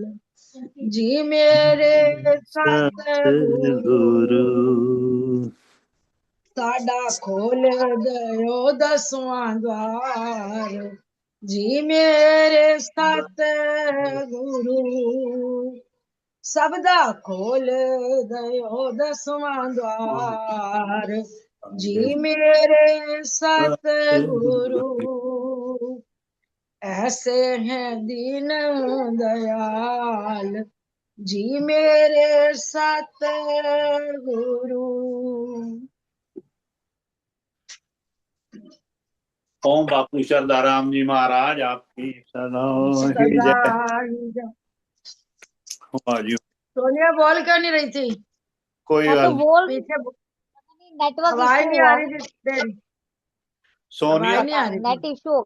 जी मेरे सतगुरु। साडा खोल दयो दसवां द्वार जी मेरे सतगुरु। सबदा खोल दयो दसवां द्वार जी मेरे सतगुरु। ऐसे हैं दीन दयाल जी मेरे सतगुरु। ओम बापू शरदाराम जी महाराज आपकी सदा ही जय। जी सोनिया बोल क्यों नहीं रही थी? कोई मैं तो गल बोल पीछे नेटवर्क आवाज इशू नहीं हुआ आ रही थी तेरी, सोनिया आवाज नहीं आ रही थी। Net issue.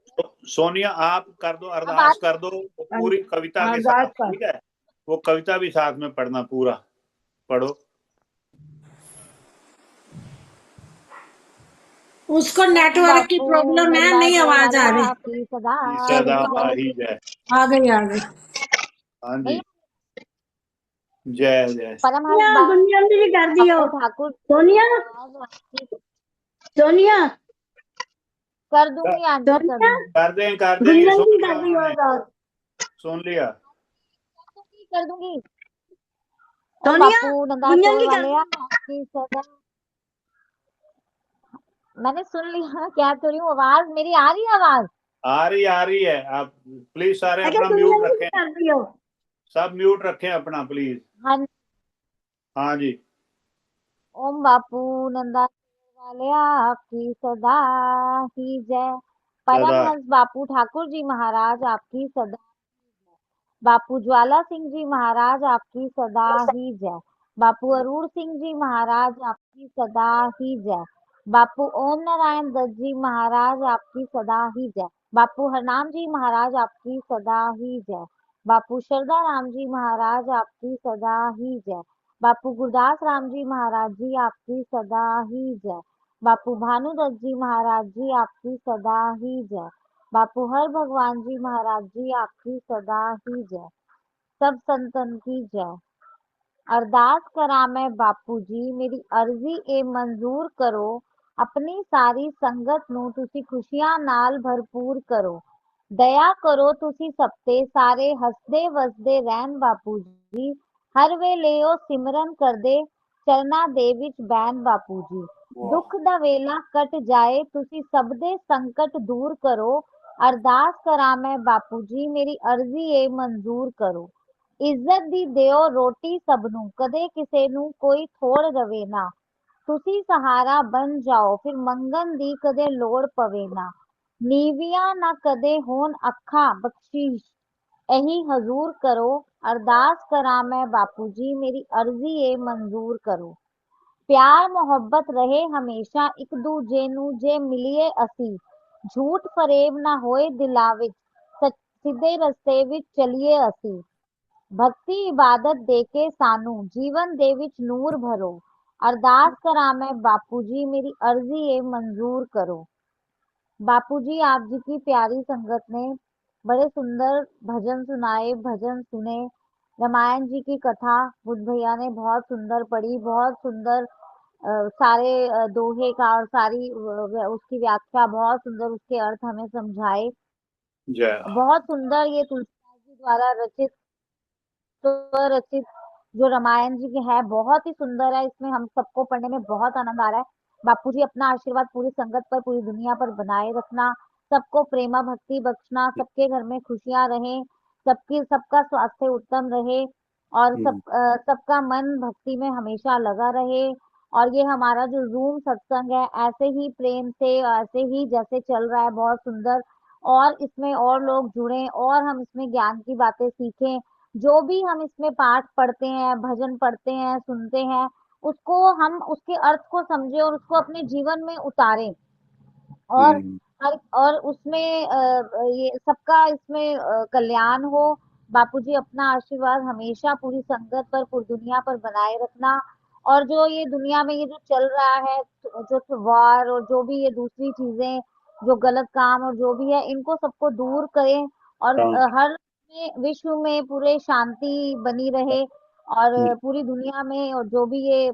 सोनिया आप कर दो अरदास कर दो पूरी कविता के साथ, ठीक है? वो कविता भी साथ में पढ़ना, पूरा पढ़ो। उसको नेटवर्क की प्रॉब्लम है, नहीं आवाज आ रही। सदा ही जय। आ गई आ गई। हाँ जी, जय जय। दुनिया में भी कर दियो ठाकुर। सोनिया सोनिया कर दूंगी आंटी, कर देंगे सुन लिया। कर दूंगी। बापू नंदा चोर वाले आपकी सदा। मैंने सुन लिया, क्या तो रही हूँ। आवाज मेरी आ रही है? आवाज आ रही है। आप प्लीज सारे अपना म्यूट रखें। सब म्यूट रखें अपना प्लीज। हाँ हाँ जी। ओम बापू नंदा वाले आपकी सदा ही जय। सदा। परमहंस बापू ठाकुर जी महाराज आपकी सदा। बापू ज्वाला सिंह जी महाराज आपकी सदा ही जय। बापू अरूण सिंह जी महाराज आपकी सदा ही जय। बापू ओम नारायण दत्त जी महाराज आपकी सदा ही जय। बापू हरनाम जी महाराज आपकी सदा ही जय। बापू शरदा राम जी महाराज आपकी सदा ही जय। बापू गुरदास राम जी महाराज जी आपकी सदा ही जय। बापू भानुदत्त जी महाराज जी आपकी सदा ही जय। बापू हर भगवान जी महाराज जी आपकी सदा ही जय। सब संतन की जय। अरदास करा मैं बापू जी मेरी अर्जी ए मंजूर करो। अपनी सारी संगत नू तुसी खुशियां नाल भरपूर करो। दया करो तुसी सब ते सारे हसदे वसदे रहन बापू जी। हर वेले ओ सिमरन करदे चरना दे विच बैन बापू जी। दुख दा वेला कट जाए तुसी सब दे संकट दूर करो। अरदास करा मैं बापू जी मेरी अर्जी ए मंजूर करो। ਇੱਜ਼ਤ ਦੀ ਦਿਓ ਰੋਟੀ ਸਭ ਨੂੰ ਕਦੇ ਕਿਸੇ ਨੂੰ ਕੋਈ ਥੋੜ ਰਵੇ ਨਾ। ਤੁਸੀਂ ਸਹਾਰਾ ਬਣ ਜਾਓ ਫਿਰ ਮੰਗਣ ਦੀ ਕਦੇ ਲੋੜ ਪਵੇ ਨਾ। ਨੀਵੀਆਂ ਨਾ ਕਦੇ ਹੋਣ ਅੱਖਾਂ ਬਖਸ਼ਿਸ਼ ਇਹੀ ਹਜ਼ੂਰ ਕਰੋ। ਅਰਦਾਸ ਕਰਾਂ ਮੈਂ ਬਾਪੂ ਜੀ ਮੇਰੀ ਅਰਜ਼ੀ ਏ ਮਨਜ਼ੂਰ ਕਰੋ। ਪਿਆਰ ਮੁਹੱਬਤ ਰਹੇ ਹਮੇਸ਼ਾ ਇੱਕ ਦੂਜੇ ਨੂੰ ਜੇ ਮਿਲੀਏ ਅਸੀਂ। ਝੂਠ ਫਰੇਬ ਨਾ ਹੋਏ ਦਿਲਾਂ ਵਿੱਚ ਸਿੱਧੇ ਰਸਤੇ ਵਿੱਚ ਚੱਲੀਏ ਅਸੀਂ। भक्ति इबादत देके सानू जीवन दे विच नूर भरो। अरदास करा मैं बापू जी मेरी अर्जी ए मंजूर करो। बापू जी आप जी की प्यारी संगत ने बड़े सुंदर भजन सुनाए, भजन सुने। रामायण जी की कथा बुद्ध भैया ने बहुत सुंदर पढ़ी, बहुत सुंदर सारे दोहे का और सारी उसकी व्याख्या बहुत सुंदर, उसके अर्थ हमें समझाए। जय। बहुत सुंदर ये तुलसीदास जी द्वारा रचित रचित जो रामायण जी की है बहुत ही सुंदर है। इसमें हम सबको पढ़ने में बहुत आनंद आ रहा है। बापू जी अपना आशीर्वाद पूरी संगत पर पूरी दुनिया पर बनाए रखना। सबको प्रेमा भक्ति बख्शना। सबके घर में खुशियां रहें। सबका स्वास्थ्य उत्तम रहे और सबका मन भक्ति में हमेशा लगा रहे। और ये हमारा जो जूम सत्संग है ऐसे ही प्रेम से ऐसे ही जैसे चल रहा है बहुत सुंदर। और इसमें और लोग जुड़े और हम इसमें ज्ञान की बातें सीखें। जो भी हम इसमें पाठ पढ़ते हैं, भजन पढ़ते हैं, सुनते हैं, उसको हम उसके अर्थ को समझें और उसको अपने जीवन में उतारें। और उसमें ये सबका इसमें कल्याण हो। बापूजी अपना आशीर्वाद हमेशा पूरी संगत पर पूरी दुनिया पर बनाए रखना। और जो ये दुनिया में ये जो चल रहा है जो वार और जो भी ये दूसरी चीजें जो गलत काम और जो भी है इनको सबको दूर करें। और हर विश्व में पूरे शांति बनी रहे और पूरी दुनिया में और जो भी ये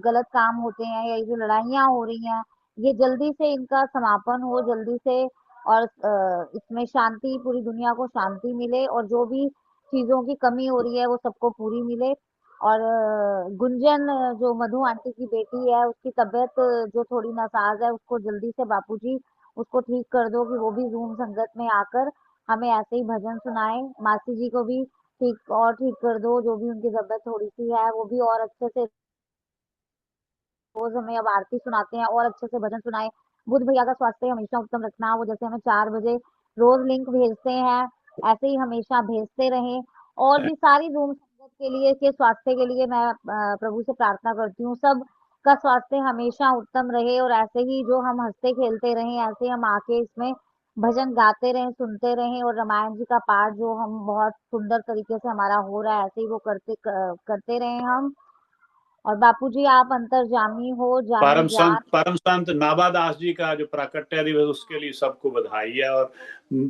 गलत काम होते हैं या ये जो लड़ाइयाँ हो रही हैं ये जल्दी से इनका समापन हो जल्दी से। और इसमें शांति पूरी दुनिया को शांति मिले और जो भी चीजों की कमी हो रही है वो सबको पूरी मिले। और गुंजन जो मधु आंटी की बेटी है उसकी तबीयत जो थोड़ी नासाज है उसको जल्दी से बापूजी उसको ठीक कर दो कि वो भी जूम संगत में आकर हमें ऐसे ही भजन सुनाए। मासी जी को भी ठीक कर दो जो भी उनकी तबीयत थोड़ी सी है वो भी और अच्छे से रोज हमें अब आरती सुनाते हैं और अच्छे से भजन सुनाए। बुद्ध भैया का स्वास्थ्य हमेशा उत्तम रखना। वो जैसे हमें 4 बजे रोज लिंक भेजते हैं ऐसे ही हमेशा भेजते रहें। और भी सारी जूम संगत के लिए के स्वास्थ्य के लिए मैं प्रभु से प्रार्थना करती हूँ सब का स्वास्थ्य हमेशा उत्तम रहे और ऐसे ही जो हम हंसते खेलते रहें ऐसे हम आके इसमें भजन गाते रहें सुनते रहें। और रामायण जी का पाठ जो हम बहुत सुंदर तरीके से हमारा हो रहा है ऐसे ही वो करते रहें हम। और बापूजी आप अंतर्जामी हो परम जाने संत नाभादास जी का जो प्राकट्य दिवस उसके लिए सबको बधाई है और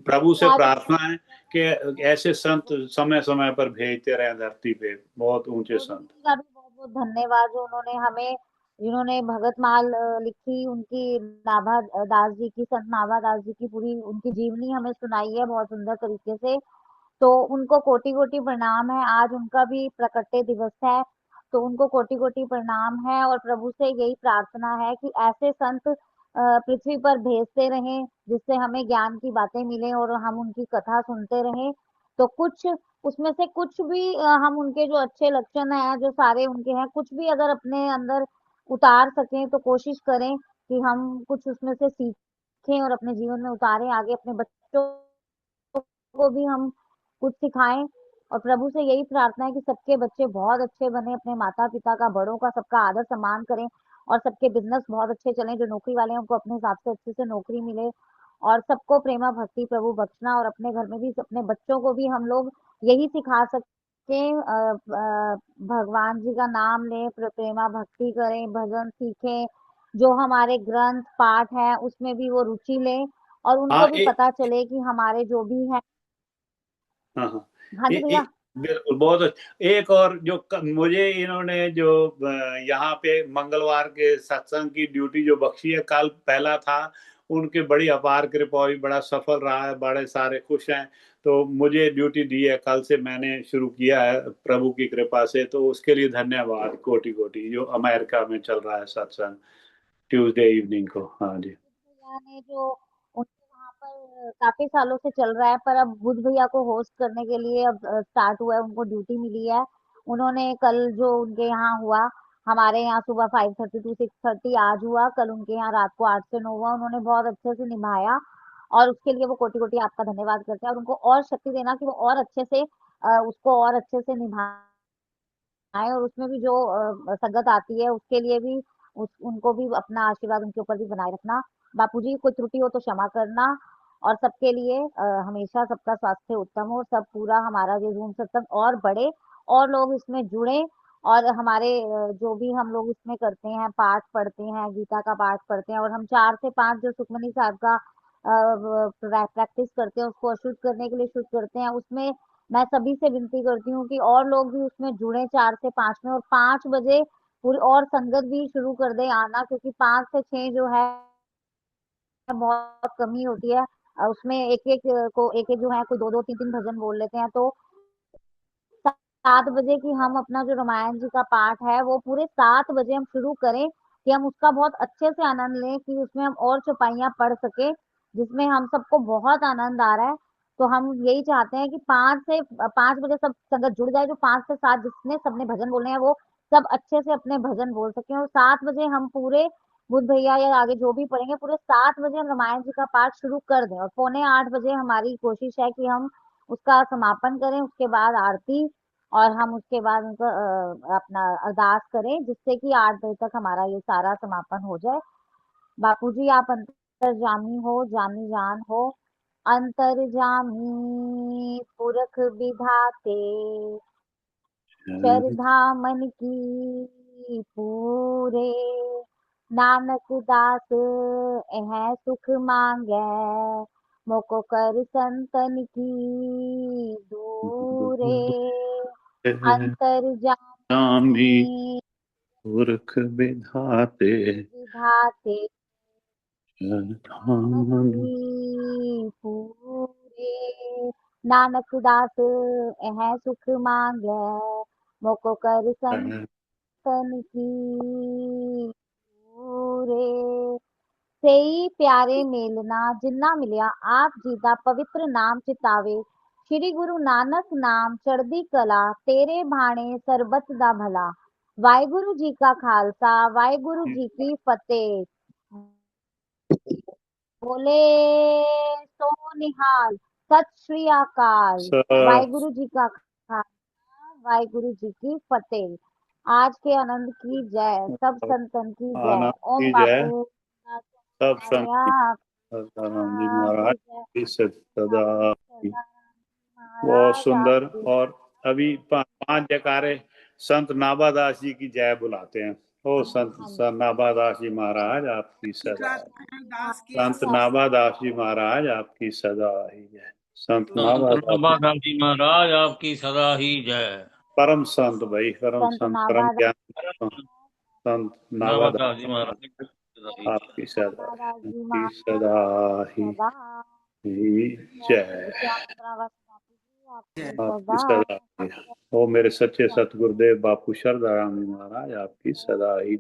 प्रभु से प्रार्थना है कि ऐसे संत समय समय पर भेजते रहे धरती पे बहुत ऊंचे संत। का भी बहुत बहुत धन्यवाद जो उन्होंने हमें जिन्होंने भगत माल लिखी उनकी नाभादास जी की संत नाभादास जी की पूरी उनकी जीवनी हमें सुनाई है बहुत सुंदर तरीके से। तो उनको कोटि कोटि प्रणाम है। आज उनका भी प्रकट्य दिवस है तो उनको कोटि कोटि प्रणाम है। और प्रभु से यही प्रार्थना है कि ऐसे संत पृथ्वी पर भेजते रहें जिससे हमें ज्ञान की बातें मिलें और हम उनकी कथा सुनते रहें। तो कुछ उसमें से कुछ भी हम उनके जो अच्छे लक्षण हैं, जो सारे उनके हैं, कुछ भी अगर अपने अंदर उतार सकें तो कोशिश करें कि हम कुछ उसमें से सीखें और अपने जीवन में उतारें, आगे अपने बच्चों को भी हम कुछ सिखाएं। और प्रभु से यही प्रार्थना है कि सबके बच्चे बहुत अच्छे बने, अपने माता पिता का, बड़ों का, सबका आदर सम्मान करें और सबके बिजनेस बहुत अच्छे चलें। जो नौकरी वाले हैं उनको अपने हिसाब से अच्छे से नौकरी मिले और सबको प्रेमा भक्ति प्रभु बख्शना। और अपने घर में भी अपने बच्चों को भी हम लोग यही सिखा सकते, भगवान जी का नाम लें, प्रेमा भक्ति करें, भजन सीखें, जो हमारे ग्रंथ पाठ है उसमें भी वो रुचि लें और उनको भी पता चले कि हमारे जो भी है। हाँ हाँ हाँ जी भैया। बिल्कुल, बहुत अच्छा। एक और जो मुझे इन्होंने जो यहाँ पे मंगलवार के सत्संग की ड्यूटी जो बख्शी है, कल पहला था, उनके बड़ी अपार कृपा हुई, बड़ा सफल रहा है, बड़े सारे खुश हैं। तो मुझे ड्यूटी दी है, कल से मैंने शुरू किया है प्रभु की कृपा से, तो उसके लिए धन्यवाद कोटि कोटि। जो अमेरिका में चल रहा है सत्संग ट्यूसडे इवनिंग को। हाँ जी। भैया ने जो उनके वहाँ पर काफी सालों से चल रहा है, पर अब बुध भैया को होस्ट करने के लिए अब स्टार्ट हुआ है, उनको ड्यूटी मिली है। उन्होंने कल जो उनके यहाँ हुआ, हमारे यहाँ सुबह 5:30 to 6:30 आज हुआ, कल उनके यहाँ रात को 8 से 9 हुआ। उन्होंने बहुत अच्छे से निभाया और उसके लिए वो कोटि कोटि आपका धन्यवाद करते हैं और उनको और शक्ति देना कि वो और अच्छे से उसको और अच्छे से निभाएं। और उसमें भी जो संगत आती है उसके लिए भी उनको भी अपना आशीर्वाद उनके ऊपर भी बनाए रखना। बापूजी कोई त्रुटि हो तो क्षमा करना और सबके लिए हमेशा सबका स्वास्थ्य उत्तम हो, सब पूरा हमारा ये जूम सत्संग और बढ़े और लोग इसमें जुड़े और हमारे जो भी हम लोग इसमें करते हैं, पाठ पढ़ते हैं, गीता का पाठ पढ़ते हैं और हम 4 से 5 जो सुखमनी साहब का प्रैक्टिस करते हैं उसको अशुद्ध करने के लिए शुद्ध करते हैं, उसमें मैं सभी से विनती करती हूँ कि और लोग भी उसमें जुड़े 4 से 5 में और 5 बजे पूरी और संगत भी शुरू कर दे आना, क्योंकि 5 से 6 जो है बहुत कमी होती है। उसमें एक एक जो है कोई 2-2 3-3 भजन बोल लेते हैं। तो 7 बजे की हम अपना जो रामायण जी का पाठ है वो पूरे 7 बजे हम शुरू करें कि हम उसका बहुत अच्छे से आनंद लें, कि उसमें हम और चौपाइयाँ पढ़ सके, जिसमें हम सबको बहुत आनंद आ रहा है। तो हम यही चाहते हैं कि 5 बजे सब संगत जुड़ जाए, जो 5 से 7 जिसने सबने भजन बोलने हैं वो सब अच्छे से अपने भजन बोल सकें और 7 बजे हम पूरे बुध भैया या आगे जो भी पढ़ेंगे पूरे 7 बजे हम रामायण जी का पाठ शुरू कर दें और 7:45 बजे हमारी कोशिश है कि हम उसका समापन करें। उसके बाद आरती और हम उसके बाद उनको अपना अरदास करें, जिससे कि 8 बजे तक हमारा ये सारा समापन हो जाए। बापूजी आप अंतर्जामी हो, जानी जान हो, अंतर्जामी पुरख विधाते, श्रद्धा मन की पूरे, नानक दास एह सुख मांगे, मोको कर संतन की दूरे, अंतर्जामी पुरख विधाते, विधाते श्रद्धामन की पूरे, नानक दास एह सुख मांगे, मोको कर संतन की पूरे। सेई प्यारे मेलना जिन्ना मिलिया आप जी दा पवित्र नाम चितावे, श्री गुरु नानक नाम चढ़दी कला, तेरे भाणे सरबत दा भला। वाहिगुरु जी का खालसा, वाहिगुरु जी की फतेह। बोले सो निहाल, सत श्री अकाल। वाहिगुरु जी का खालसा, वाहिगुरु जी की फतेह। आज के आनंद की जय, सब संतन की जय। आनंद ओम की जय, बापू सब सदानंद जी महाराज की सदा। बहुत सुंदर। और अभी 5 जयकारे संत नाभादास जी की जय बुलाते हैं। ओ संत नाभादास जी महाराज आपकी सदा, संत नाभादास जी महाराज आपकी सदा ही जय। संत नाभादास जी महाराज आपकी सदा ही जय। परम संत भाई, परम संत, परम ज्ञान संत नाभादास जी महाराज आपकी सदा, आपकी सदा ही जय। आपकी सदा। ओ मेरे सच्चे सतगुरुदेव बापू शरदाराम जी महाराज आपकी सदा ही जय।